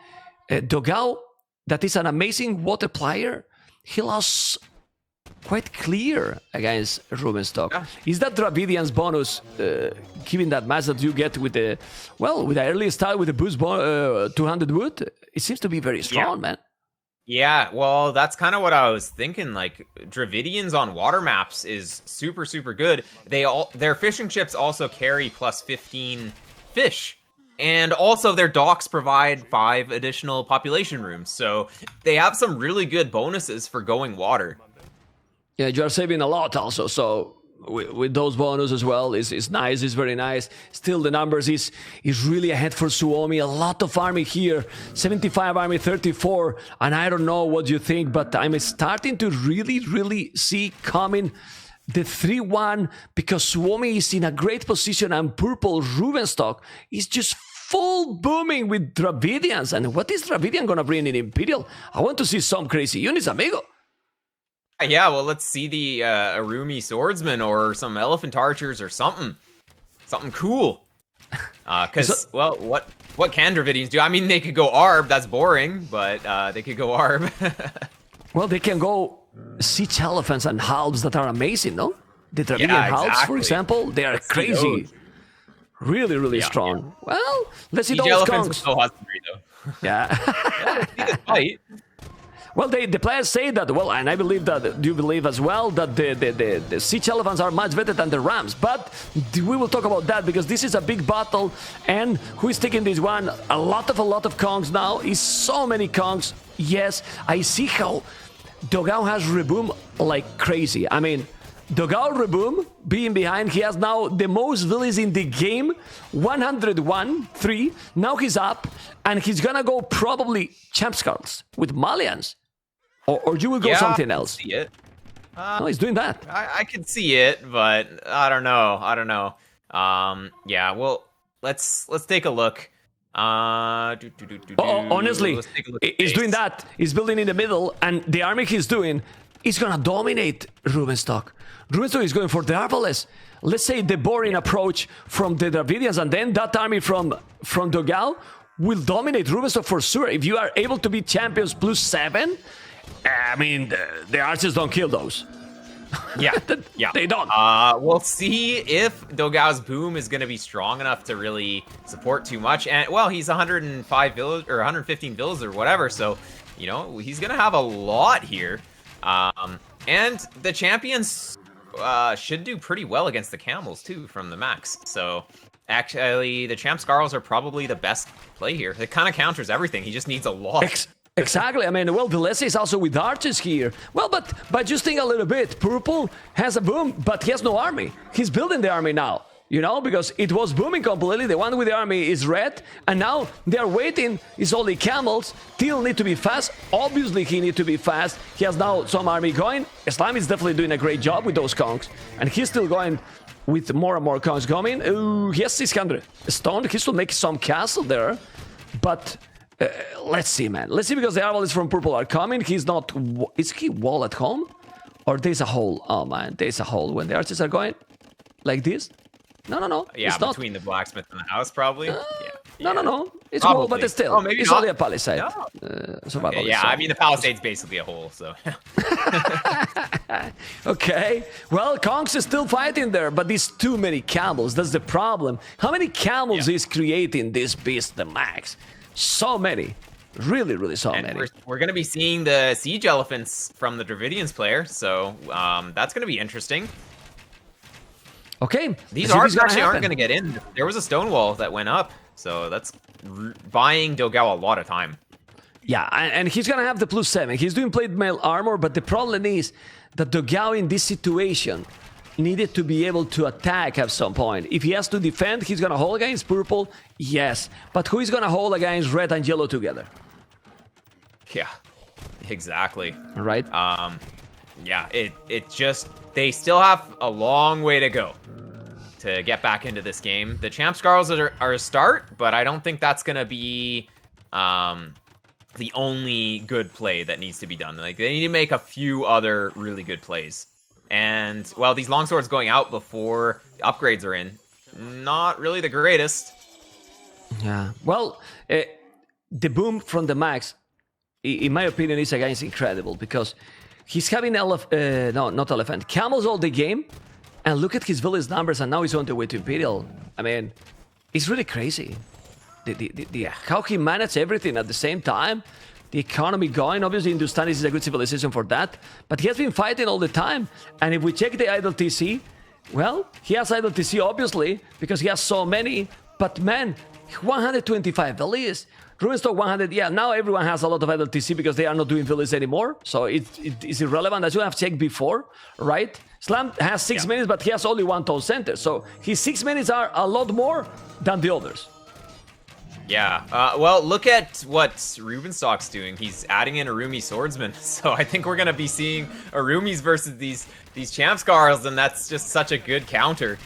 Dogao, that is an amazing water player, he lost quite clear against Rubenstock. Yeah. Is that Dravidian's bonus, given that match that you get with the early start with the boost 200 wood? It seems to be very strong, man. Yeah, well, that's kind of what I was thinking. Like, Dravidians on water maps is super good. Their fishing ships also carry +15 fish. And also their docks provide 5 additional population rooms. So they have some really good bonuses for going water. Yeah, you are saving a lot also, so with those bonuses as well, is nice, is very nice. Still, the numbers is really ahead for Suomi. A lot of army here, 75 army, 34, and I don't know what you think, but I'm starting to really see coming the 3-1, because Suomi is in a great position, and Purple Rubenstock is just full booming with Dravidians. And what is Dravidian gonna bring in Imperial? I want to see some crazy units, amigo. Yeah, well, let's see the Arumi Swordsman or some Elephant Archers or something cool. Because, well, what can Dravidians do? I mean, they could go Arb, that's boring, but they could go Arb. Well, they can go Siege Elephants and Halves that are amazing, no? The Dravidian Halves, for example, they are crazy. Really strong. Yeah. Well, let's see those Kongs. So husbandry, though. Yeah. Let's see this fight. Well, the players say that, well, and I believe that, you believe as well, that the Siege Elephants are much better than the Rams. But we will talk about that, because this is a big battle, and who is taking this one? A lot of Kongs now. Is so many Kongs. Yes, I see how Dogao has reboom like crazy. I mean, Dogao Reboom being behind. He has now the most villies in the game. 101-3. Now he's up. And he's gonna go probably Champ Skulls with Malians. Or you will go something else. See it. No, he's doing that. I can see it, but I don't know. Yeah, well, let's take a look. Honestly, he's doing that. He's building in the middle, and the army he's doing is gonna dominate Rubenstock. Rubenstock is going for the Arbalest. Let's say the boring approach from the Dravidians, and then that army from Dogao will dominate Rubenstock for sure. If you are able to beat champions +7, I mean, the archers don't kill those. Yeah, they don't. We'll see if Dogao's boom is going to be strong enough to really support too much. And well, he's 105 villas or 115 villas or whatever, so you know he's going to have a lot here. And the champions should do pretty well against the camels too from the max. So actually, the champ Skarls are probably the best play here. It kind of counters everything. He just needs a lot. Exactly. I mean, well, Vilese is also with archers here. Well, but just think a little bit. Purple has a boom, but he has no army. He's building the army now, you know, because it was booming completely. The one with the army is red, and now they're waiting. It's only camels. Teal need to be fast. Obviously, he need to be fast. He has now some army going. Slime is definitely doing a great job with those conks, and he's still going with more and more conks coming. Ooh, he has 600 stone. He still makes some castle there, but... let's see, man. Let's see, because the Arbalists from Purple are coming. He's not... Is he wall at home? Or there's a hole? Oh, man. There's a hole when the archers are going like this? No. Yeah, it's between not. the blacksmith and the house, probably. No. It's Probably. wall, but it's still. Oh, maybe it's not. only a palisade. No. Survival. Yeah, I mean, the palisade's basically a hole, so... Okay. Well, Kongs is still fighting there, but there's too many camels. That's the problem. How many camels is creating this beast, the max? So many. Really so many. We're going to be seeing the siege elephants from the Dravidians player, so that's going to be interesting. Okay. These arcs actually aren't going to get in. There was a stone wall that went up, so that's buying Dogao a lot of time. Yeah, and he's going to have the +7. He's doing plate mail armor, but the problem is that Dogao in this situation needed to be able to attack at some point. If he has to defend, he's gonna hold against purple, yes. But who is gonna hold against red and yellow together? Yeah, exactly. Right? Yeah, it just, they still have a long way to go to get back into this game. The Champ Skarls are a start, but I don't think that's gonna be the only good play that needs to be done. Like, they need to make a few other really good plays. And, well, these longswords going out before the upgrades are in, not really the greatest. Yeah. Well, the boom from the max, in my opinion, is against incredible, because he's having camels all the game, and look at his village numbers, and now he's on the way to Imperial. I mean, it's really crazy. How he managed everything at the same time. The economy going. Obviously, Hindustan is a good civilization for that. But he has been fighting all the time. And if we check the idle TC, well, he has idle TC, obviously, because he has so many. But man, 125 villas. Rubenstock 100. Yeah, now everyone has a lot of idle TC because they are not doing villas anymore. So it is irrelevant. I should have checked before, right? Slam has 6 minutes, but he has only 1 town center. So his 6 minutes are a lot more than the others. Yeah, well, look at what Rubenstock's doing. He's adding in Arumi swordsmen, so I think we're gonna be seeing Arumis versus these Champ Skarls, and that's just such a good counter.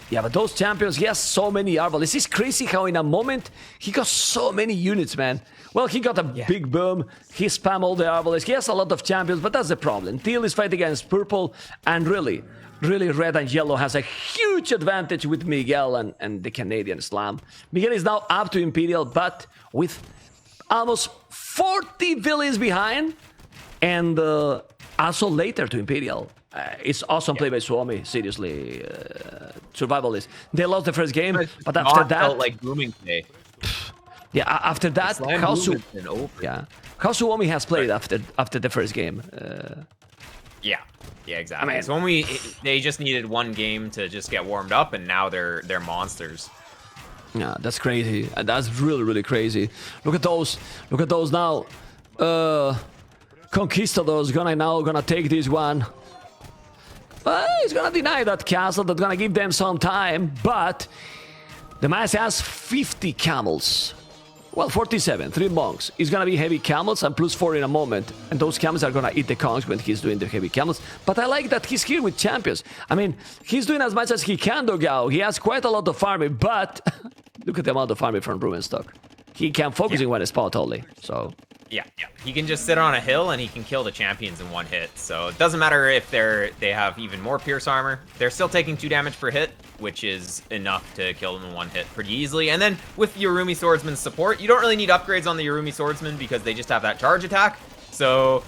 Yeah, but those champions, he has so many arbalists. It's crazy how in a moment he got so many units, man. Well, he got a big boom. He spam all the arbalists. He has a lot of champions, but that's the problem. Teal is fighting against purple, and really red and yellow has a huge advantage with Miguel and the Canadian Slam. Miguel is now up to Imperial, but with almost 40 villas behind, and also later to Imperial. It's awesome play by Suomi, seriously. Survivalist. They lost the first game, but after that... felt like booming today. Yeah, after that, how Suomi has played after the first game. Yeah, exactly. I mean, so they just needed one game to just get warmed up, and now they're monsters. Yeah, that's crazy. That's really crazy. Look at those now. Conquistadors gonna take this one. He's gonna deny that castle. That's gonna give them some time, but the Maya has 50 camels. Well, 47, 3 monks. It's gonna be heavy camels and plus 4 in a moment. And those camels are gonna eat the Kongs when he's doing the heavy camels. But I like that he's here with champions. I mean, he's doing as much as he can, Dogao. He has quite a lot of farming, but look at the amount of farming from Rubenstock. He can focus in one spot only, so... Yeah. He can just sit on a hill and he can kill the champions in one hit. So it doesn't matter if they have even more pierce armor. They're still taking 2 damage per hit, which is enough to kill them in one hit pretty easily. And then with Yorumi Swordsman's support, you don't really need upgrades on the Yorumi Swordsman because they just have that charge attack. So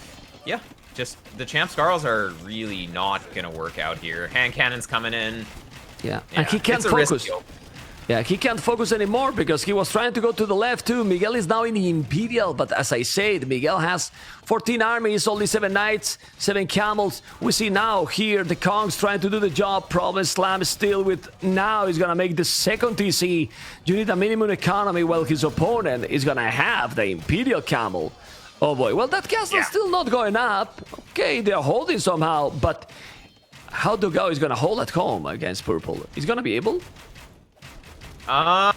yeah, just the Champ Scarls are really not gonna work out here. Hand cannons coming in. Yeah. And he can't focus. Yeah, he can't focus anymore because he was trying to go to the left too. Miguel is now in the Imperial, but as I said, Miguel has 14 armies, only 7 knights, 7 camels. We see now here the Kongs trying to do the job. Problem Slam still with now he's gonna make the second TC. You need a minimum economy while his opponent is gonna have the Imperial camel. Oh boy, well that castle is still not going up. Okay, they're holding somehow, but how Dogao is gonna hold at home against Purple? He's gonna be able?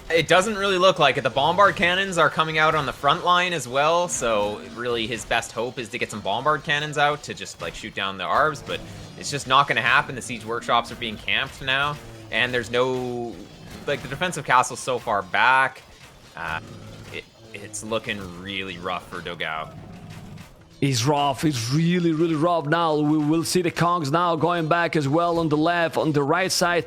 It doesn't really look like it. The bombard cannons are coming out on the front line as well, so really his best hope is to get some bombard cannons out to just like shoot down the arbs, but it's just not going to happen. The siege workshops are being camped now, and there's no, like, the defensive castle's so far back. It's looking really rough for Dogao. It's rough. It's really, really rough now. We will see the Kongs now going back as well on the left, on the right side.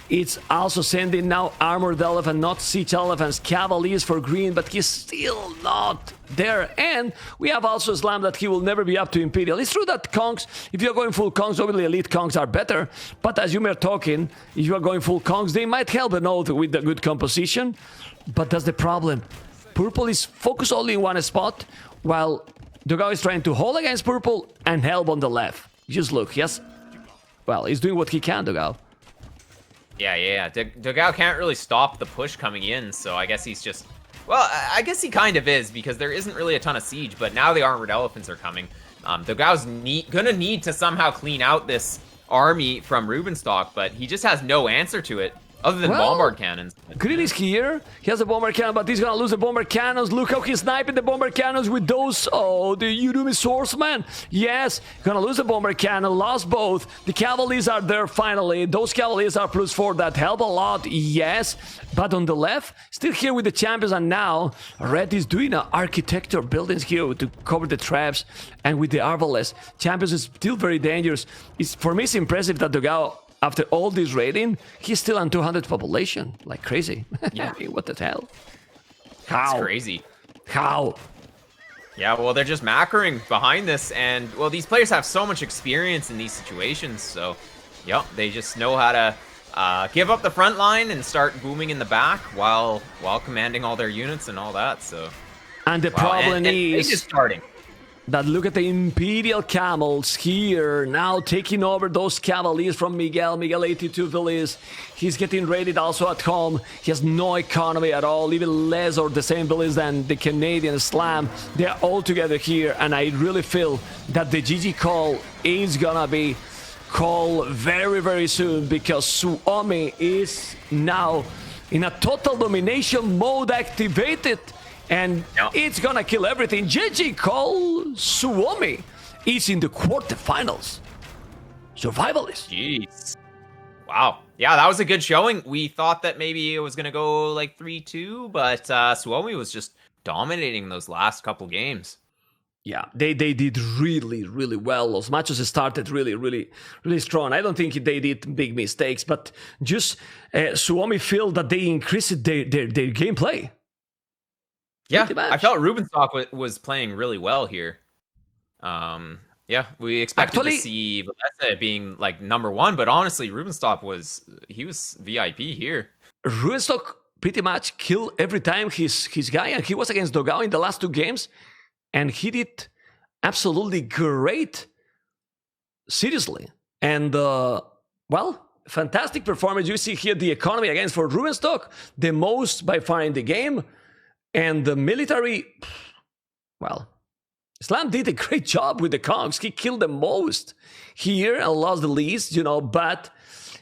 It's also sending now Armored Elephant, not Siege Elephants, Cavaliers for green, but he's still not there. And we have also Slam that he will never be up to Imperial. It's true that Kongs, if you're going full Kongs, obviously Elite Kongs are better. But as you were talking, if you are going full Kongs, they might help a node with the good composition. But that's the problem. Purple is focused only in one spot, while Dogao is trying to hold against Purple and help on the left. Just look, yes? Well, he's doing what he can, Dogao. Yeah. Dogao can't really stop the push coming in, so I guess he's just... Well, I guess he kind of is, because there isn't really a ton of siege, but now the Armored Elephants are coming. Dogao's gonna need to somehow clean out this army from Rubenstock, but he just has no answer to it, other than bombard cannons. Green is here. He has a bomber cannon, but he's gonna lose the bomber cannons. Look how he's sniping the bomber cannons with those. Oh, the Yorumi Swordsman. Yes, gonna lose the bomber cannon. Lost both. The Cavaliers are there finally. Those Cavaliers are +4. That help a lot. Yes, but on the left, still here with the champions. And now Red is doing architecture buildings here to cover the traps. And with the Arbalest, champions is still very dangerous. For me, it's impressive that Dogao, after all this raiding, he's still on 200 population. Like crazy. Yeah. I mean, what the hell? How? It's crazy. How? Yeah, well, they're just macroing behind this, and, well, these players have so much experience in these situations, so, yep, they just know how to give up the front line and start booming in the back while commanding all their units and all that, so... And the problem is... just starting. That look at the Imperial Camels here, now taking over those Cavaliers from Miguel. Miguel 82 villas. He's getting raided also at home. He has no economy at all, even less or the same villas than the Canadian Slam. They're all together here, and I really feel that the GG call is gonna be called very, very soon, because SUOMI is now in a total domination mode activated. And it's gonna kill everything. GG call. SUOMI is in the quarterfinals. Survivalist. Jeez. Wow. Yeah, that was a good showing. We thought that maybe it was gonna go like 3-2, but SUOMI was just dominating those last couple games. Yeah, they did really, really well. Los Machos started really, really, really strong. I don't think they did big mistakes, but just SUOMI feel that they increased their gameplay. Yeah, I felt Rubenstock was playing really well here. Yeah, we expected to see Valessa being like #1, but honestly, Rubenstock was VIP here. Rubenstock pretty much killed every time his guy, and he was against Dogao in the last 2 games, and he did absolutely great. Seriously, and well, fantastic performance. You see here the economy against for Rubenstock, the most by far in the game. And the military, well, Slam did a great job with the Kongs. He killed the most here and lost the least, but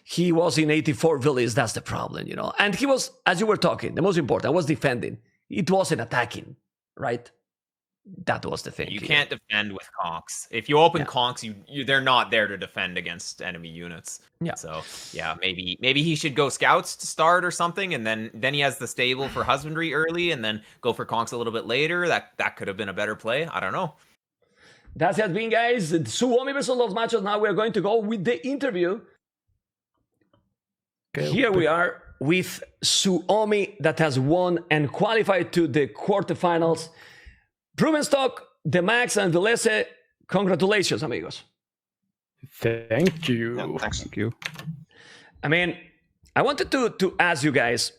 he was in 84 villas. That's the problem, And he was, as you were talking, the most important was defending. It wasn't attacking, right? That was the thing. You can't defend with conks. If you open conks, they're not there to defend against enemy units. Yeah. So maybe he should go scouts to start or something, and then he has the stable for husbandry early, and then go for conks a little bit later. That could have been a better play. I don't know. That's it, been, guys. SUOMI versus Los Machos. Now we're going to go with the interview. Okay. Here we are with SUOMI that has won and qualified to the quarterfinals. Rubenstock, the Max, and Vilese, congratulations, amigos. Thank you. Yeah, thanks. Thank you. I mean, I wanted to ask you guys,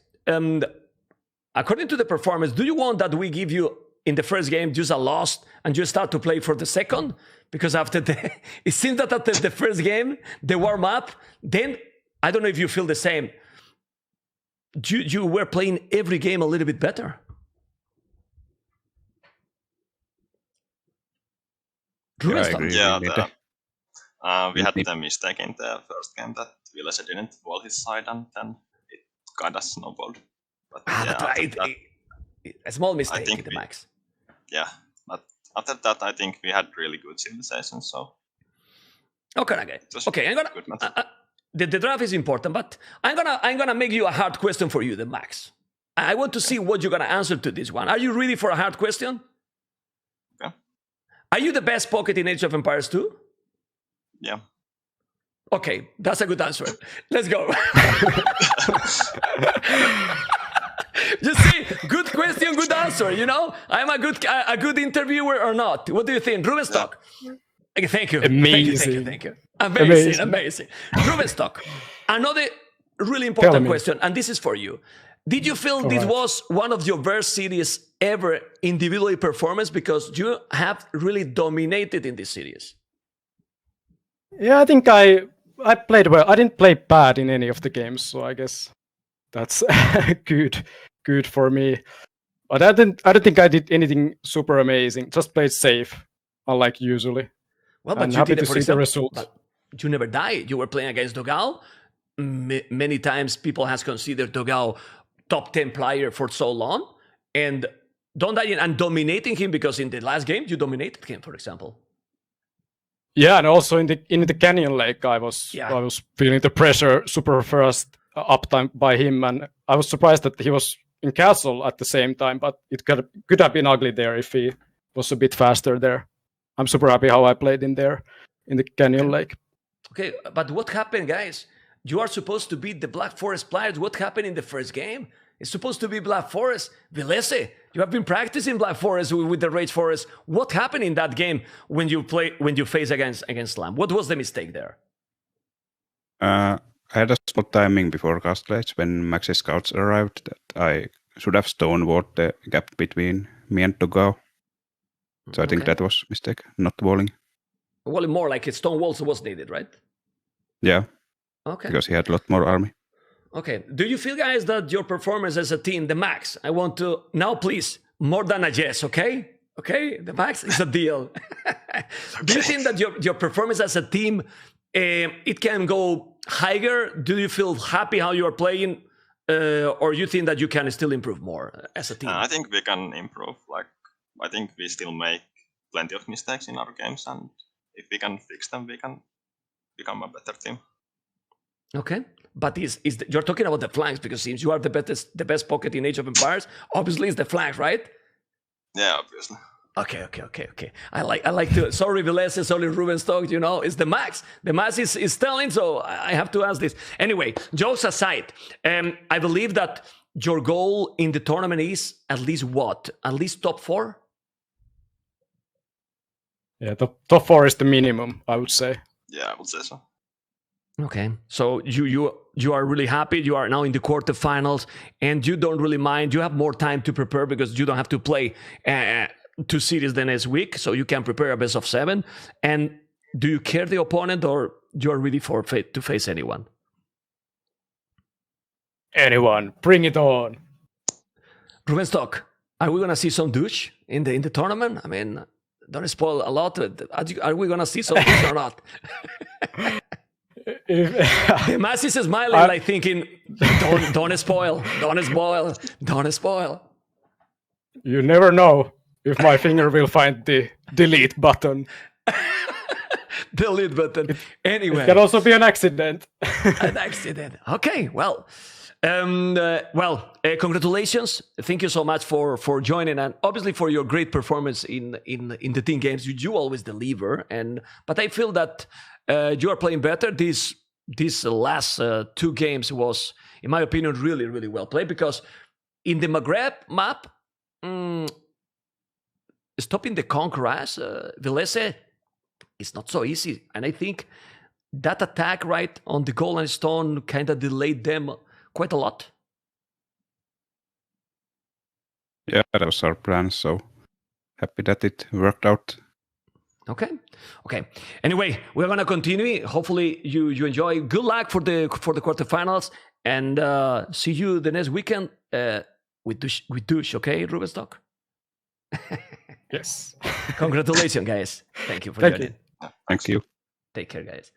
according to the performance, do you want that we give you in the first game just a loss and you start to play for the second? Because after it seems that after the first game, the warm-up, then, I don't know if you feel the same, you were playing every game a little bit better. Yeah, we had the mistake in the first game that Vilese didn't wall his side, and then it kind of snowballed. But a small mistake in the Max. Yeah, but after that, I think we had really good civilization. So okay. The draft is important, but I'm gonna make you a hard question for you, the Max. I want to see what you're gonna answer to this one. Are you ready for a hard question? Are you the best pocket in Age of Empires 2? Yeah. Okay, that's a good answer. Let's go. You see, good question, good answer. I'm a good interviewer or not? What do you think, Rubenstock? Yeah. Okay, thank you. Amazing. Thank you. Amazing. Rubenstock. Another really important question, and this is for you. Did you feel this was one of your best series ever individually performance, because you have really dominated in this series? Yeah, I think I played well. I didn't play bad in any of the games, so I guess that's good for me. But I don't think I did anything super amazing. Just played safe, unlike usually. Well, but I'm you happy did to see the result. But you never died. You were playing against Dogao. Many times people has considered Dogao top 10 player for so long, and don't die and dominating him, because in the last game you dominated him, for example. Yeah, and also in the Canyon Lake, I was feeling the pressure super fast uptime by him, and I was surprised that he was in castle at the same time. But it could have been ugly there if he was a bit faster there. I'm super happy how I played in there in the Canyon Lake. Okay, but what happened, guys? You are supposed to beat the Black Forest players. What happened in the first game? It's supposed to be Black Forest. Vilese, you have been practicing Black Forest with the Rage Forest. What happened in that game when you face against Slam? What was the mistake there? I had a small timing before Castlage when Max's scouts arrived that I should have stonewalled the gap between me and Togao. So I think that was a mistake, not walling. Well, more like a stone walls was needed, right? Yeah. Okay. Because he had a lot more army. Okay. Do you feel, guys, that your performance as a team, the Max, I want to, now please, more than a yes, okay? Okay, the Max is a deal. Do you think that your performance as a team, it can go higher? Do you feel happy how you are playing? Or you think that you can still improve more as a team? I think we can improve. I think we still make plenty of mistakes in our games, and if we can fix them, we can become a better team. Okay, but you're talking about the flanks, because since you are the best pocket in Age of Empires, obviously it's the flanks, right? Yeah, obviously. Okay. I like to. Sorry, Vilese, sorry, Rubenstock. It's the Max. The Max is telling, so I have to ask this. Anyway, jokes aside, I believe that your goal in the tournament is at least what? At least top 4? Yeah, top 4 is the minimum, I would say. Yeah, I would say so. Okay, so you are really happy. You are now in the quarterfinals, and you don't really mind. You have more time to prepare because you don't have to play 2 series the next week, so you can prepare a best of 7. And do you care the opponent, or you are ready to face anyone? Anyone, bring it on. Rubenstock, are we gonna see some douche in the tournament? I mean, don't spoil a lot. Are we gonna see some things or not? The masses is smiling, like thinking, "Don't spoil, don't spoil, don't spoil." You never know if my finger will find the delete button. Delete button. Anyway, It can also be an accident. An accident. Okay, well. Congratulations! Thank you so much for joining, and obviously for your great performance in the team games. You always deliver, but I feel that you are playing better. These last 2 games was, in my opinion, really really well played, because in the Maghreb map, stopping the Conquerors, Vilese, is not so easy, and I think that attack right on the Golden Stone kind of delayed them quite a lot. Yeah, that was our plan, so happy that it worked out. Okay. Anyway, we're gonna continue. Hopefully, you enjoy. Good luck for the quarterfinals, and see you the next weekend with Douche. Okay, Rubenstock. Yes. Congratulations, guys. Thank you for Thank joining. you. Thank you. Take care, guys.